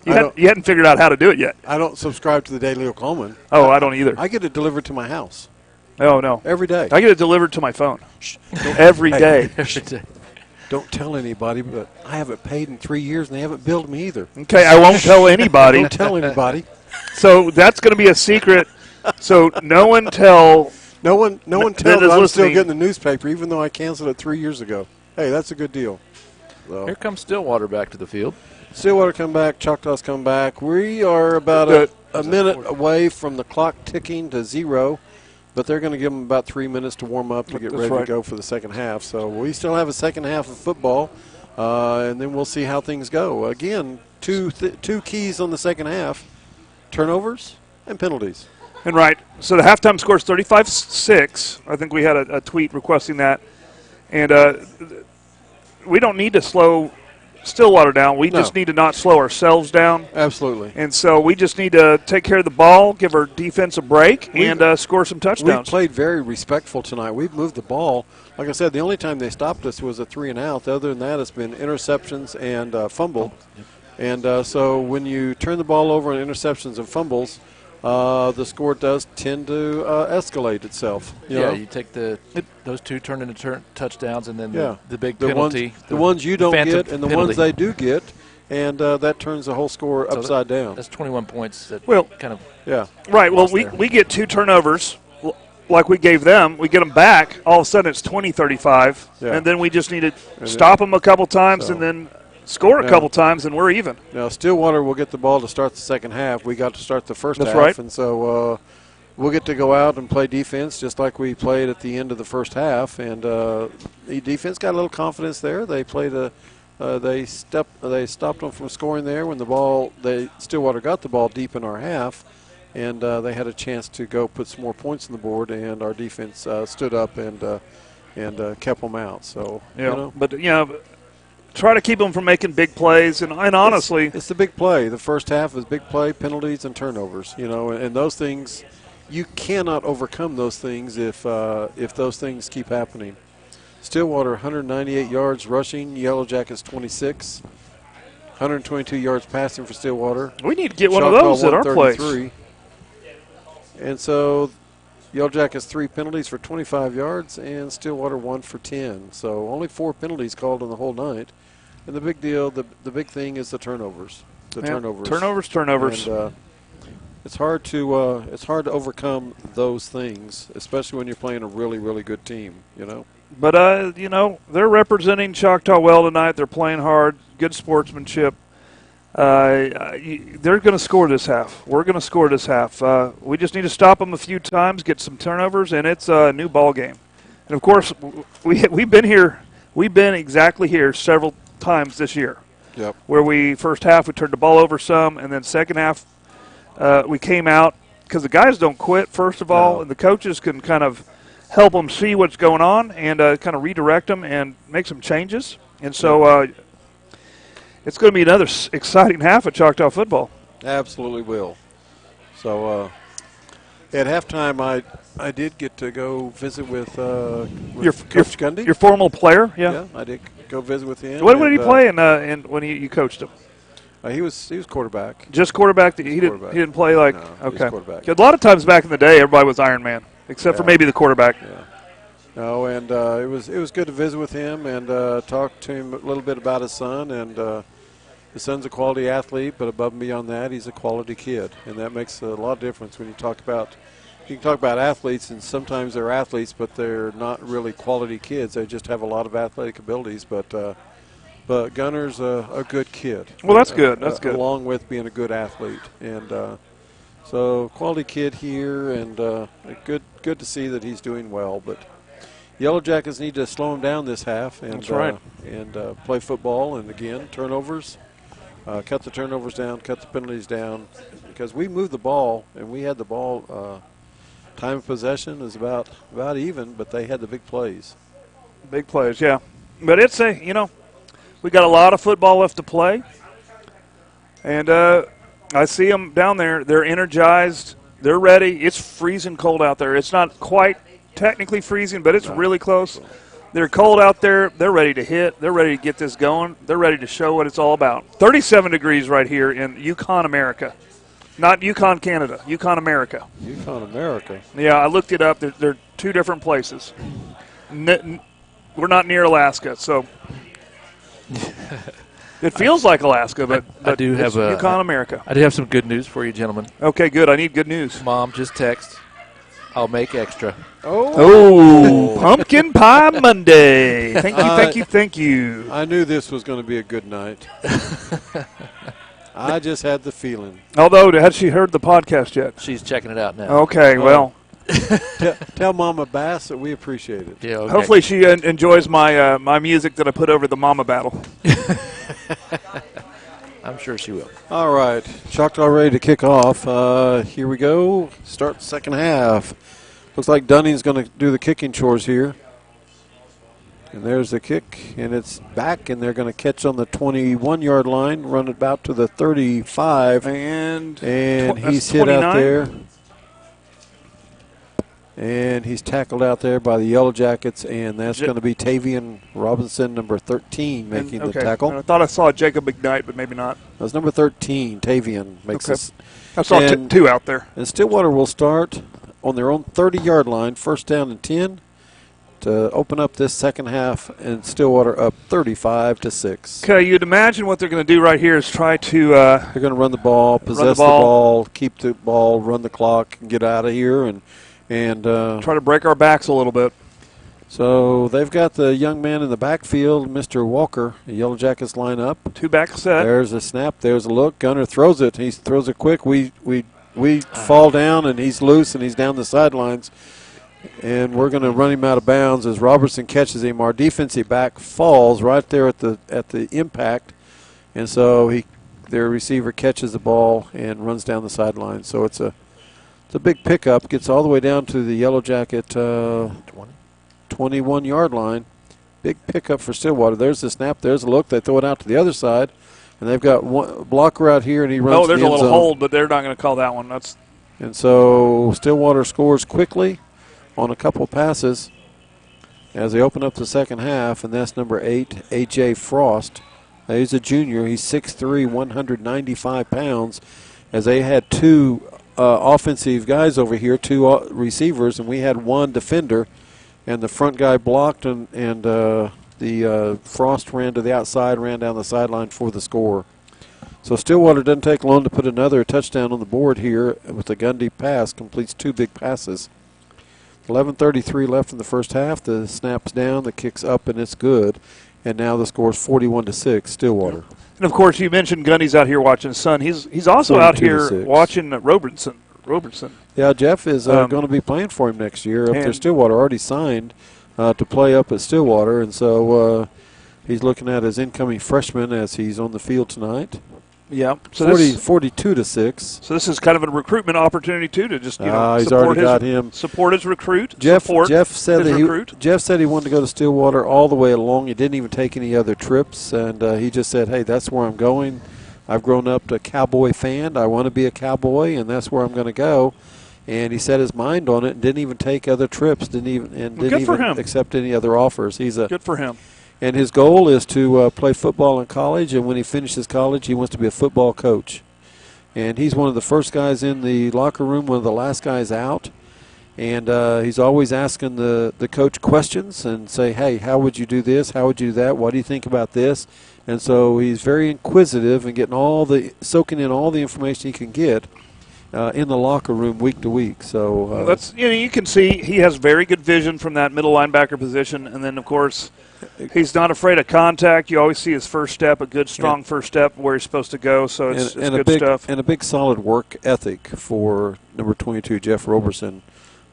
You hadn't figured out how to do it yet. I don't subscribe to the Daily Oklahoman. Oh, I don't either. I get it delivered to my house Oh, no. every day. I get it delivered to my phone every day. Don't tell anybody, but I haven't paid in 3 years, and they haven't billed me either. Okay, I won't tell anybody. Don't tell anybody. So that's going to be a secret. So no one tell. No one tells is me I'm still listening. getting the newspaper, even though I canceled it 3 years ago. Hey, that's a good deal. So. Here comes Stillwater back to the field. Stillwater come back, Choctaw's come back. We are about a minute away from the clock ticking to zero, but they're going to give them about 3 minutes to warm up to get ready to go for the second half. So we still have a second half of football, and then we'll see how things go. Again, two keys on the second half, turnovers and penalties. And right. So the halftime score is 35-6. I think we had a tweet requesting that. And we don't need to slow Stillwater down. We No. just need to not slow ourselves down. Absolutely. And so we just need to take care of the ball, give our defense a break, and score some We touchdowns. played very respectful tonight. We've moved the ball. Like I said, the only time they stopped us was a 3 and out. Other than that, it's been interceptions and fumble. And so when you turn the ball over on interceptions and fumbles, the score does tend to escalate itself. You know? You take those two, turn into touchdowns, and then Yeah. the big the penalty. Ones, the ones you don't phantom get and the penalty. ones they do get, and that turns the whole score So upside down. That's 21 points. That Well, kind of Yeah. Right. Well, lost there. we get 2 turnovers like we gave them. We get them back. All of a sudden, it's 20-35. Yeah. And then we just need to stop them a couple times So- and then score a Yeah. couple times, and we're even. Now, Stillwater will get the ball to start the second half. We got to start the first That's half. right. And so we'll get to go out and play defense just like we played at the end of the first half. And the defense got a little confidence there. They played they stopped them from scoring there when Stillwater got the ball deep in our half. And they had a chance to go put some more points on the board, and our defense stood up and kept them out. So, But, try to keep them from making big plays. And honestly, it's the big play. The first half is big play, penalties, and turnovers. And those things, you cannot overcome those things if those things keep happening. Stillwater 198 yards rushing, Yellow Jackets 26, 122 yards passing for Stillwater. we need to get one Choctaw of those at our place. 133. And so Yellow Jackets 3 penalties for 25 yards, and Stillwater 1 for 10. So only 4 penalties called in the whole night. And the big deal, the big thing is the turnovers. Turnovers. And, it's hard to overcome those things, especially when you're playing a really, really good team. But, they're representing Choctaw well tonight. They're playing hard, good sportsmanship. They're going to score this half. We're going to score this half. We just need to stop them a few times, get some turnovers, and it's a new ball game. And, of course, we've been here. We've been exactly here several times this year. Yep. Where first half we turned the ball over some, and then second half we came out because the guys don't quit, first of all, and the coaches can kind of help them see what's going on and kind of redirect them and make some changes. And so it's going to be another exciting half of Choctaw football. Absolutely will. So at halftime, I did get to go visit with Coach Gundy. Your formal player, Yeah, I did go visit with him. What did he play in when you coached him? He was quarterback. Just quarterback. He quarterback. didn't play like No, he was okay. quarterback. 'Cause a lot of times back in the day, everybody was Iron Man, except for maybe the quarterback. Yeah. No, and it was good to visit with him and talk to him a little bit about his son. And his son's a quality athlete, but above and beyond that, he's a quality kid, and that makes a lot of difference when you talk about. You can talk about athletes, and sometimes they're athletes, but they're not really quality kids. They just have a lot of athletic abilities. But Gunner's a good kid. Well, that's good. That's good. Along with being a good athlete, and so quality kid here, and good to see that he's doing well. But Yellow Jackets need to slow him down this half, and That's right. And play football. And again, turnovers. Cut the turnovers down, cut the penalties down, because we moved the ball and we had the ball. Time of possession is about even, but they had the big plays. Big plays, yeah. But it's we got a lot of football left to play, and I see them down there. They're energized. They're ready. It's freezing cold out there. It's not quite technically freezing, but it's really close. They're cold out there. They're ready to hit. They're ready to get this going. They're ready to show what it's all about. 37 degrees right here in Yukon, America. Not Yukon, Canada. Yukon, America. Yukon, America. Yeah, I looked it up. They're two different places. We're not near Alaska, so it feels like Alaska, but I do it's have Yukon, America. I do have some good news for you, gentlemen. Okay, good. I need good news. Mom just text. I'll make extra. Oh, Pumpkin Pie Monday. Thank you. I knew this was going to be a good night. I just had the feeling. Although, has she heard the podcast yet? She's checking it out now. Okay, well. Tell Mama Bass that we appreciate it. Yeah, okay. Hopefully she enjoys my music that I put over the Mama Battle. I'm sure she will. All right, Choctaw ready to kick off. Here we go. Start the second half. Looks like Dunning's going to do the kicking chores here. And there's the kick, and it's back, and they're going to catch on the 21-yard line, run it about to the 35. And he's hit 29? out there. And he's tackled out there by the Yellow Jackets, and that's going to be Tavian Robinson, number 13, making the tackle. I thought I saw Jacob McKnight, but maybe not. That's number 13, Tavian, makes this. I saw two out there. And Stillwater will start on their own 30-yard line, first down and 10, to open up this second half, and Stillwater up 35-6. Okay, you'd imagine what they're going to do right here is try to they're going to run the ball, possess the ball, keep the ball, run the clock, and get out of here, and try to break our backs a little bit. So they've got the young man in the backfield, Mr. Walker. The Yellow Jackets line up. Two-back set. There's a snap. There's a look. Gunner throws it. He throws it quick. We fall down, and he's loose, and he's down the sidelines. And we're going to run him out of bounds as Robertson catches him. Our defensive back falls right there at the impact, and so their receiver catches the ball and runs down the sideline. So it's a big pickup. Gets all the way down to the Yellow Jacket 21-yard line. Big pickup for Stillwater. There's the snap. There's a look. They throw it out to the other side, and they've got one blocker out here, and he runs. Oh, there's the a end little zone. hold, but they're not going to call that one. And so Stillwater scores quickly on a couple passes as they open up the second half, and that's number 8, A.J. Frost. He's a junior. He's 6'3", 195 pounds, as they had two offensive guys over here, two receivers, and we had one defender, and the front guy blocked, and the Frost ran to the outside, ran down the sideline for the score. So Stillwater doesn't take long to put another touchdown on the board here with the Gundy pass, completes two big passes. 11:33 left in the first half. The snap's down, the kick's up, and it's good. And now the score's 41-6, Stillwater. And of course, you mentioned Gundy's out here watching his son. He's also out here watching Robertson. Yeah, Jeff is going to be playing for him next year up there. Stillwater already signed to play up at Stillwater, and so he's looking at his incoming freshman as he's on the field tonight. Yeah, so 42-6. So this is kind of a recruitment opportunity too, to just he's already got him. Support his recruit. Jeff said Jeff said he wanted to go to Stillwater all the way along. He didn't even take any other trips, and he just said, "Hey, that's where I'm going. I've grown up a Cowboy fan. I want to be a Cowboy, and that's where I'm going to go." And he set his mind on it and didn't even take other trips. Didn't even accept any other offers. Good for him. And his goal is to play football in college, and when he finishes college, he wants to be a football coach. And he's one of the first guys in the locker room, one of the last guys out. And he's always asking the coach questions and say, hey, how would you do this? How would you do that? What do you think about this? And so he's very inquisitive and soaking in all the information he can get in the locker room week to week. So you can see he has very good vision from that middle linebacker position, and then of course he's not afraid of contact. You always see his first step, a good strong first step where he's supposed to go. So it's good stuff. And a big solid work ethic for number 22, Jeff Roberson,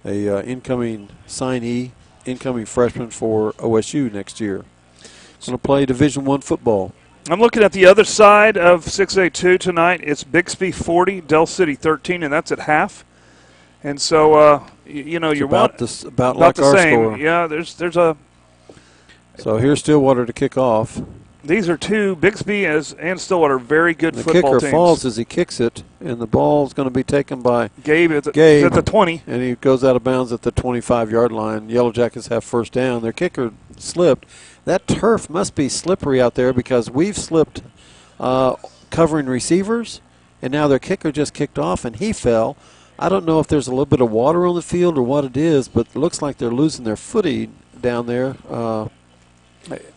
a incoming signee, incoming freshman for OSU next year. Going to play Division I football. I'm looking at the other side of 6A2 tonight. It's Bixby 40, Del City 13, and that's at half. And so, you're about like the our same. score. Yeah, there's a. So here's Stillwater to kick off. These are two, Bixby and Stillwater, very good football teams. The kicker falls as he kicks it, and the ball's going to be taken by Gabe at the 20. And he goes out of bounds at the 25-yard line. Yellow Jackets have first down. Their kicker slipped. That turf must be slippery out there because we've slipped covering receivers, and now their kicker just kicked off, and he fell. I don't know if there's a little bit of water on the field or what it is, but it looks like they're losing their footing down there.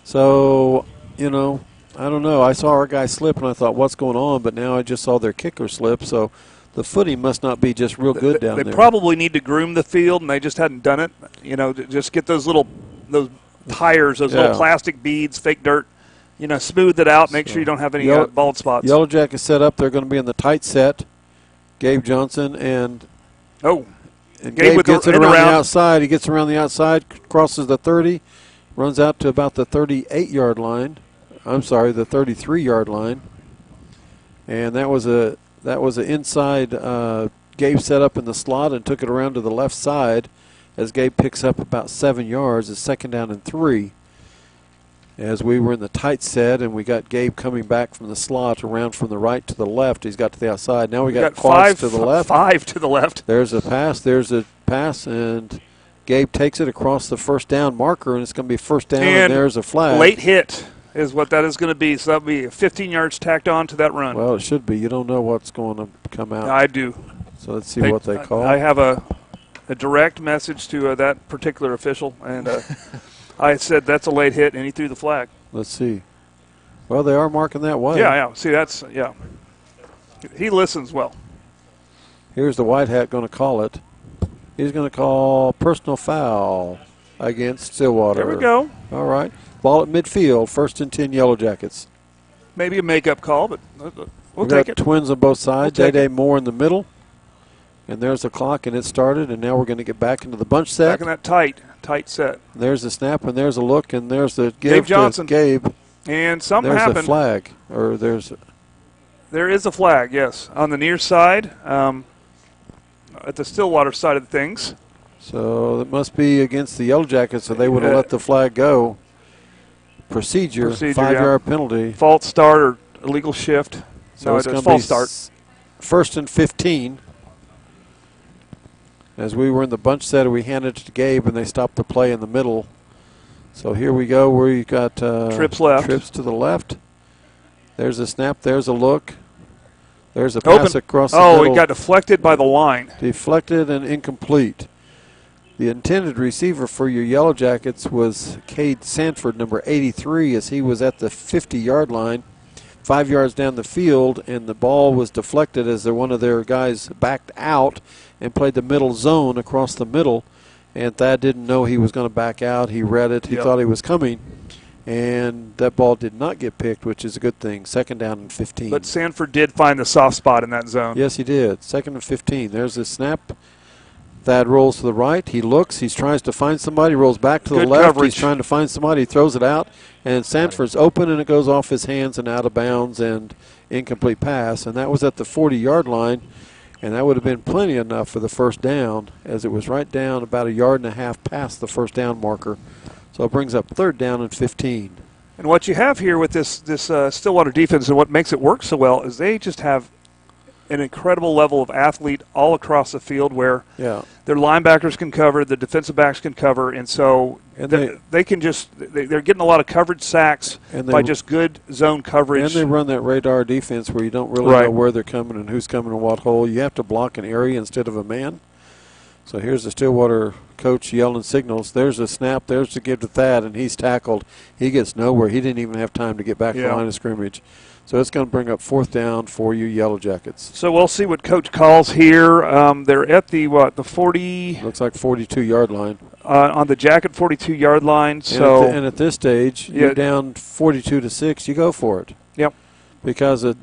So, I don't know. I saw our guy slip, and I thought, what's going on? But now I just saw their kicker slip, so the footing must not be just real good down there. They probably need to groom the field, and they just hadn't done it. Just get those tires, those little plastic beads, fake dirt, smooth it out, make sure you don't have any bald spots. Yellow Jackets set up. They're going to be in the tight set. Gabe Johnson and Gabe gets it around the outside. He gets around the outside, crosses the 30, runs out to about the 38-yard line. I'm sorry, the 33-yard line. And that was an inside. Gabe set up in the slot and took it around to the left side as Gabe picks up about 7 yards. It's second down and 3. as we were in the tight set, and we got Gabe coming back from the slot around from the right to the left. He's got to the outside. Now we got quads to the left. 5 to the left. There's a pass, and Gabe takes it across the first down marker, and it's going to be first down, and there's a flag. Late hit is what that is going to be. So that'll be 15 yards tacked on to that run. Well, it should be. You don't know what's going to come out. I do. So let's see what they call. I have a direct message to that particular official, and I said that's a late hit, and he threw the flag. Let's see. Well, they are marking that way. Yeah. See, yeah. He listens well. Here's the white hat going to call it. He's going to call personal foul against Stillwater. There we go. All right. Ball at midfield, 1st and 10 Yellow Jackets. Maybe a makeup call, but we'll We take got it. twins on both sides. We'll take Day Moore in the middle. And there's the clock, and it started, and now we're going to get back into the bunch set. Back in that tight set. There's the snap, and there's a look, and there's the give Dave Johnson. to Gabe. And something There's happened. a flag, or There is a flag, yes, on the near side, at the Stillwater side of things. so it must be against the Yellow Jackets, so they would have let the flag go. Procedure 5-yard penalty. False start or illegal shift. So No, it's it's going to false be start. 1st and 15. As we were in the bunch set, we handed it to Gabe, and they stopped the play in the middle. So here we go, where you got trips left. Trips to the left. There's a snap. There's a look. There's a pass across the middle. It got deflected by the line. Deflected and incomplete. The intended receiver for your Yellow Jackets was Cade Sanford, number 83, as he was at the 50-yard line, 5 yards down the field, and the ball was deflected as one of their guys backed out and played the middle zone across the middle. And Thad didn't know he was going to back out. He read it. He thought he was coming. And that ball did not get picked, which is a good thing. 2nd down and 15. But Sanford did find the soft spot in that zone. Yes, he did. 2nd and 15. There's a snap. Thad rolls to the right. He looks. He tries to find somebody. Rolls back to the left. Coverage. He's trying to find somebody. He throws it out. And Sanford's open, and it goes off his hands and out of bounds and incomplete pass. And that was at the 40-yard line. And that would have been plenty enough for the first down, as it was right down about 1.5 yards past the first down marker. So it brings up 3rd down and 15. And what you have here with this Stillwater defense and what makes it work so well is they just have an incredible level of athlete all across the field where their linebackers can cover, the defensive backs can cover, and so they can just they're getting a lot of coverage sacks by just good zone coverage. And they run that radar defense where you don't really know where they're coming and who's coming in what hole. You have to block an area instead of a man. So here's the Stillwater coach yelling signals. There's a snap. There's the give to Thad, and he's tackled. He gets nowhere. He didn't even have time to get back to the line of scrimmage. So it's going to bring up 4th down for you Yellow Jackets. So we'll see what Coach calls here. They're at the 40? Looks like 42-yard line. On the Jacket 42-yard line. So and at this stage, you're down 42-6. You go for it. Yep. Because the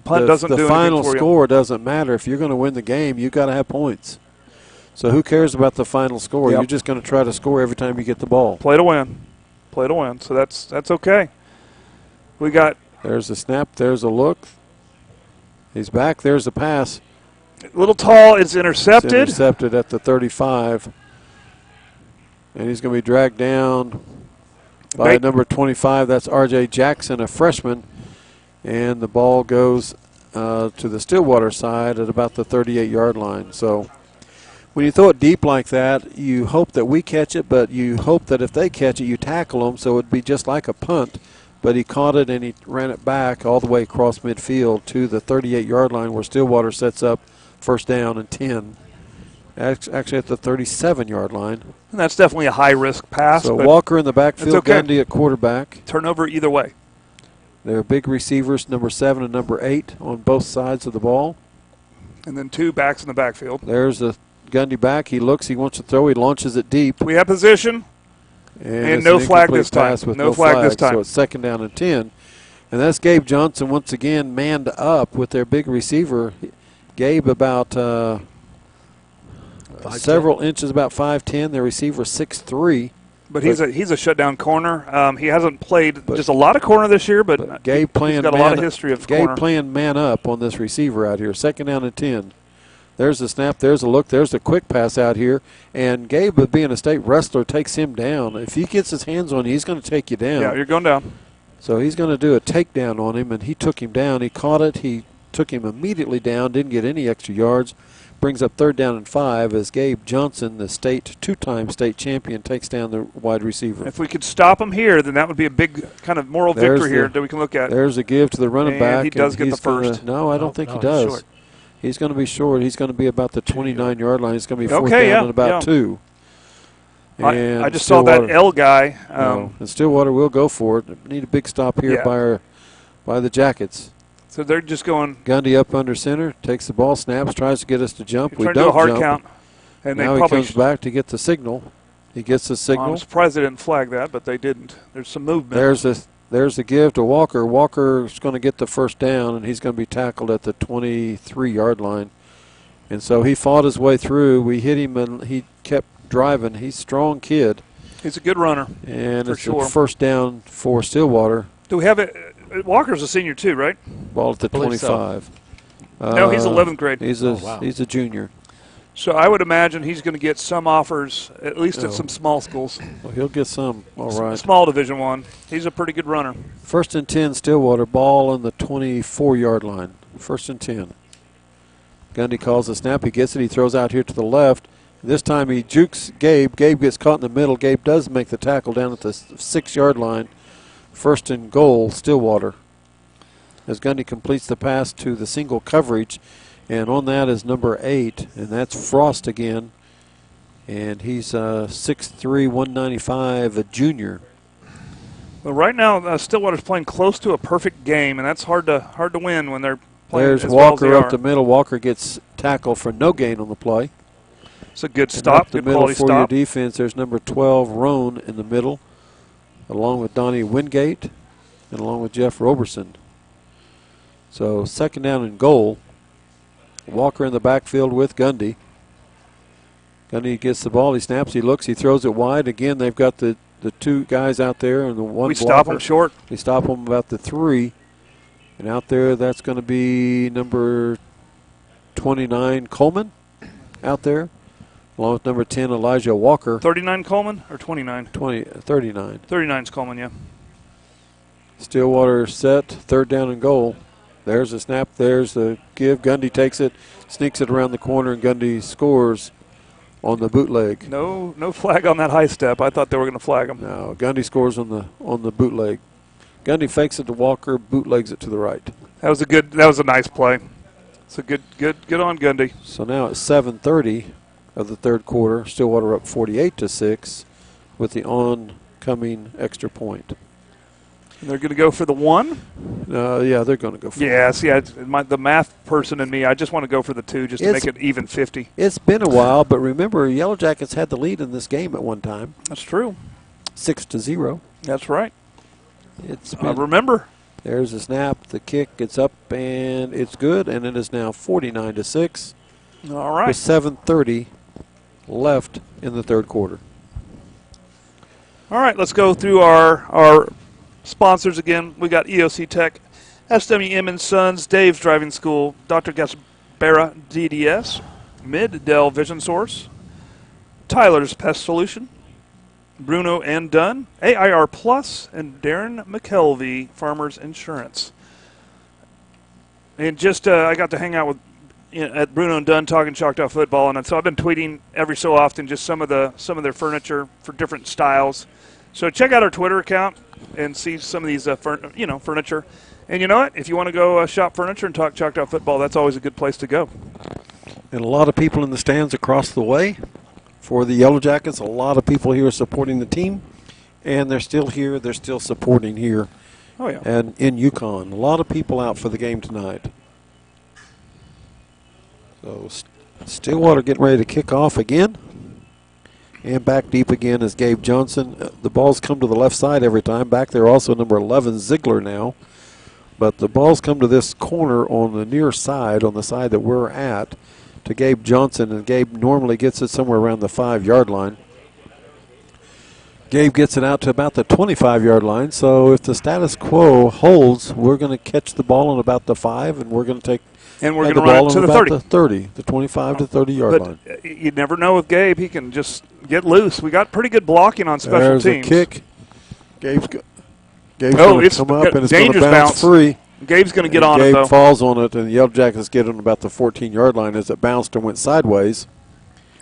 final score doesn't matter. If you're going to win the game, you've got to have points. So who cares about the final score? You're just going to try to score every time you get the ball. Play to win. Play to win. So that's okay. We got. There's a snap. There's a look. He's back. There's a pass. A little tall. It's intercepted. It's intercepted at the 35. And he's going to be dragged down by number 25. That's R.J. Jackson, a freshman. And the ball goes to the Stillwater side at about the 38-yard line. So when you throw it deep like that, you hope that we catch it, but you hope that if they catch it, you tackle them, so it would be just like a punt. But he caught it, and he ran it back all the way across midfield to the 38-yard line where Stillwater sets up 1st down and 10. Actually at the 37-yard line. And that's definitely a high-risk pass. So Walker in the backfield, okay. Gundy at quarterback. Turnover either way. They're big receivers, number 7 and number 8 on both sides of the ball. And then 2 backs in the backfield. There's the Gundy back. He looks, he wants to throw, he launches it deep. We have position. And no flag this time. No flag this time. So it's 2nd down and 10. And that's Gabe Johnson once again manned up with their big receiver. Gabe about several inches, about 5'10". Their receiver 6'3". But he's a shutdown corner. He hasn't played just a lot of corner this year, but Gabe he's got a lot of history of corner. Gabe playing man up on this receiver out here. 2nd down and 10. There's the snap. There's a look. There's the quick pass out here. And Gabe, being a state wrestler, takes him down. If he gets his hands on you, he's going to take you down. Yeah, you're going down. So he's going to do a takedown on him, and he took him down. He caught it. He took him immediately down, didn't get any extra yards. Brings up 3rd down and 5 as Gabe Johnson, the two-time state champion, takes down the wide receiver. If we could stop him here, then that would be a big kind of moral victory here that we can look at. There's a give to the running back. He does get the first. No, I don't think he does. Short. He's going to be short. He's going to be about the 29-yard line. He's going to be 4th down and about 2. And I just saw that L guy. And Stillwater will go for it. Need a big stop here by the Jackets. So they're just going. Gundy up under center, takes the ball, snaps, tries to get us to jump. We don't do a hard jump. count. And now he comes back to get the signal. He gets the signal. I'm surprised they didn't flag that, but they didn't. There's some movement. There's a give to Walker. Walker's going to get the 1st down, and he's going to be tackled at the 23-yard line. And so he fought his way through. We hit him, and he kept driving. He's a strong kid. He's a good runner. And it's a 1st down for Stillwater. Do we have it? Walker's a senior too, right? Ball at the 25. So. No, he's 11th grade. He's a junior. So I would imagine he's going to get some offers, at least at some small schools. Well, he'll get some, all right. Small Division I. He's a pretty good runner. 1st and 10, Stillwater. Ball on the 24-yard line. 1st and 10. Gundy calls the snap. He gets it. He throws out here to the left. This time he jukes Gabe. Gabe gets caught in the middle. Gabe does make the tackle down at the 6-yard line. 1st and goal, Stillwater. As Gundy completes the pass to the single coverage, and on that is number 8, and that's Frost again. And he's 6'3", 195, a junior. Well, right now, Stillwater's playing close to a perfect game, and that's hard to win when they're playing There's as Walker well as up the middle. Walker gets tackled for no gain on the play. It's a good stop, good quality for stop. your defense, there's number 12, Roan, in the middle, along with Donnie Wingate and along with Jeff Roberson. So 2nd down and goal. Walker in the backfield with Gundy. Gundy gets the ball. He snaps. He looks. He throws it wide. Again, they've got the 2 guys out there and the 1 We blocker. stop them short. We stop them about the 3. And out there, that's going to be number 29, Coleman, out there, along with number 10, Elijah Walker. 39 Coleman or 29? 39. 39's Coleman, yeah. Stillwater set, 3rd down and goal. There's a snap. There's the give. Gundy takes it, sneaks it around the corner, and Gundy scores on the bootleg. No flag on that high step. I thought they were going to flag him. No, Gundy scores on the bootleg. Gundy fakes it to Walker, bootlegs it to the right. That was a nice play. It's a good on Gundy. So now it's 7:30 of the 3rd quarter. Stillwater up 48-6 with the oncoming extra point. And they're going to go for the 1? Yeah, they're going to go for it. Yeah, see, the math person in me, I just want to go for the 2 just to make it even 50. It's been a while, but remember, Yellow Jackets had the lead in this game at one time. That's true. 6-0. That's right. I remember. There's a snap. The kick gets up, and it's good, and it is now 49-6. All right. With 7:30 left in the 3rd quarter. All right, let's go through our sponsors again. We got EOC Tech, SWM & Sons, Dave's Driving School, Dr. Gaspera DDS, Mid-Dell Vision Source, Tyler's Pest Solution, Bruno and Dunn, AIR Plus, and Darren McKelvey, Farmers Insurance. And just I got to hang out with at Bruno and Dunn talking CHOCTAW football, and so I've been tweeting every so often just some of their furniture for different styles. So check out our Twitter account and see some of these furniture. And you know what? If you want to go shop furniture and talk CHOCTAW football, that's always a good place to go. And a lot of people in the stands across the way for the Yellow Jackets. A lot of people here supporting the team, and they're still here. They're still supporting here. Oh yeah. And in Yukon, a lot of people out for the game tonight. So Stillwater getting ready to kick off again. And back deep again is Gabe Johnson. The balls come to the left side every time. Back there also number 11, Ziegler now. But the balls come to this corner on the near side, on the side that we're at, to Gabe Johnson. And Gabe normally gets it somewhere around the 5-yard line. Gabe gets it out to about the 25-yard line. So if the status quo holds, we're going to catch the ball on about the 5, and we're going to take and we're going to run it to the 30. The 30, the 25 to 30-yard line. You never know with Gabe. He can just get loose. We got pretty good blocking on special There's teams. A kick. Gabe's Gabe's Oh, going to it's come up, and it's going to dangerous bounce bounce. free. Gabe's going to get And on it, Gabe though. falls on it, and the Yellow Jackets get on about the 14-yard line as it bounced and went sideways.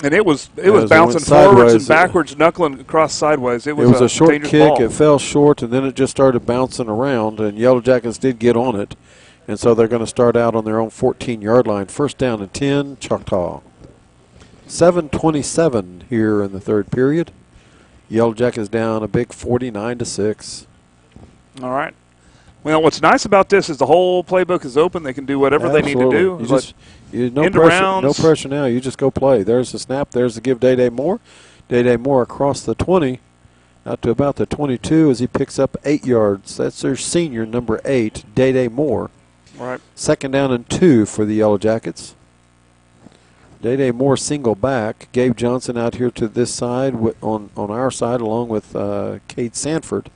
And it was As it went bouncing forwards sideways, and backwards, knuckling across sideways. It was a short dangerous kick. ball. It fell short, and then it just started bouncing around, and Yellow Jackets did get on it. And so they're going to start out on their own 14-yard line. First down and 10, Choctaw. 7:27 here in the third period. Yellow Jackets down a big 49-6. All right. Well, what's nice about this is the whole playbook is open. They can do whatever they need to do. No end pressure, arounds. no pressure now. You just go play. There's the snap. There's the give Day Moore. Day Moore across the 20 out to about the 22 as he picks up 8 yards. That's their senior, number 8, Day Moore. Right. Second down and 2 for the Yellow Jackets. Day Moore single back. Gabe Johnson out here to this side on our side along with Cade Sanford.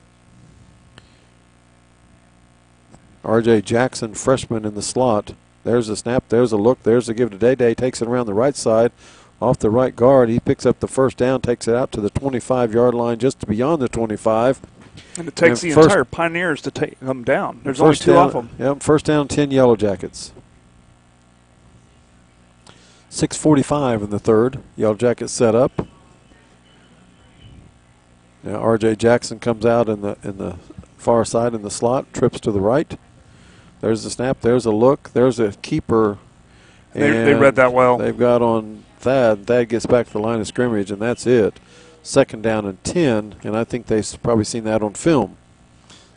R.J. Jackson, freshman in the slot. There's a snap. There's a look. There's a give to Day. Takes it around the right side. Off the right guard. He picks up the first down, takes it out to the 25-yard line, just beyond the 25. And it takes the entire Pioneers to take them down. There's only 2 off them. Yep, first down, 10 Yellow Jackets. 6:45 in the third. Yellow Jackets set up. Now R.J. Jackson comes out in the far side in the slot, trips to the right. There's the snap. There's a look. There's a keeper. They read that well. They've got on Thad. Thad gets back to the line of scrimmage, and that's it. Second down and 10, and I think they've probably seen that on film.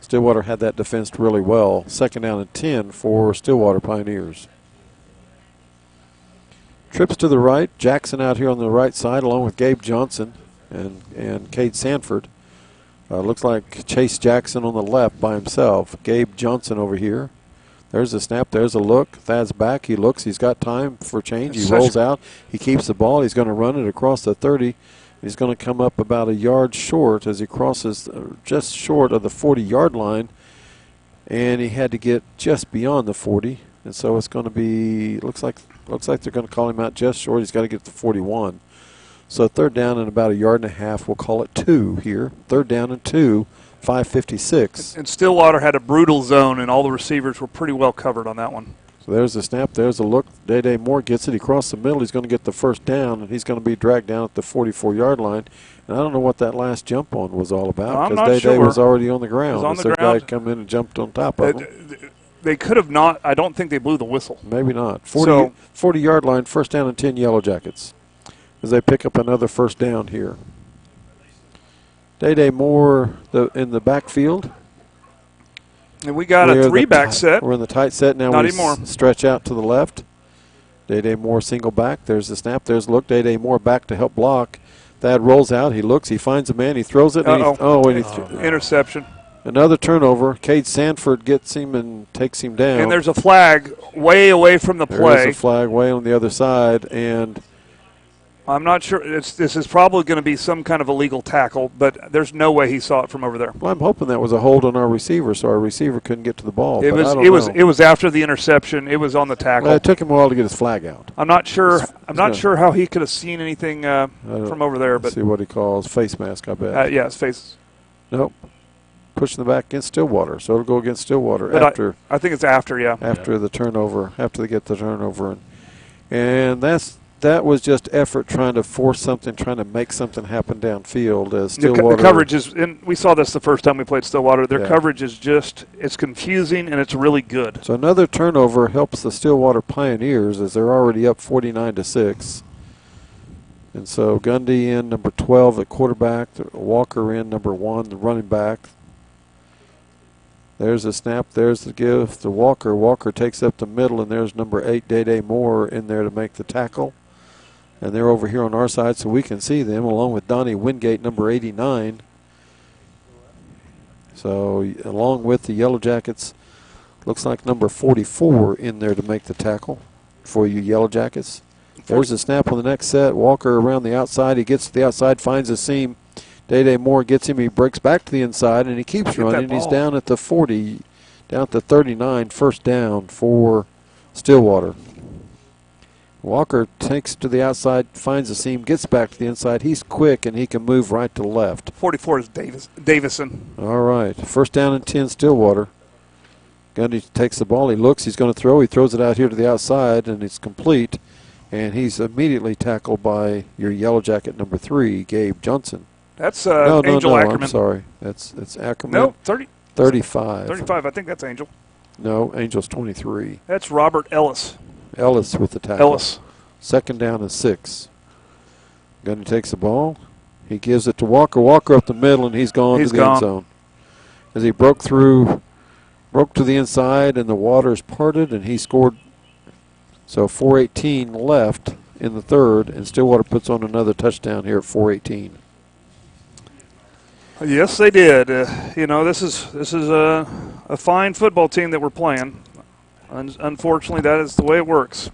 Stillwater had that defensed really well. Second down and 10 for Stillwater Pioneers. Trips to the right. Jackson out here on the right side along with Gabe Johnson and Cade Sanford. Looks like Chase Jackson on the left by himself. Gabe Johnson over here. There's a snap. There's a look. Thad's back. He looks. He's got time for change. He rolls out. He keeps the ball. He's going to run it across the 30. He's going to come up about a yard short as he crosses just short of the 40-yard line. And he had to get just beyond the 40. And so it's going to be, looks like they're going to call him out just short. He's got to get to 41. So third down and about a yard and a half. We'll call it 2 here. Third down and 2, 5:56. And Stillwater had a brutal zone, and all the receivers were pretty well covered on that one. So there's the snap. There's the look. Day Moore gets it. He crossed the middle. He's going to get the first down, and he's going to be dragged down at the 44-yard line. And I don't know what that last jump on was all about because Day was already on the ground. On the their ground. guy come in and jumped on top of him. They could have not. I don't think they blew the whistle. Maybe not. 40-yard line, first down and 10 Yellow Jackets as they pick up another first down here. Day Moore in the backfield. And we got a 3-back set. We're in the tight set now. Not we anymore. Stretch out to the left. Day Moore single back. There's the snap. There's the look. Day Moore back to help block. Thad rolls out. He looks. He finds a man. He throws it. Interception. Another turnover. Cade Sanford gets him and takes him down. And there's a flag way away from the play. There's a flag way on the other side, and I'm not sure. This is probably going to be some kind of illegal tackle, but there's no way he saw it from over there. Well, I'm hoping that was a hold on our receiver, so our receiver couldn't get to the ball. It was after the interception. It was on the tackle. Well, it took him a while to get his flag out. I'm not sure. I'm not sure how he could have seen anything from over there. But see what he calls face mask. I bet. Yeah, his face. Nope. Pushing the back against Stillwater, so it'll go against Stillwater but after. I think it's after, yeah. After the turnover, after they get the turnover, and that was just effort trying to force something, trying to make something happen downfield. As Stillwater, the coverage is, and we saw this the first time we played Stillwater. Their coverage is it's confusing and it's really good. So another turnover helps the Stillwater Pioneers as they're already up 49-6. And so Gundy in number 12 at quarterback, Walker in number 1, the running back. There's a snap. There's the give to Walker. Walker takes up the middle, and there's number 8, Day Moore, in there to make the tackle. And they're over here on our side, so we can see them, along with Donnie Wingate, number 89. So along with the Yellow Jackets, looks like number 44 in there to make the tackle for you Yellow Jackets. There's a snap on the next set. Walker around the outside. He gets to the outside, finds a seam. Day Moore gets him. He breaks back to the inside, and he keeps running. He's down at the 40, down at the 39, first down for Stillwater. Walker takes to the outside, finds the seam, gets back to the inside. He's quick, and he can move right to left. 44 is Davison. All right. First down and 10, Stillwater. Gundy takes the ball. He looks. He's going to throw. He throws it out here to the outside, and it's complete. And he's immediately tackled by your Yellow Jacket number 3, Gabe Johnson. That's No, Angel Ackerman. I'm sorry. That's Ackerman. No, 30. 35. 35. I think that's Angel. No, Angel's 23. That's Robert Ellis. Ellis with the tackle. Ellis. Second down and 6. Gundy takes the ball. He gives it to Walker. Walker up the middle, and he's gone to the end zone. As he broke to the inside, and the waters parted, and he scored. So 4:18 left in the third, and Stillwater puts on another touchdown here at 4:18. Yes, they did. This is a fine football team that we're playing. Unfortunately, that is the way it works.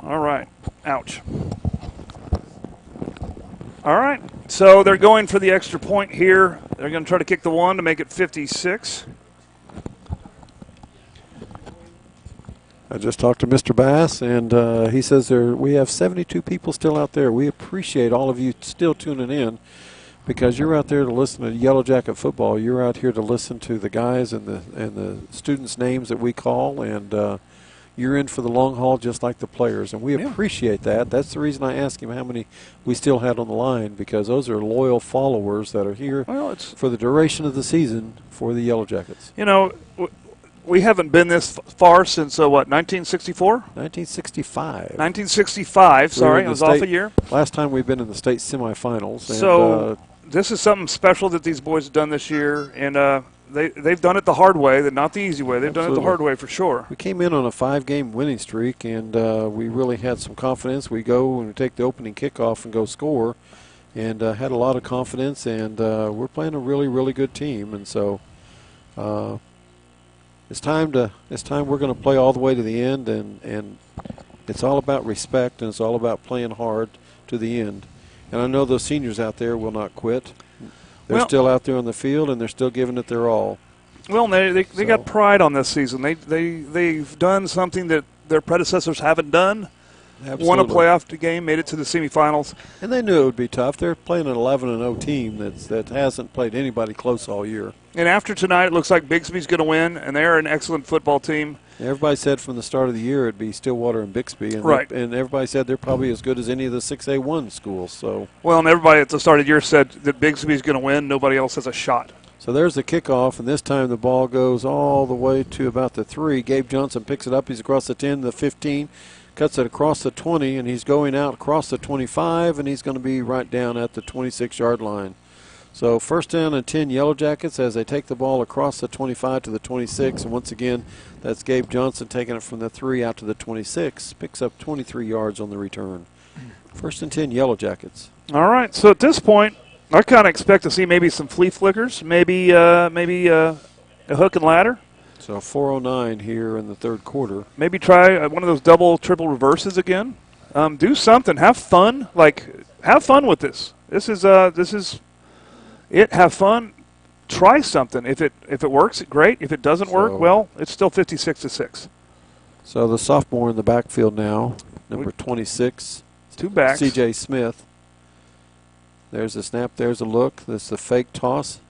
All right. Ouch. All right. So they're going for the extra point here. They're going to try to kick the one to make it 56. I just talked to Mr. Bass, and he says we have 72 people still out there. We appreciate all of you still tuning in, because you're out there to listen to Yellow Jacket football. You're out here to listen to the guys and the students' names that we call, and you're in for the long haul just like the players, and we appreciate that. That's the reason I asked him how many we still had on the line, because those are loyal followers that are here for the duration of the season for the Yellow Jackets. We haven't been this far since, 1964? 1965. 1965, sorry, I was off a year. Last time we've been in the state semifinals. So this is something special that these boys have done this year, and they've done it the hard way, not the easy way. They've done it the hard way for sure. We came in on a 5-game winning streak, and we really had some confidence. We go and we take the opening kickoff and go score, and had a lot of confidence, and we're playing a really, really good team. And so it's time we're going to play all the way to the end, and it's all about respect, and it's all about playing hard to the end. And I know those seniors out there will not quit. They're still out there on the field, and they're still giving it their all. Well, they got pride on this season. They've done something that their predecessors haven't done. Absolutely. Won a playoff game, made it to the semifinals. And they knew it would be tough. They're playing an 11-0 team that hasn't played anybody close all year. And after tonight, it looks like Bixby's going to win, and they're an excellent football team. Everybody said from the start of the year it'd be Stillwater and Bixby, and right. And everybody said they're probably as good as any of the 6A1 schools. So well, and everybody at the start of the year said that Bixby's going to win. Nobody else has a shot. So there's the kickoff, and this time the ball goes all the way to about the 3. Gabe Johnson picks it up. He's across the 10, the 15, cuts it across the 20, and he's going out across the 25, and he's going to be right down at the 26-yard line. So first down and 10 Yellow Jackets as they take the ball across the 25 to the 26. And once again, that's Gabe Johnson taking it from the 3 out to the 26. Picks up 23 yards on the return. First and 10 Yellow Jackets. All right. So at this point, I kind of expect to see maybe some flea flickers, maybe a hook and ladder. So 4:09 here in the third quarter. Maybe try one of those double, triple reverses again. Do something. Have fun. Have fun with this. This is it. Have fun. Try something. If it works, great. If it doesn't work, well, it's still 56-6. So the sophomore in the backfield now, number 26. 2 backs. C.J. Smith. There's a snap. There's a look. There's the fake toss.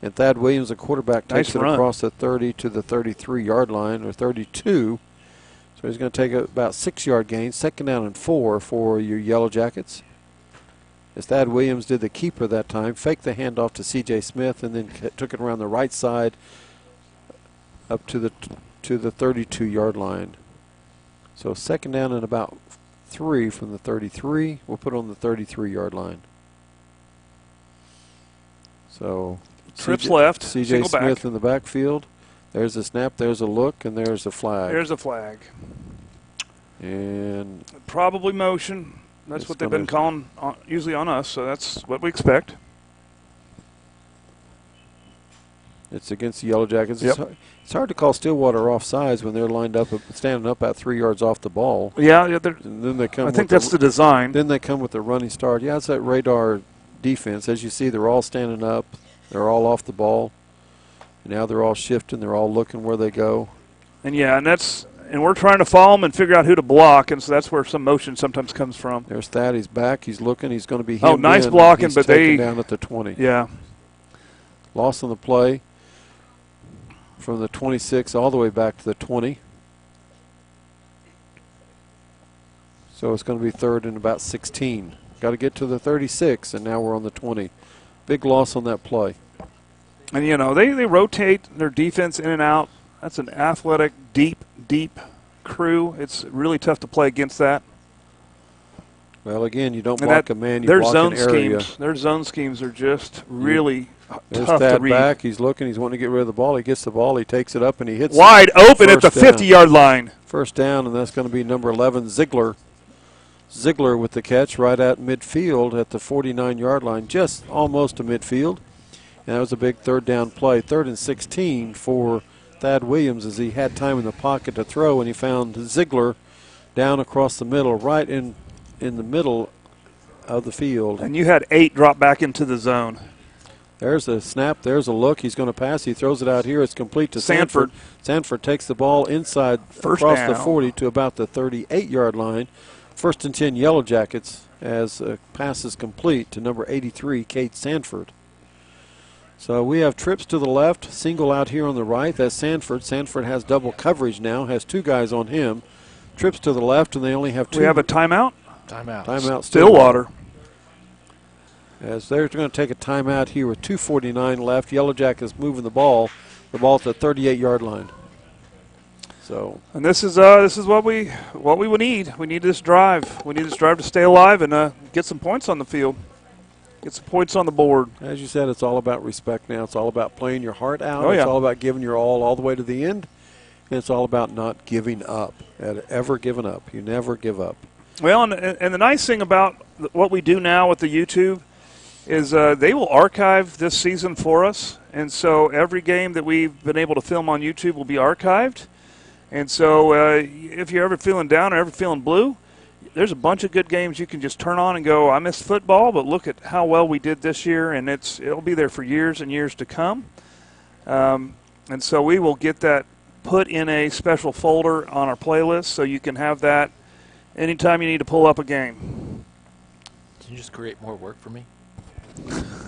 And Thad Williams, the quarterback, takes it across the 30 to the 33-yard line, or 32. So he's going to take about 6-yard gain. Second down and 4 for your Yellow Jackets. As Thad Williams did the keeper that time, faked the handoff to C.J. Smith, and then took it around the right side up to the 32-yard line. So second down and about 3 from the 33. We'll put on the 33-yard line. So trips left. C.J. Smith in the backfield. There's a snap. There's a look, and there's a flag. There's a flag. And probably motion. That's what they've been calling usually on us, so that's what we expect. It's against the Yellow Jackets. Yep. It's hard to call Stillwater offsides when they're lined up, standing up about 3 yards off the ball. Yeah, and then they come. I think that's the design. Then they come with the running start. Yeah, it's that radar defense. As you see, they're all standing up. They're all off the ball. And now they're all shifting. They're all looking where they go. And we're trying to follow them and figure out who to block, and so that's where some motion sometimes comes from. There's Thad. He's back. He's looking. He's going to be hemmed nice in. blocking, He's but taken down at the 20. Yeah. Loss on the play from the 26 all the way back to the 20. So it's going to be third and about 16. Got to get to the 36, and now we're on the 20. Big loss on that play. And, they rotate their defense in and out. That's an athletic, deep crew. It's really tough to play against that. Well, again, you don't block a man, you their block zone an area. Their zone schemes are just really There's tough to Thad read. back. He's looking. He's wanting to get rid of the ball. He gets the ball. He takes it up, and he hits Wide open at the first down. 50-yard line. First down, and that's going to be number 11, Ziegler. Ziegler with the catch right at midfield at the 49-yard line, just almost to midfield. And that was a big third down play. 3rd and 16 for Thad Williams as he had time in the pocket to throw, and he found Ziegler down across the middle, right in the middle of the field. And you had 8 drop back into the zone. There's a snap. There's a look. He's going to pass. He throws it out here. It's complete to Sanford. Sanford takes the ball inside First across down. the 40 to about the 38-yard line. 1st and 10 Yellow Jackets as pass is complete to number 83, Kate Sanford. So we have trips to the left, single out here on the right. That's Sanford. Sanford has double coverage now, has 2 guys on him. Trips to the left, and they only have 2. We have a timeout. Timeout. Stillwater. As they're going to take a timeout here with 2:49 left. Yellow Jackets moving the ball at the 38-yard line. So, And this is what we would need. We need this drive. We need this drive to stay alive and get some points on the field. Get some points on the board. as you said, it's all about respect now. It's all about playing your heart out. Oh, yeah. It's all about giving your all the way to the end. And it's all about not giving up, ever giving up. You never give up. Well, and the nice thing about what we do now with the YouTube is they will archive this season for us. And so every game that we've been able to film on YouTube will be archived. And so if you're ever feeling down or ever feeling blue, there's a bunch of good games you can just turn on and go, I missed football, but look at how well we did this year, and it'll be there for years and years to come. And so we will get that put in a special folder on our playlist so you can have that anytime you need to pull up a game. Did you just create more work for me?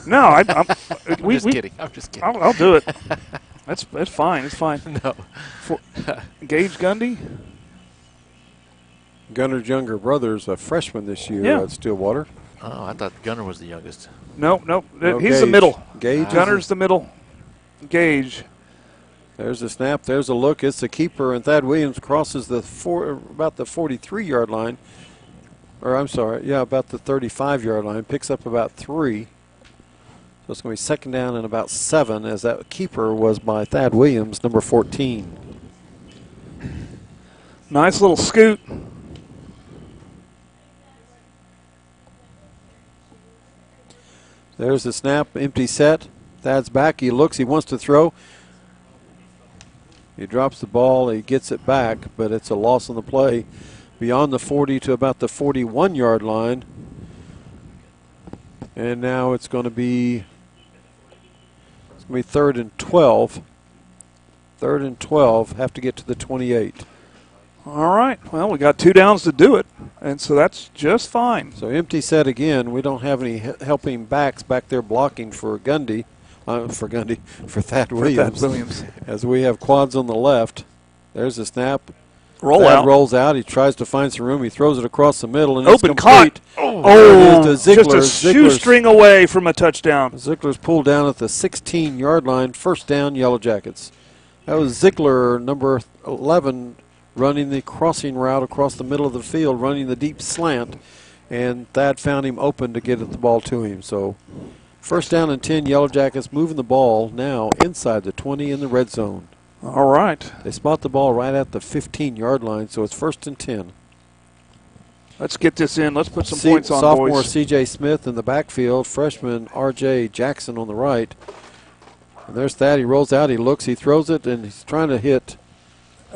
No, I'm just kidding. I'm just kidding. I'll do it. It's fine. It's fine. No. Gage Gundy? Gunner's younger brother's a freshman this year Yeah. at Stillwater. Oh, I thought Gunner was the youngest. No, No, he's the Gage. middle. Gage. Gunner's the middle. Gage. There's a snap. There's a look. It's the keeper, and Thad Williams crosses about the 43-yard line. Or I'm sorry, yeah, about the 35-yard line. Picks up about 3. So it's going to be 2nd down and about 7, as that keeper was by Thad Williams, number 14. Nice little scoot. There's the snap, empty set. Thad's back. He looks. He wants to throw. He drops the ball. He gets it back, but it's a loss on the play. Beyond the 40 to about the 41-yard line. And now it's going to be 3rd and 12. 3rd and 12. Have to get to the 28. All right. Well, we got 2 downs to do it, and so that's just fine. So empty set again. We don't have any helping backs back there blocking for Gundy. For Thad Williams. As we have quads on the left. There's the snap. Roll Thad out. rolls out. He tries to find some room. He throws it across the middle, and Open it's complete. caught. There it is to Ziegler. Just a shoestring away from a touchdown. Ziegler's pulled down at the 16-yard line. 1st down, Yellow Jackets. That was Ziegler, number 11, running the crossing route across the middle of the field, running the deep slant, and Thad found him open to get the ball to him. So 1st down and 10, Yellow Jackets moving the ball now inside the 20 in the red zone. All right. They spot the ball right at the 15-yard line, so it's 1st and 10. Let's get this in. Let's put some points on, Sophomore boys. C.J. Smith in the backfield, freshman R.J. Jackson on the right. And there's Thad. He rolls out. He looks. He throws it, and he's trying to hit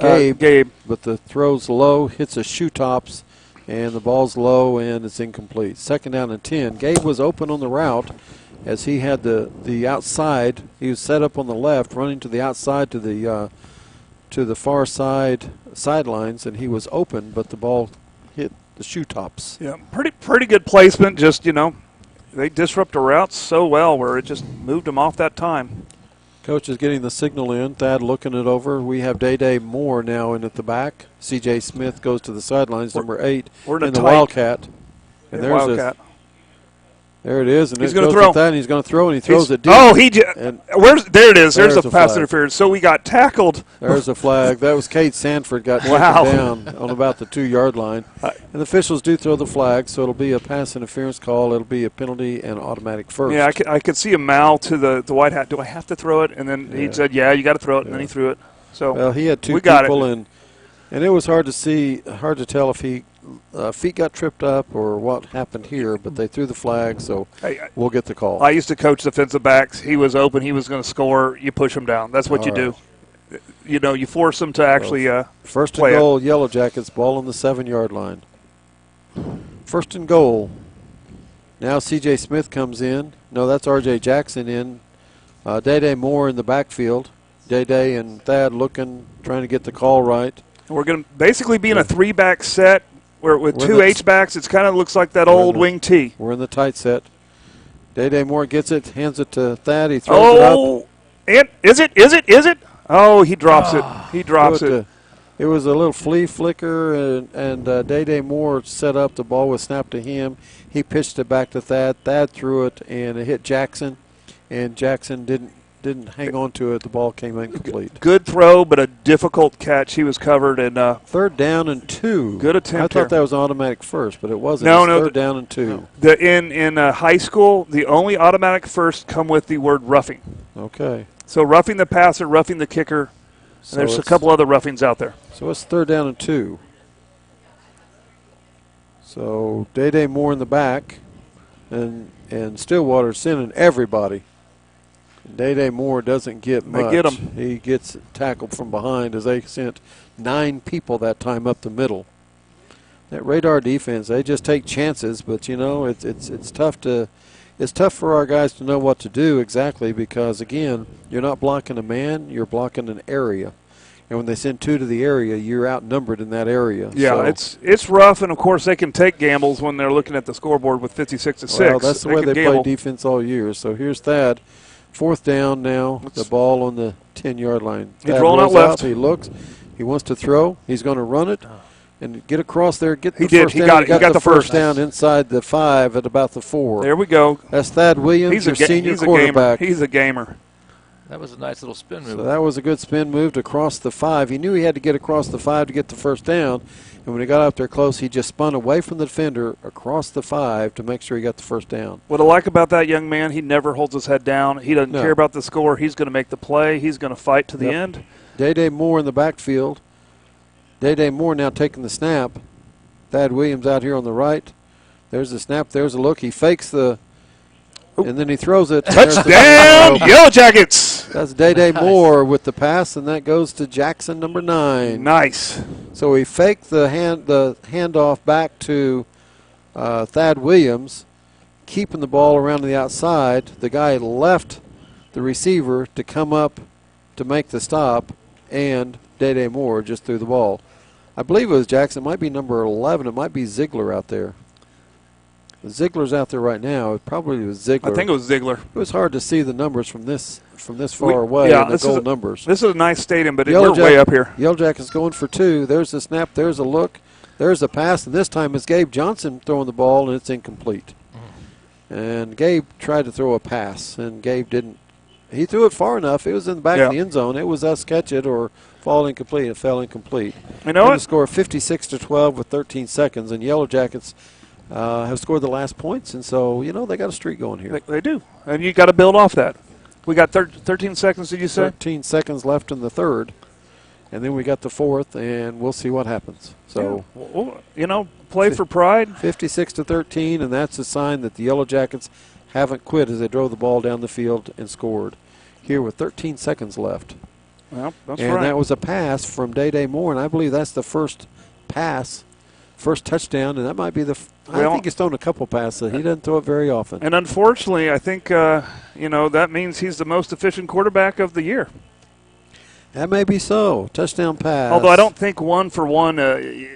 Gabe. But the throw's low, hits a shoe tops, and the ball's low, and it's incomplete. 2nd down and 10. Gabe was open on the route, as he had the outside. He was set up on the left, running to the outside to the far sidelines, and he was open, but the ball hit the shoe tops. Yeah, pretty good placement. Just, they disrupt the routes so well where it just moved them off that time. Coach is getting the signal in. Thad looking it over. We have Day Moore now in at the back. C.J. Smith goes to the sidelines, number 8, we're in the tight Wildcat. And Yeah, there's Wildcat. there it is, and He's it gonna goes throw. to Thad, and he's going to throw, and he throws it deep. Oh, And there it is. There's There's a a pass flag. interference. So we got tackled. There's a flag. That was Kate Sanford got Wow. taken down on about the 2-yard line. And the officials do throw the flag, so it'll be a pass interference call. It'll be a penalty and automatic first. Yeah, I could see a mouth to the white hat. Do I have to throw it? And then he said, yeah, you got to throw it, and then he threw it. So Well, he had 2 we got people, it. and it was hard to tell if he feet got tripped up or what happened here, but they threw the flag, so Hey, we'll get the call. I used to coach defensive backs. He was open. He was going to score. You push him down. That's what All you right. do. You force them to actually First and play it. goal, Yellow Jackets, ball on the 7-yard line. First and goal. Now C.J. Smith comes in. No, that's R.J. Jackson in. Day Moore in the backfield. Day and Thad looking, trying to get the call right. We're going to basically be in a 3-back set where with We're 2 in the- H-backs. It kind of looks like that We're in old the- wing T. We're in the tight set. Day Moore gets it, hands it to Thad. He throws it up. Oh, and is it? Oh, he drops it. He drops it. It was a little flea flicker, and Day Moore set up. The ball was snapped to him. He pitched it back to Thad. Thad threw it, and it hit Jackson, and Jackson didn't hang on to it. The ball came incomplete. Good throw, but a difficult catch. He was covered, and 3rd down and 2. Good attempt I thought here. that was automatic first, but it wasn't. No, It's no, 3rd down and 2. in high school, the only automatic first come with the word roughing. Okay. So roughing the passer, roughing the kicker, So and there's a it's- couple other roughings out there. So it's 3rd down and 2. So Day Moore in the back, and Stillwater sending everybody. Day Moore doesn't get They much. get him. He gets tackled from behind as they sent 9 people that time up the middle. That radar defense, they just take chances, but it's tough to. It's tough for our guys to know what to do exactly because, again, you're not blocking a man, you're blocking an area. And when they send 2 to the area, you're outnumbered in that area. Yeah, So, it's rough, and of course they can take gambles when they're looking at the scoreboard with 56-6. well, that's the way they gamble. play defense all year. So here's Thad. 4th down now, the ball on the 10-yard line. He's Thad rolling out rolls left. He looks. He wants to throw. He's going to run it and get across there. Get the He did. first He down. got it. He got the the first. down inside the 5 at about the 4. There we go. That's Thad Williams, your senior he's a quarterback. gamer. He's a gamer. That was a nice little spin move. So that was a good spin move across the 5. He knew he had to get across the 5 to get the first down. And when he got up there close, he just spun away from the defender across the 5 to make sure he got the first down. What I like about that young man, he never holds his head down. He doesn't No. care about the score. He's going to make the play. He's going to fight to the Yep. end. Day Moore in the backfield. Day Moore now taking the snap. Thad Williams out here on the right. There's the snap. There's a look. He fakes the, and then he throws it. There's the- Touchdown, Yellow Jackets! That's Day Moore with the pass, and that goes to Jackson, number 9. Nice. So he faked the handoff back to Thad Williams, keeping the ball around the outside. The guy left the receiver to come up to make the stop, and Day Moore just threw the ball. I believe it was Jackson. It might be number 11. It might be Ziegler out there. Ziegler's out there right now. It probably was Ziegler. I think it was Ziegler. It was hard to see the numbers from this far away. yeah, the this is goal a- numbers. This is a nice stadium, but Yellow we're way up here. Yellow Jackets going for 2. There's the snap. There's a look. There's a pass, and this time it's Gabe Johnson throwing the ball, and it's incomplete. And Gabe tried to throw a pass, and Gabe didn't. He threw it far enough. It was in the back of the end zone. It was us catch it or fall incomplete. It fell incomplete. You know And what? the score 56-12 with 13 seconds, and Yellow Jackets have scored the last points, and so they got a streak going here. They do, and you got to build off that. We got 13 seconds. Did you say? 13 seconds left in the 3rd, and then we got the 4th, and we'll see what happens. So, play for pride. 56-13, and that's a sign that the Yellow Jackets haven't quit as they drove the ball down the field and scored. Here with 13 seconds left. Well, that's And right. that was a pass from Day Moore, and I believe that's the first pass, first touchdown, and that might be the I think he's thrown a couple passes. He doesn't throw it very often. And unfortunately, I think, that means he's the most efficient quarterback of the year. That may be so. Touchdown pass. Although I don't think one for one, I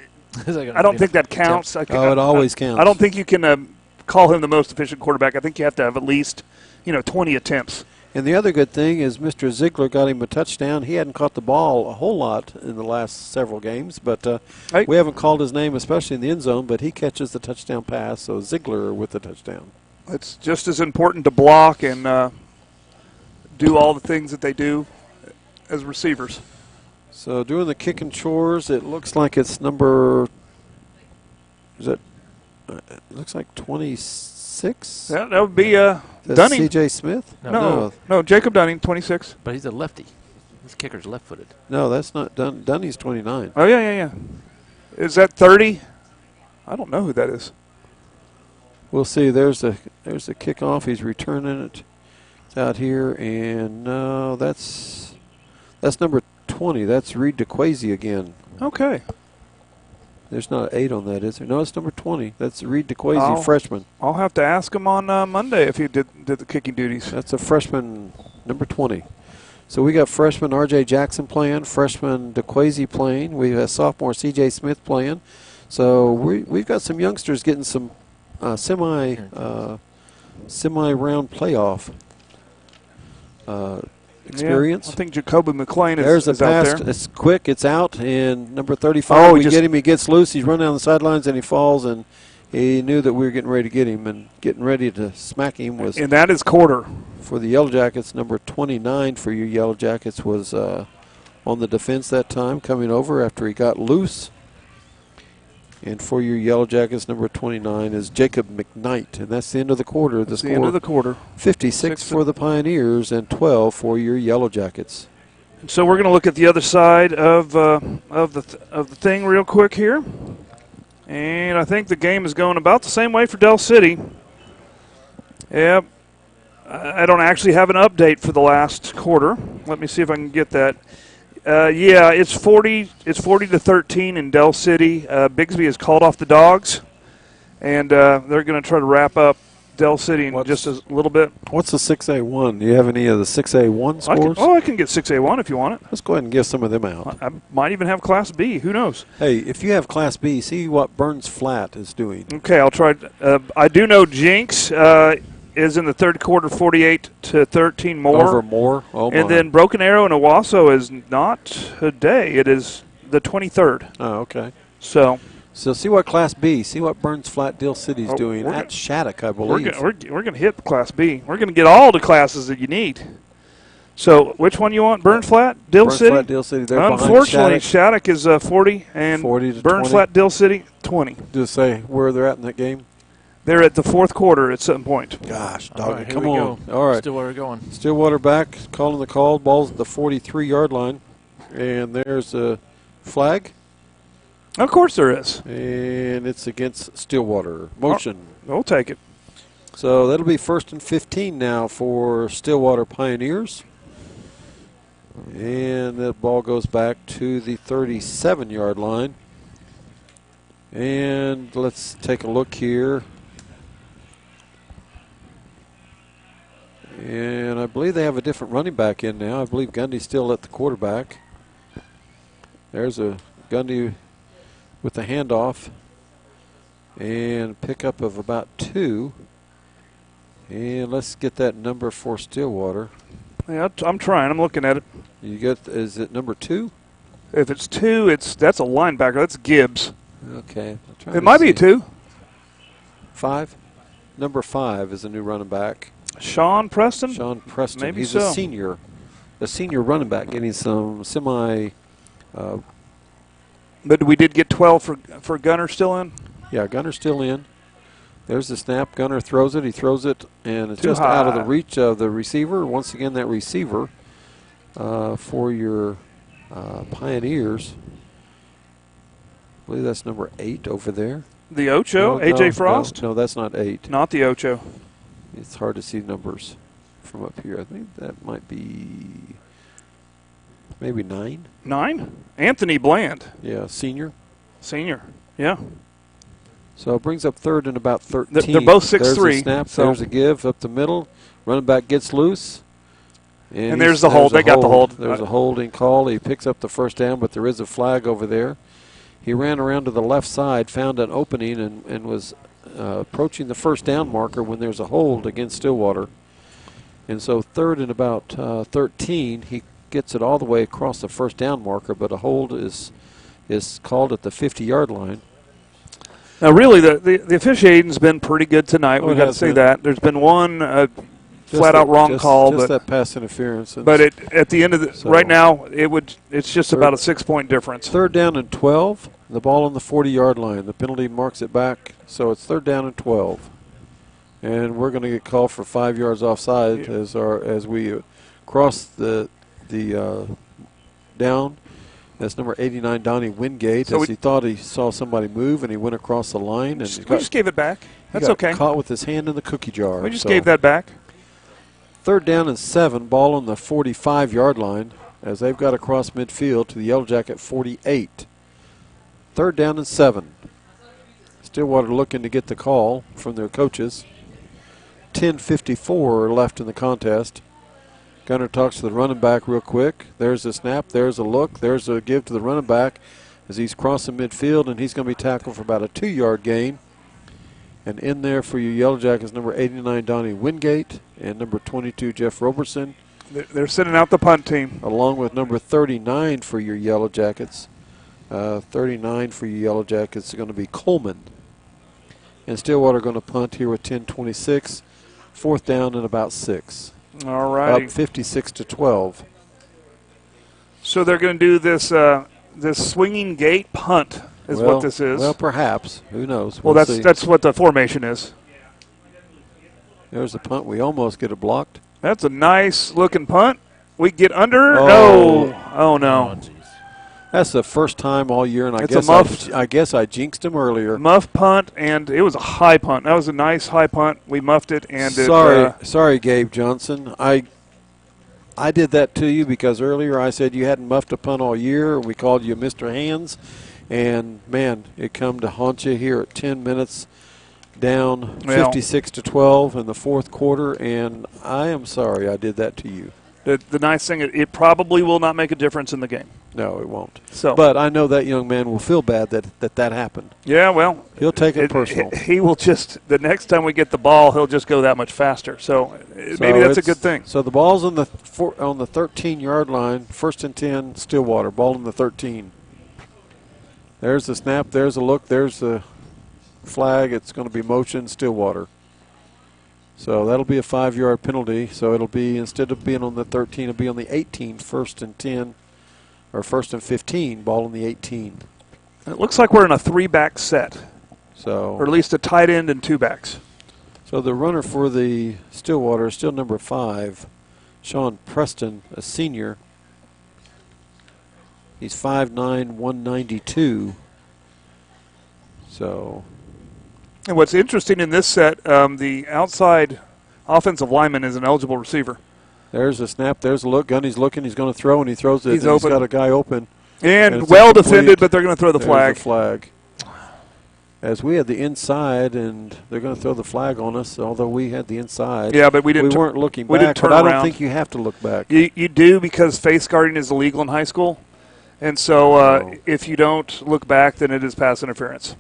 don't think that counts. It always counts. I don't think you can call him the most efficient quarterback. I think you have to have at least, 20 attempts. And the other good thing is Mr. Ziegler got him a touchdown. He hadn't caught the ball a whole lot in the last several games, but we haven't called his name, especially in the end zone, but he catches the touchdown pass, so Ziegler with the touchdown. It's just as important to block and do all the things that they do as receivers. So doing the kick and chores, it looks like it's number, it looks like 26? That would be That's Dunning. C.J. Smith? No, Jacob Dunning, 26. But he's a lefty. This kicker's left-footed. No, that's not Dunning's 29. Oh, yeah. Is that 30? I don't know who that is. We'll see. There's the kickoff. He's returning it. It's out here, and no, that's number 20. That's Reed DeQuazy again. Okay. There's not an 8 on that, is there? No, it's number 20. That's Reed DeQuazy, freshman. I'll have to ask him on Monday if he did the kicking duties. That's a freshman, number 20. So we got freshman R.J. Jackson playing, freshman DeQuazy playing. We have sophomore C.J. Smith playing. So we've got some youngsters getting some semi-round playoff experience. Yeah, I think Jacoby McClain There's is a out pass. there. It's quick. It's out. And number 35, we get him. He gets loose. He's running down the sidelines, and he falls. And he knew that we were getting ready to get him. And getting ready to smack him was. And that is quarter. For the Yellow Jackets, number 29 for your Yellow Jackets was on the defense that time, coming over after he got loose. And for your Yellow Jackets, number 29 is Jacob McKnight. And that's the end of the quarter. That's the end of the quarter. 56 for the Pioneers and 12 for your Yellow Jackets. So we're going to look at the other side of the thing real quick here. And I think the game is going about the same way for Del City. Yep. I don't actually have an update for the last quarter. Let me see if I can get that. Yeah, it's 40 to 13 in Del City. Bigsby has called off the Dogs, and they're going to try to wrap up Del City in just a little bit. What's the 6A1? Do you have any of the 6A1 scores? I can get 6A1 if you want it. Let's go ahead and give some of them out. I might even have Class B. Who knows? Hey, if you have Class B, see what Burns Flat is doing. Okay, I'll try. I do know Jinx is in the third quarter, 48 to 13 more. Over more. Oh my. And then Broken Arrow and Owasso is not today. It is the 23rd. Oh, okay. So see what Class B, see what Burns Flat Deal City's doing at Shattuck, I believe. We're going to hit Class B. We're going to get all the classes that you need. So which one you want? Burns Flat, Dill City? Burns Flat, Dill City. They're Unfortunately, Shattuck is 40 and 40 to Burns 20. Flat, Dill City, 20. Just say where they're at in that game. They're at the fourth quarter at some point. Gosh, All dog, right, come here we on. go. All right. Stillwater going. Stillwater back, calling the call. Ball's at the 43-yard line. And there's a flag. Of course there is. And it's against Stillwater. Motion. We'll take it. So that'll be 1st and 15 now for Stillwater Pioneers. And that ball goes back to the 37-yard line. And let's take a look here. And I believe they have a different running back in now. I believe Gundy's still at the quarterback. There's a Gundy with the handoff. And pickup of about 2. And let's get that number for Stillwater. Yeah, I'm trying. I'm looking at it. You get, is it number 2? If it's 2, that's a linebacker. That's Gibbs. Okay. It might be a 2. 5? Number 5 is a new running back. Sean Preston? Sean Preston. Maybe He's so. a senior running back, getting some semi. But we did get 12 for Gunner still in? Yeah, Gunner's still in. There's the snap. Gunner throws it. He throws it, and it's Too just high. out of the reach of the receiver. Once again, that receiver for your Pioneers. I believe that's number 8 over there. The Ocho, A.J. Frost? No, that's not 8. Not the Ocho. It's hard to see numbers from up here. I think that might be maybe 9. 9? Anthony Bland. Yeah, senior. Senior. Yeah. So it brings up third and about 13. They're both 6'3". There's a snap. So there's a give up the middle. Running back gets loose. And there's the hold. They got the hold. There's a holding call. He picks up the first down, but there is a flag over there. He ran around to the left side, found an opening, and was approaching the first down marker when there's a hold against Stillwater. And so third and about 13, he gets it all the way across the first down marker, but a hold is called at the 50-yard line. Now, really, the officiating's been pretty good tonight. Oh, We've got to say that. There's been one flat-out wrong call. Just that pass interference. But at the end of the right now, it's just about a 6-point difference. Third down and 12. The ball on the 40-yard line. The penalty marks it back, so it's third down and 12. And we're going to get called for 5 yards offside as we cross the down. That's number 89, Donnie Wingate, so as he thought he saw somebody move, and he went across the line. And we just gave it back. That's okay. Caught with his hand in the cookie jar. We just gave that back. Third down and 7, ball on the 45-yard line, as they've got across midfield to the Yellow Jacket 48. Third down and 7. Stillwater looking to get the call from their coaches. 10:54 left in the contest. Gunner talks to the running back real quick. There's a snap. There's a look. There's a give to the running back as he's crossing midfield, and he's going to be tackled for about a 2-yard gain. And in there for you Yellow Jackets, number 89, Donnie Wingate, and number 22, Jeff Roberson. They're sending out the punt team. Along with number 39 for your Yellow Jackets. 39 for your Yellow Jackets is going to be Coleman. And Stillwater going to punt here with 10:26. Fourth down and about 6. All right. Up 56-12. So they're going to do this swinging gate punt is what this is. Well, perhaps. Who knows? Well, that's what the formation is. There's a punt. We almost get it blocked. That's a nice looking punt. We get under. Oh. No. Oh no. Oh, That's the first time all year, and I guess I jinxed him earlier. Muff punt, and it was a high punt. That was a nice high punt. We muffed it, and sorry, Gabe Johnson. I did that to you because earlier I said you hadn't muffed a punt all year, and we called you Mr. Hands. And man, it come to haunt you here at 10 minutes down, 56-12 in the fourth quarter, and I am sorry I did that to you. The nice thing, it probably will not make a difference in the game. No, it won't. So, but I know that young man will feel bad that happened. Yeah, well, he'll take it personal. He will just, the next time we get the ball, he'll just go that much faster. So maybe that's a good thing. So the ball's on the 13-yard line, first and 10, Stillwater. Ball on the 13. There's the snap. There's a look. There's the flag. It's going to be motion, Stillwater. So that'll be a 5-yard penalty. So it'll be, instead of being on the 13, it'll be on the 18, first and 10, or first and 15, ball on the 18. It looks like we're in a 3-back set. So, or at least a tight end and 2 backs. So the runner for the Stillwater is still number 5, Sean Preston, a senior. He's 5'9", 192. So. And what's interesting in this set, the outside offensive lineman is an eligible receiver. There's a snap. There's a look. Gunny's looking. He's going to throw, and he throws it. He's open. He's got a guy open. And well defended, but they're going to throw the flag. There's the flag. As we had the inside, and they're going to throw the flag on us, although we had the inside. Yeah, but we weren't looking back. Didn't turn but around. I don't think you have to look back. You do, because face guarding is illegal in high school. And so if you don't look back, then it is pass interference.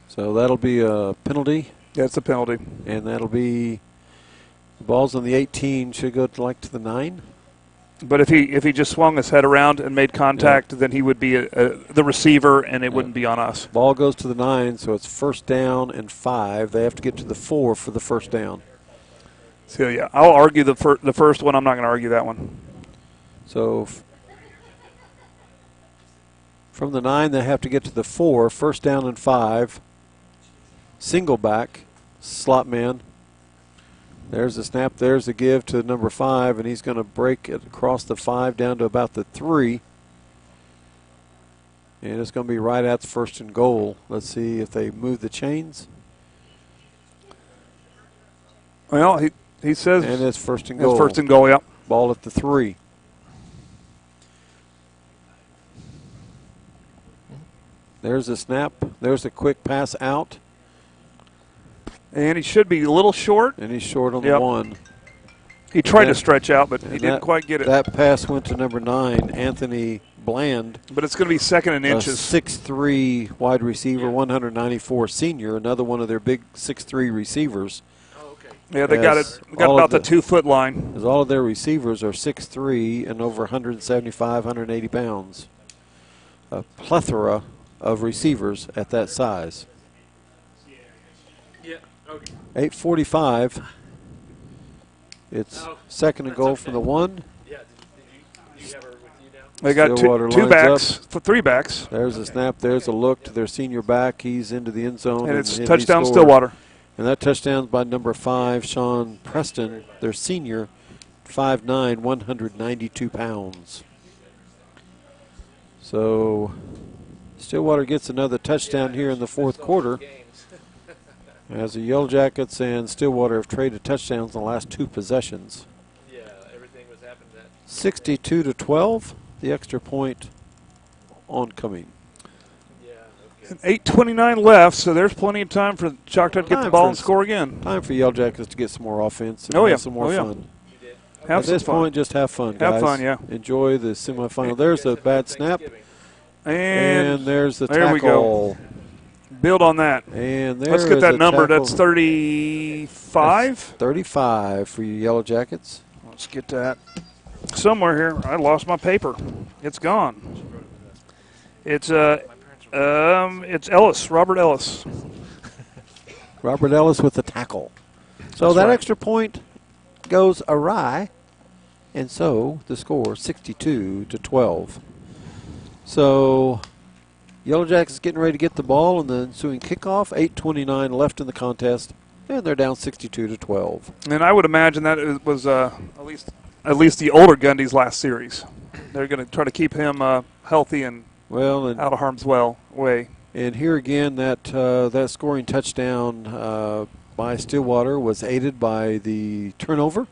So that'll be a penalty. That's a penalty. And that'll be, the ball's on the 18, should go to the 9. But if he just swung his head around and made contact, then he would be the receiver, and it wouldn't be on us. Ball goes to the 9, so it's first down and 5. They have to get to the 4 for the first down. So, yeah, I'll argue the first one. I'm not going to argue that one. So from the 9, they have to get to the 4, first down and 5. Single back, slot man. There's the snap. There's the give to number 5, and he's going to break it across the 5 down to about the 3. And it's going to be right at the first and goal. Let's see if they move the chains. Well, he says. And it's first and goal. It's first and goal, yep. Ball at the 3. There's a snap. There's a quick pass out. And he should be a little short. And he's short on the Yep. 1. He tried And to stretch out, but he and didn't quite get it. That pass went to number 9, Anthony Bland. But it's going to be second in A inches. 6'3" wide receiver, 194 senior, another one of their big 6'3" receivers. Yeah, they got As it. Got all about of the 2-foot line. As all of their receivers are 6'3" and over 175, 180 pounds. A plethora of receivers at that size. Yeah, okay. 8:45. It's second and goal from the 1. Yeah, did you have her with you now? They got Stillwater two lines backs, up. 3 backs, There's a snap. There's a look to their senior back. He's into the end zone. and it's he touchdown scored. Stillwater. And that touchdown's by number 5, Sean Preston, their senior, 5'9", 192 pounds. So Stillwater gets another touchdown here in the fourth quarter. As the Yellow Jackets and Stillwater have traded touchdowns in the last 2 possessions. Yeah, everything was happening that. 62-12, the extra point oncoming. Yeah, okay. 8:29 left, so there's plenty of time for Choctaw to get the Time ball for and score again. Time for Yellow Jackets to get some more offense and Oh, yeah. have some more Oh, yeah. fun. You did. Have At some this fun. point, just have fun, guys. Have fun, yeah. Enjoy the semifinal. There's a bad snap, And there's the there we tackle. go. Build on that. And there Let's get is that a number. tackle. That's 35. 35 for you Yellow Jackets. Let's get that somewhere here. I lost my paper. It's gone. It's Ellis, Robert Ellis. Robert Ellis with the tackle. So That's that right. extra point goes awry, and so the score 62-12. So Yellow Jackets getting ready to get the ball in the ensuing kickoff. 8:29 left in the contest, and they're down 62-12. And I would imagine that it was at least the older Gundy's last series. They're going to try to keep him healthy and Well, and out of harm's way. And here again, that scoring touchdown by Stillwater was aided by the turnover.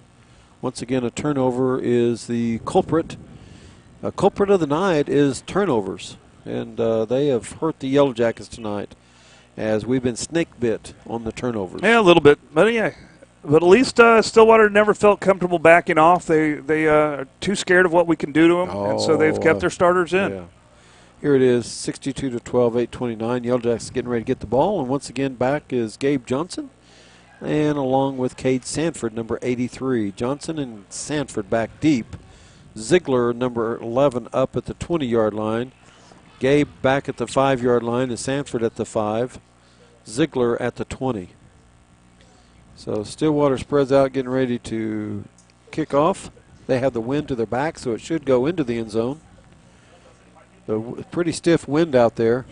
Once again, a turnover is the culprit. A culprit of the night is turnovers, and they have hurt the Yellow Jackets tonight, as we've been snake bit on the turnovers. Yeah, a little bit, but but at least Stillwater never felt comfortable backing off. They are too scared of what we can do to them, and so they've kept their starters in. Yeah. Here it is, 62-12, 8:29. Yellow Jackets getting ready to get the ball, and once again back is Gabe Johnson, and along with Cade Sanford, number 83. Johnson and Sanford back deep. Ziegler, number 11, up at the 20-yard line. Gabe back at the 5-yard line, and Sanford at the 5. Ziegler at the 20. So Stillwater spreads out, getting ready to kick off. They have the wind to their back, so it should go into the end zone. The pretty stiff wind out there.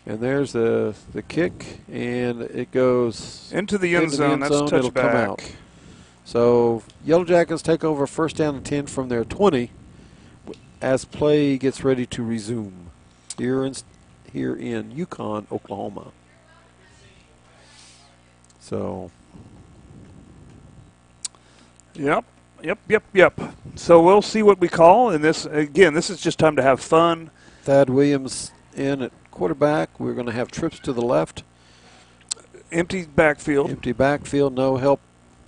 And there's the kick, and it goes Into the end zone. That's It'll come out. touchback. So Yellow Jackets take over first down and 10 from their 20 as play gets ready to resume here in Yukon, Oklahoma. So Yep. So we'll see what we call. And this is just time to have fun. Thad Williams in at quarterback. We're going to have trips to the left. Empty backfield. Empty backfield, no help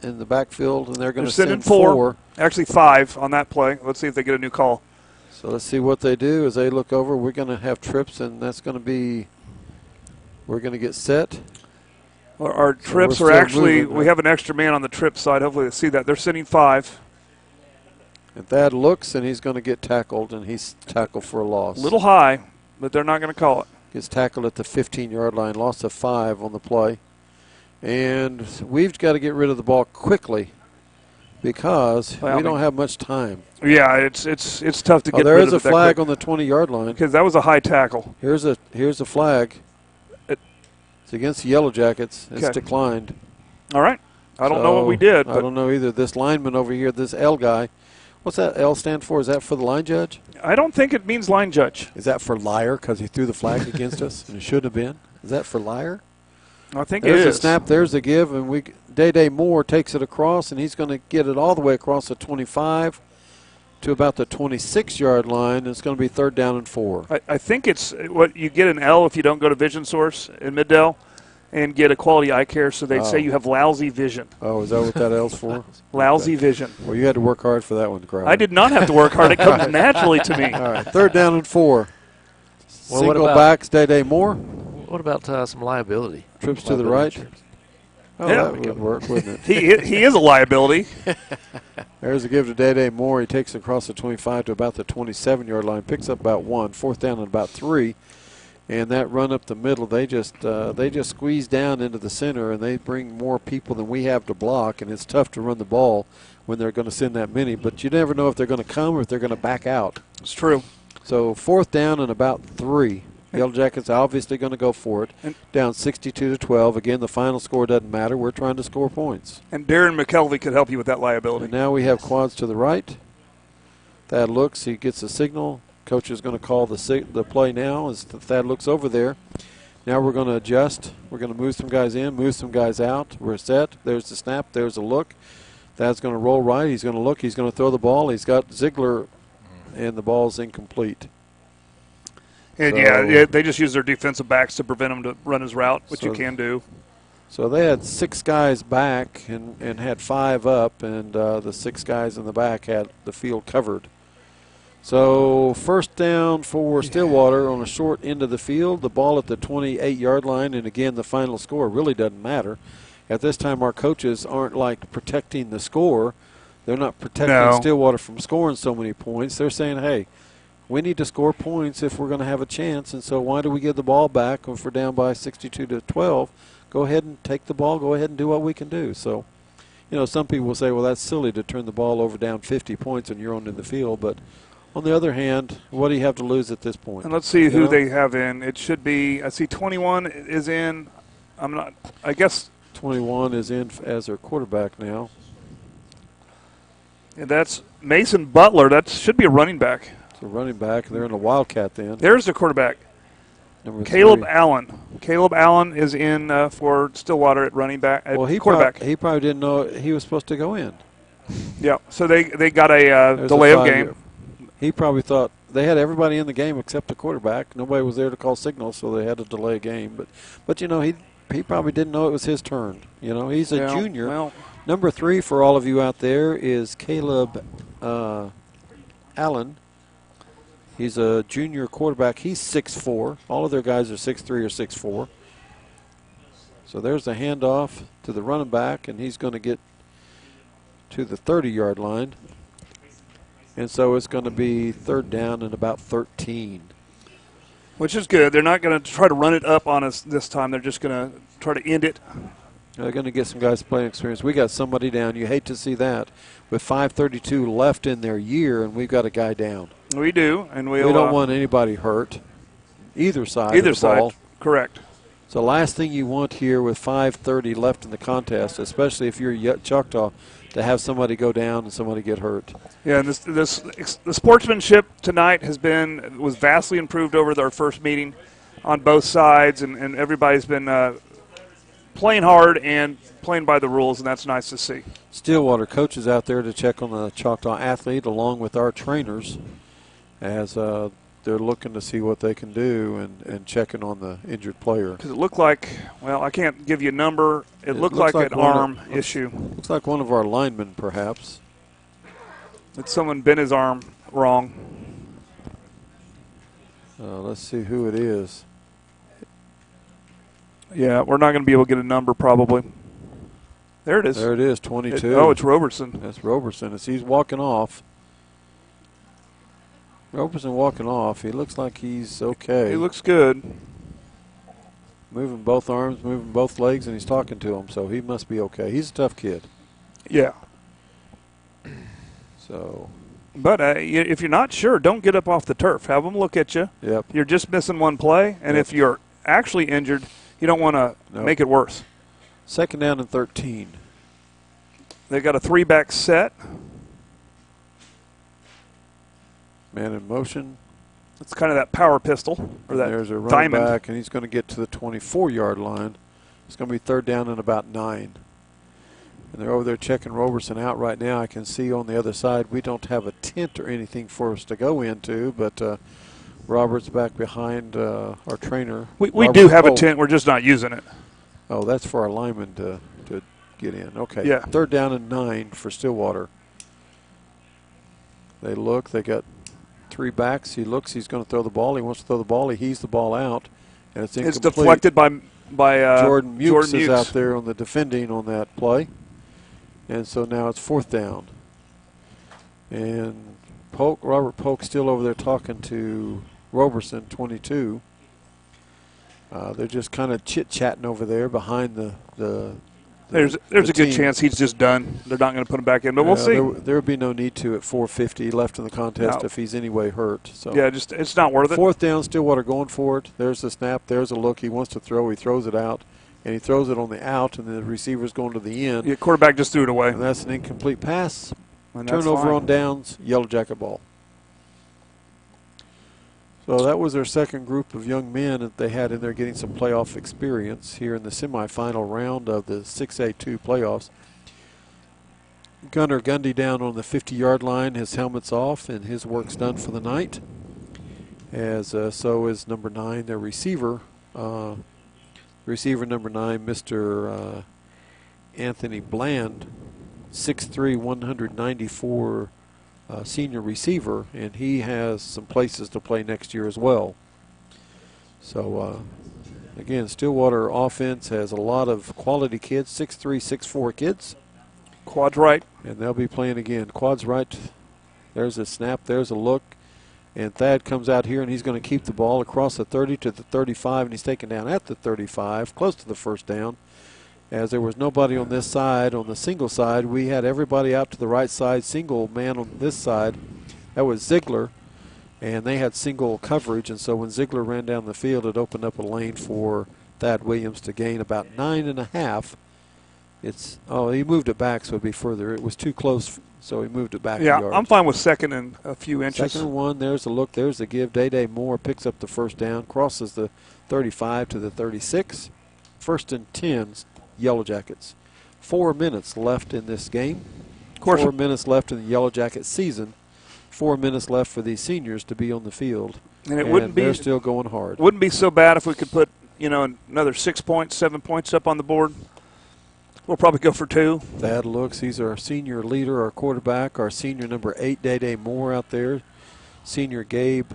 in the backfield, and they're going to They're send sending 4. four. Actually 5 on that play. Let's see if they get a new call. So let's see what they do as they look over. We're going to have trips, and that's going to be, we're going to get set. Our So trips we're are still actually, moving. we have an extra man on the trip side. Hopefully they see that. They're sending 5. And Thad looks, and he's going to get tackled, and he's tackled for a loss. A little high, but they're not going to call it. Gets tackled at the 15-yard line, loss of 5 on the play. And we've got to get rid of the ball quickly because we don't have much time. Yeah, it's tough to get There rid is of a it that flag quick, on the 20-yard line. because that was a high tackle. Here's a flag. It's against the Yellow Jackets. It's Okay. declined. All right. I don't know what we did, I but don't know either. This lineman over here, this L guy, what's that L stand for? Is that for the line judge? I don't think it means line judge. Is that for liar because he threw the flag against us and it shouldn't have been? Is that for liar? I think There's it a is. snap. There's a give, and Day Moore takes it across, and he's going to get it all the way across the 25. to about the 26-yard line. It's going to be 3rd down and 4. I think it's what you get an L if you don't go to Vision Source in Middale and get a quality eye care, so they'd say you have lousy vision. Oh, is that what that L's for? Lousy vision. Well, you had to work hard for that one, Crowder. I did not have to work hard. It comes naturally to me. All right, 3rd down and 4. Well, Single what about- backs, Day Moore. What about some liability? Trips to the Liability right. insurance? Oh, Yeah. that would work, wouldn't it? He is a liability. There's a give to Day Moore. He takes it across the 25 to about the 27-yard line, picks up about 1, 4th down and about 3. And that run up the middle, they just squeeze down into the center, and they bring more people than we have to block, and it's tough to run the ball when they're going to send that many. But you never know if they're going to come or if they're going to back out. It's true. So 4th down and about 3. Yellow Jackets obviously going to go for it. Down 62-12. Again, the final score doesn't matter. We're trying to score points. And Darren McKelvey could help you with that liability. And now we have quads to the right. Thad looks. He gets a signal. Coach is going to call the play now as Thad looks over there. Now we're going to adjust. We're going to move some guys in, move some guys out. We're set. There's the snap. There's the look. Thad's going to roll right. He's going to look. He's going to throw the ball. He's got Ziegler, and the ball's incomplete. And, yeah, they just use their defensive backs to prevent him to run his route, which you can do. So they had 6 guys back and had 5 up, and the 6 guys in the back had the field covered. So 1st down for Stillwater on a short end of the field, the ball at the 28-yard line, and again, the final score really doesn't matter. At this time, our coaches aren't like protecting the score. They're not protecting Stillwater from scoring so many points. They're saying, hey, we need to score points if we're going to have a chance, and so why do we give the ball back if we're down by 62-12? Go ahead and take the ball. Go ahead and do what we can do. So, some people will say, well, that's silly to turn the ball over down 50 points and you're on in the field. But on the other hand, what do you have to lose at this point? And let's see who they have in. It should be, I see 21 is in. I guess 21 is in as their quarterback now. And that's Mason Butler. That should be a running back. It's a running back. They're in a Wildcat then. There's the quarterback. Number Caleb 3. Allen. Caleb Allen is in for Stillwater at running back. Well, he quarterback. He probably didn't know he was supposed to go in. Yeah. So they got a delay of game. He probably thought they had everybody in the game except the quarterback. Nobody was there to call signals, so they had to delay a game. But he probably didn't know it was his turn. He's a junior. Well, Number 3 for all of you out there is Caleb Allen. He's a junior quarterback. He's 6'4". All of their guys are 6'3" or 6'4". So there's the handoff to the running back, and he's going to get to the 30-yard line. And so it's going to be 3rd down and about 13. which is good. They're not going to try to run it up on us this time. They're just going to try to end it. They're going to get some guys playing experience. We got somebody down. You hate to see that. With 5:32 left in their year, and we've got a guy down. We do, and we don't want anybody hurt. Either side. Either of the side, ball. correct. So last thing you want here with 5:30 left in the contest, especially if you're Choctaw, to have somebody go down and somebody get hurt. Yeah, and the sportsmanship tonight was vastly improved over our first meeting on both sides, and everybody's been playing hard and playing by the rules, and that's nice to see. Stillwater coaches out there to check on the Choctaw athlete along with our trainers as they're looking to see what they can do and checking on the injured player. Because it looked like, well, I can't give you a number. It looked like an arm issue. Looks like one of our linemen, perhaps. That someone bent his arm wrong. Let's see who it is. Yeah, we're not going to be able to get a number probably. There it is. There it is, 22. It's Robertson. That's Robertson. As he's walking off. Robertson walking off. He looks like he's okay. He looks good. Moving both arms, moving both legs, and he's talking to him, so he must be okay. He's a tough kid. Yeah. So. But if you're not sure, don't get up off the turf. Have them look at you. Yep. You're just missing one play, and if you're actually injured, you don't want to make it worse. 2nd down and 13. They've got a 3-back set. Man in motion. It's kind of that power pistol or that There's a running diamond. back, and he's going to get to the 24-yard line. It's going to be 3rd down and about 9. And they're over there checking Roberson out right now. I can see on the other side we don't have a tent or anything for us to go into, but Robert's back behind our trainer. We Robert do have a Polk. tent. We're just not using it. Oh, that's for our linemen to get in. Okay. Yeah. 3rd down and 9 for Stillwater. They look. They got 3 backs. He looks. He's going to throw the ball. He wants to throw the ball. He heaves the ball out, and it's incomplete. It's deflected by Jordan Mukes is Mukes. out there on the defending on that play. And so now it's 4th down. And Robert Polk still over there talking to Roberson, 22. They're just kind of chit-chatting over there behind the There's a good team. chance he's just done. They're not going to put him back in, but we'll see. There would be no need to at 4:50 left in the contest if he's anyway hurt. So yeah, it's not worth it. 4th down, Stillwater going for it. There's the snap. There's a look. He wants to throw. He throws it out, and he throws it on the out, and the receiver's going to the end. Yeah, quarterback just threw it away. And that's an incomplete pass. And that's Turnover fine. on downs, Yellow Jacket ball. So that was their second group of young men that they had in there getting some playoff experience here in the semifinal round of the 6A2 playoffs. Gunnar Gundy down on the 50-yard line. His helmet's off, and his work's done for the night. As so is number 9, their receiver. Receiver number 9, Mr. Anthony Bland, 6'3", 194 senior receiver, and he has some places to play next year as well. So, again, Stillwater offense has a lot of quality kids, 6'3", 6'4 kids. Quad's right. And they'll be playing again. Quad's right. There's a snap. There's a look. And Thad comes out here, and he's going to keep the ball across the 30 to the 35, and he's taken down at the 35, close to the 1st down. As there was nobody on this side, on the single side, we had everybody out to the right side, single man on this side. That was Ziegler, and they had single coverage, and so when Ziegler ran down the field, it opened up a lane for Thad Williams to gain about 9.5. He moved it back so it'd be further. It was too close, so he moved it back. Yeah, a yard. I'm fine with 2nd and a few inches. 2nd and 1, there's a look, there's the give. Day Moore picks up the 1st down, crosses the 35 to the 36. 1st and 10, Yellow Jackets. 4 minutes left in this game. Of course. 4 minutes left in the Yellow Jacket season. 4 minutes left for these seniors to be on the field. And they're still going hard. Wouldn't be so bad if we could put, another 6 points, 7 points up on the board. We'll probably go for 2. Thad looks. He's our senior leader, our quarterback, our senior number 8, Day Moore out there. Senior Gabe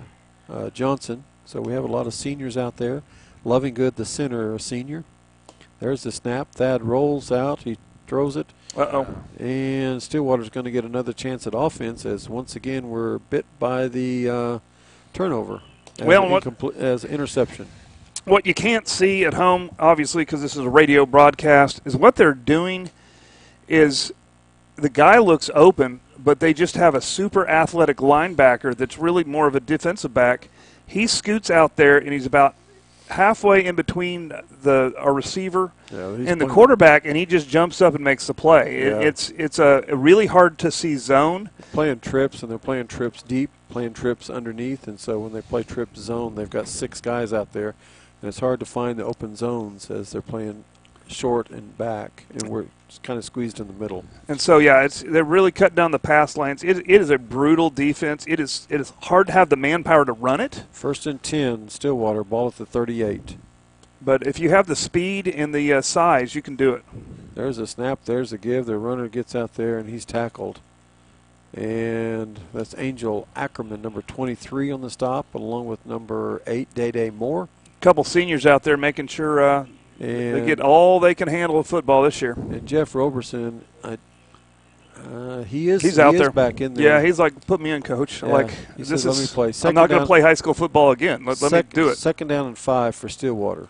Johnson. So we have a lot of seniors out there. Lovinggood, the center, a senior. There's the snap. Thad rolls out. He throws it. Uh-oh. And Stillwater's going to get another chance at offense as once again we're bit by the turnover as interception. What you can't see at home, obviously, because this is a radio broadcast, is what they're doing is the guy looks open, but they just have a super athletic linebacker that's really more of a defensive back. He scoots out there, and he's about halfway in between our receiver and the quarterback, and he just jumps up and makes the play. Yeah. It's a really hard to see zone. Playing trips, and they're playing trips deep, playing trips underneath, and so when they play trips zone, they've got 6 guys out there, and it's hard to find the open zones as they're playing short and back, and we're kind of squeezed in the middle. And so, they're really cutting down the pass lanes. It is a brutal defense. It is hard to have the manpower to run it. 1st and 10, Stillwater, ball at the 38. But if you have the speed and the size, you can do it. There's a snap. There's a give. The runner gets out there, and he's tackled. And that's Angel Ackerman, number 23 on the stop, along with number 8, Day Moore. A couple seniors out there making sure they get all they can handle of football this year. And Jeff Roberson, he's out there back in there. Yeah, he's like, put me in, coach. Yeah, he says, let me play. I'm not going to play high school football again. Let me do it. 2nd down and 5 for Stillwater.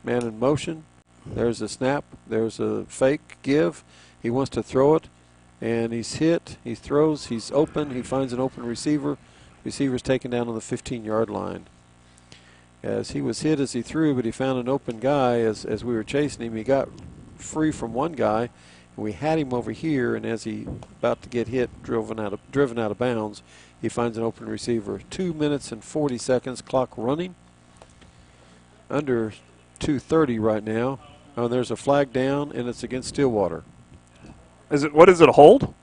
Man in motion. There's a snap. There's a fake give. He wants to throw it, and he's hit. He throws. He's open. He finds an open receiver. Receiver's taken down on the 15-yard line. As he was hit as he threw, but he found an open guy as we were chasing him. He got free from one guy, and we had him over here, and as he about to get hit, driven out of bounds, he finds an open receiver. 2 minutes and 40 seconds, clock running. Under 2:30 right now. Oh, there's a flag down, and it's against Stillwater. What is it, a hold?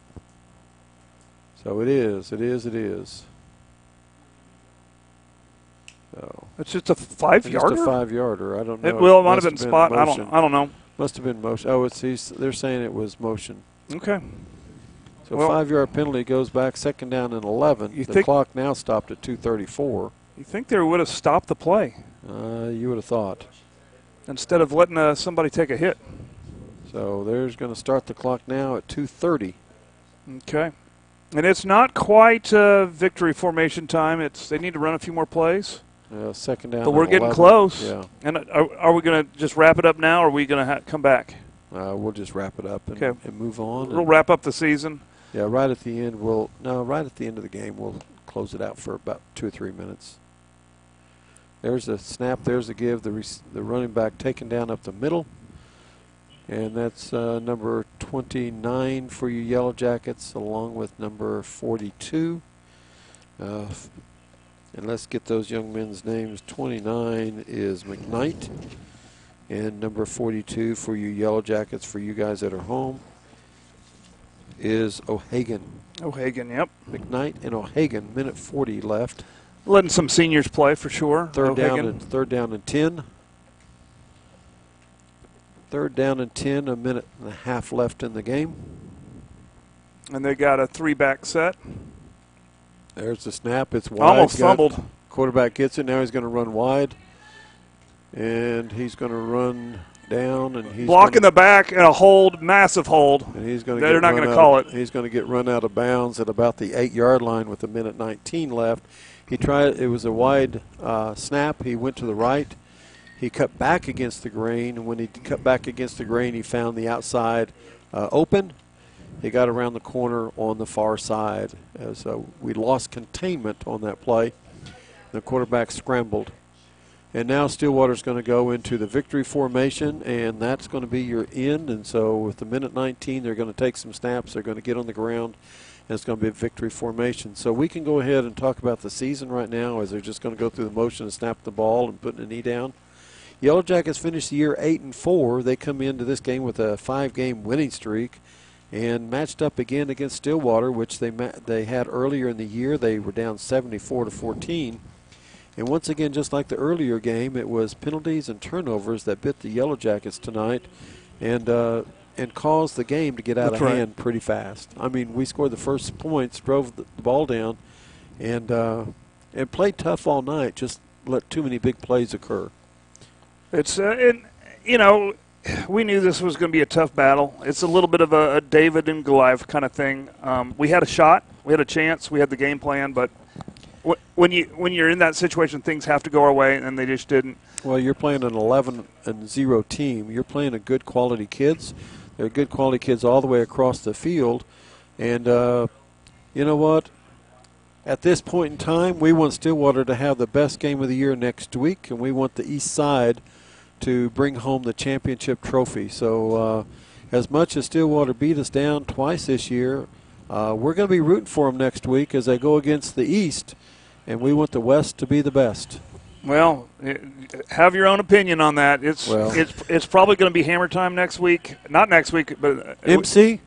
So it is. It is. So It's just a 5-yarder? just a 5-yarder. I don't know. It might have been must spot. motion. I don't know. Must have been motion. Oh, they're saying it was motion. Okay. So Well, 5-yard penalty goes back, second down and 11. The clock now stopped at 2:34. You think they would have stopped the play You would have thought. instead of letting somebody take a hit? So there's going to start the clock now at 2:30. Okay. And it's not quite victory formation time. They need to run a few more plays. Second down. But we're and getting 11. close. Yeah. And are we going to just wrap it up now, or are we going to come back? We'll just wrap it up and, Okay. and move on. We'll wrap up the season. Yeah, right at the end. Right at the end of the game, we'll close it out for about 2 or 3 minutes. There's a snap. There's a give. The running back taken down up the middle. And that's number 29 for you Yellow Jackets, along with number 42. And let's get those young men's names. 29 is McKnight. And number 42 for you Yellow Jackets, for you guys that are home, is O'Hagan. O'Hagan, yep. McKnight and O'Hagan, minute 40 left. Letting some seniors play for sure. Third down O'Hagan. and 10. Third down and 10, a minute and a half left in the game. And they got a 3-back set. There's the snap. It's wide. Almost fumbled. Quarterback gets it. Now he's going to run wide. And he's going to run down. And he's blocking the back and a hold, massive hold. And he's going to They're not going to call it. He's going to get run out of bounds at about the 8-yard line with a minute 19 left. He tried. It was a wide snap. He went to the right. He cut back against the grain, and when he cut back against the grain, he found the outside open. He got around the corner on the far side. As we lost containment on that play. The quarterback scrambled. And now Stillwater's going to go into the victory formation, and that's going to be your end. And so with the minute 19, they're going to take some snaps. They're going to get on the ground, and it's going to be a victory formation. So we can go ahead and talk about the season right now, as they're just going to go through the motion and snap the ball and putting a knee down. Yellow Jackets finished the year 8-4. They come into this game with a 5-game winning streak and matched up again against Stillwater, which they had earlier in the year. They were down 74-14. And once again, just like the earlier game, it was penalties and turnovers that bit the Yellow Jackets tonight and caused the game to get out of hand pretty fast. I mean, we scored the first points, drove the ball down, and played tough all night, just let too many big plays occur. It's, we knew this was going to be a tough battle. It's a little bit of a David and Goliath kind of thing. We had a shot. We had a chance. We had the game plan. But when you're in that situation, things have to go our way, and they just didn't. Well, you're playing an 11-0 team. You're playing a good quality kids. They're good quality kids all the way across the field. And you know what? At this point in time, we want Stillwater to have the best game of the year next week, and we want the East Side to bring home the championship trophy. So as much as Stillwater beat us down twice this year, we're going to be rooting for them next week as they go against the East, and we want the West to be the best. Well, have your own opinion on that. It's probably going to be Hammer Time next week. Not next week, but MC?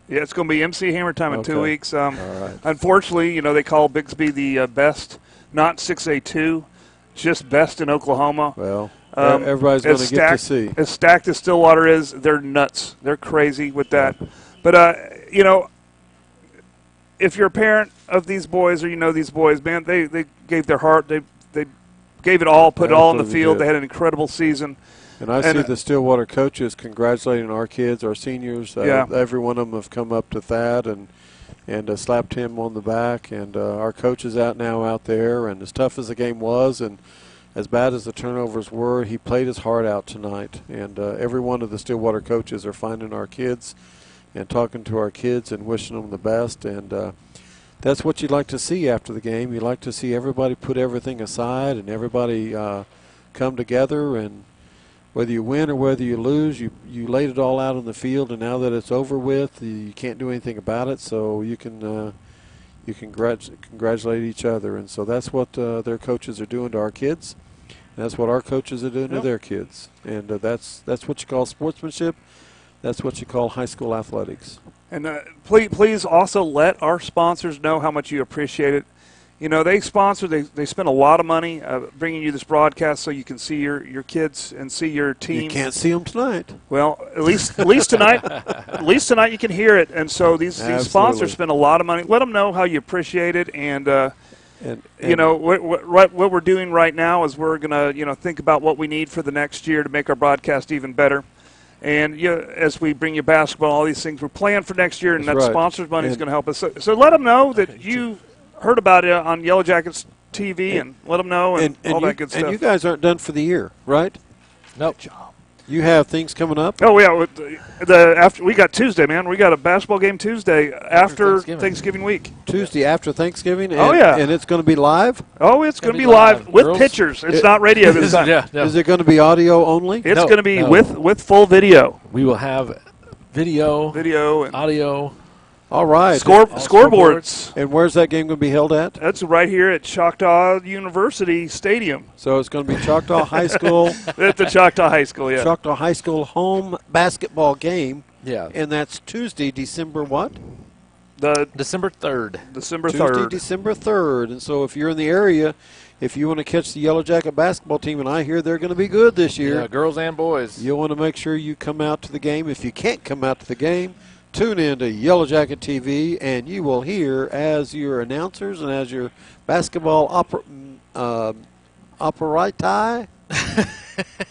Yeah, it's going to be MC Hammer Time in 2 weeks. All right. Unfortunately, they call Bixby the best, not 6A2, just best in Oklahoma. Well, everybody's going to get to see. As stacked as Stillwater is, they're nuts. They're crazy with that. But, if you're a parent of these boys or you know these boys, man, they gave their heart. They gave it all, put it all in the field. They had an incredible season. And I see the Stillwater coaches congratulating our kids, our seniors. Every one of them have come up to Thad and slapped him on the back. And our coach is out there. And as tough as the game was and as bad as the turnovers were, he played his heart out tonight. And every one of the Stillwater coaches are finding our kids and talking to our kids and wishing them the best. And that's what you'd like to see after the game. You'd like to see everybody put everything aside and everybody come together, and whether you win or whether you lose, you laid it all out on the field, and now that it's over with, you can't do anything about it, so you can congratulate each other. And so that's what their coaches are doing to our kids, and that's what our coaches are doing to their kids. And that's what you call sportsmanship. That's what you call high school athletics. And please also let our sponsors know how much you appreciate it. You know, they sponsor, they spend a lot of money bringing you this broadcast so you can see your kids and see your team. You can't see them tonight. Well, at least tonight, at least tonight you can hear it. And so these sponsors spend a lot of money. Let them know how you appreciate it. And you know, what we're doing right now is we're going to, think about what we need for the next year to make our broadcast even better. And as we bring you basketball, all these things, we're planning for next year, and That's that right. sponsors money is going to help us. So let them know that you heard about it on Yellow Jackets TV, and let them know and all that good stuff. And you guys aren't done for the year, right? Nope. You have things coming up? Oh, yeah. After we got Tuesday, man. We got a basketball game Tuesday after Thanksgiving week. Tuesday after Thanksgiving? And, Oh, yeah. And it's going to be live? Oh, it's going to be live with pictures. It's not radio this time. Yeah, no. Is it going to be audio only? It's going to be with full video. We will have video and audio. All right. Scoreboards. And where's that game going to be held at? That's right here at Choctaw University Stadium. So it's going to be Choctaw High School. At the Choctaw High School, yeah. Choctaw High School home basketball game. Yeah. And that's Tuesday, December what? December 3rd. December 3rd. Tuesday, December 3rd. And so if you're in the area, if you want to catch the Yellow Jacket basketball team, and I hear they're going to be good this year. Yeah, girls and boys. You'll want to make sure you come out to the game. If you can't come out to the game, tune in to Yellow Jacket TV, and you will hear as your announcers and as your basketball operatai,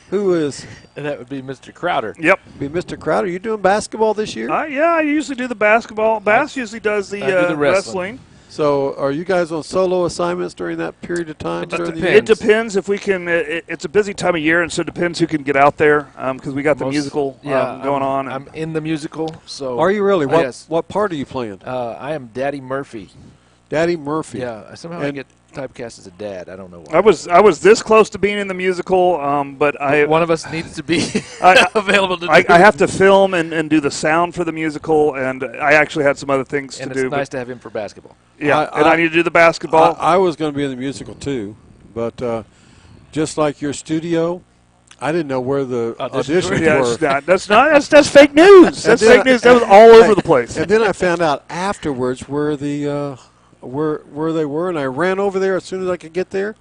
who is? And that would be Mr. Crowder. Yep. Be Mr. Crowder. You doing basketball this year? Yeah, I usually do the basketball. Bass usually does the, do the wrestling. So are you guys on solo assignments during that period of time? It just during the depends. It depends if we can. It's a busy time of year, and so it depends who can get out there because we got the musical going on. I'm in the musical. So Are you really? Yes. What part are you playing? I am Daddy Murphy. Daddy Murphy. Yeah, somehow I get typecast as a dad. I don't know why. I was this close to being in the musical, but one of us needs to be available to do I have to film and do the sound for the musical, and I actually had some other things and to do. it's nice to have him for basketball. Yeah, I need to do the basketball. I was going to be in the musical too, but just like your studio, I didn't know where the auditions were. That's fake news. That's fake news. That was all over the place. And then I found out afterwards where the where they were, and I ran over there as soon as I could get there,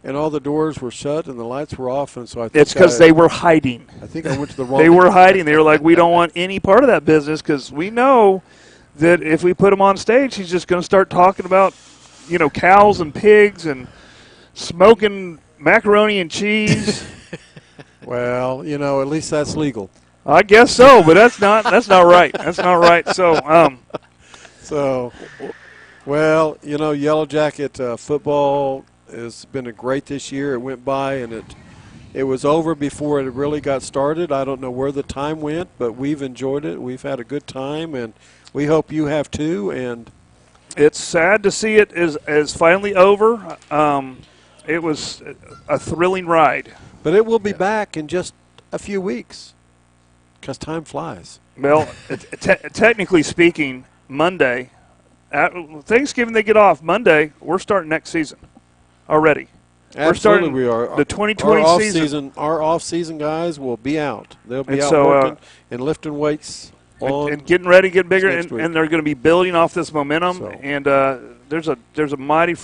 and all the doors were shut and the lights were off, and so I think It's because they were hiding. I think I went to the wrong. They were hiding. They were like, we don't want any part of that business because we know that if we put him on stage, he's just going to start talking about, cows and pigs and smoking macaroni and cheese. Well, at least that's legal. I guess so, but that's not right. That's not right. So, Well, Yellow Jacket football has been great this year. It went by, and it was over before it really got started. I don't know where the time went, but we've enjoyed it. We've had a good time, and we hope you have too. And it's sad to see it is finally over. It was a thrilling ride. But it will be back in just a few weeks because time flies. Well, technically speaking, Monday, Thanksgiving they get off. Monday, we're starting next season already. Absolutely, we're starting we are. The 2020 season. Our off-season guys will be out. They'll be out so, working and lifting weights and getting ready, getting bigger, next week. and they're going to be building off this momentum. So. And there's a mighty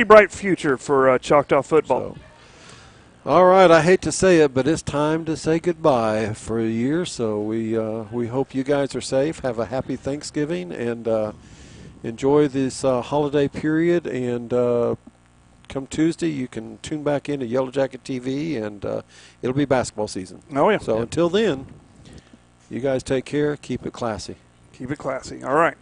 bright future for Choctaw football. So. All right, I hate to say it, but it's time to say goodbye for a year. So we hope you guys are safe. Have a happy Thanksgiving and enjoy this holiday period. And come Tuesday, you can tune back into Yellow Jacket TV, and it'll be basketball season. Oh yeah. So until then, you guys take care. Keep it classy. Keep it classy. All right.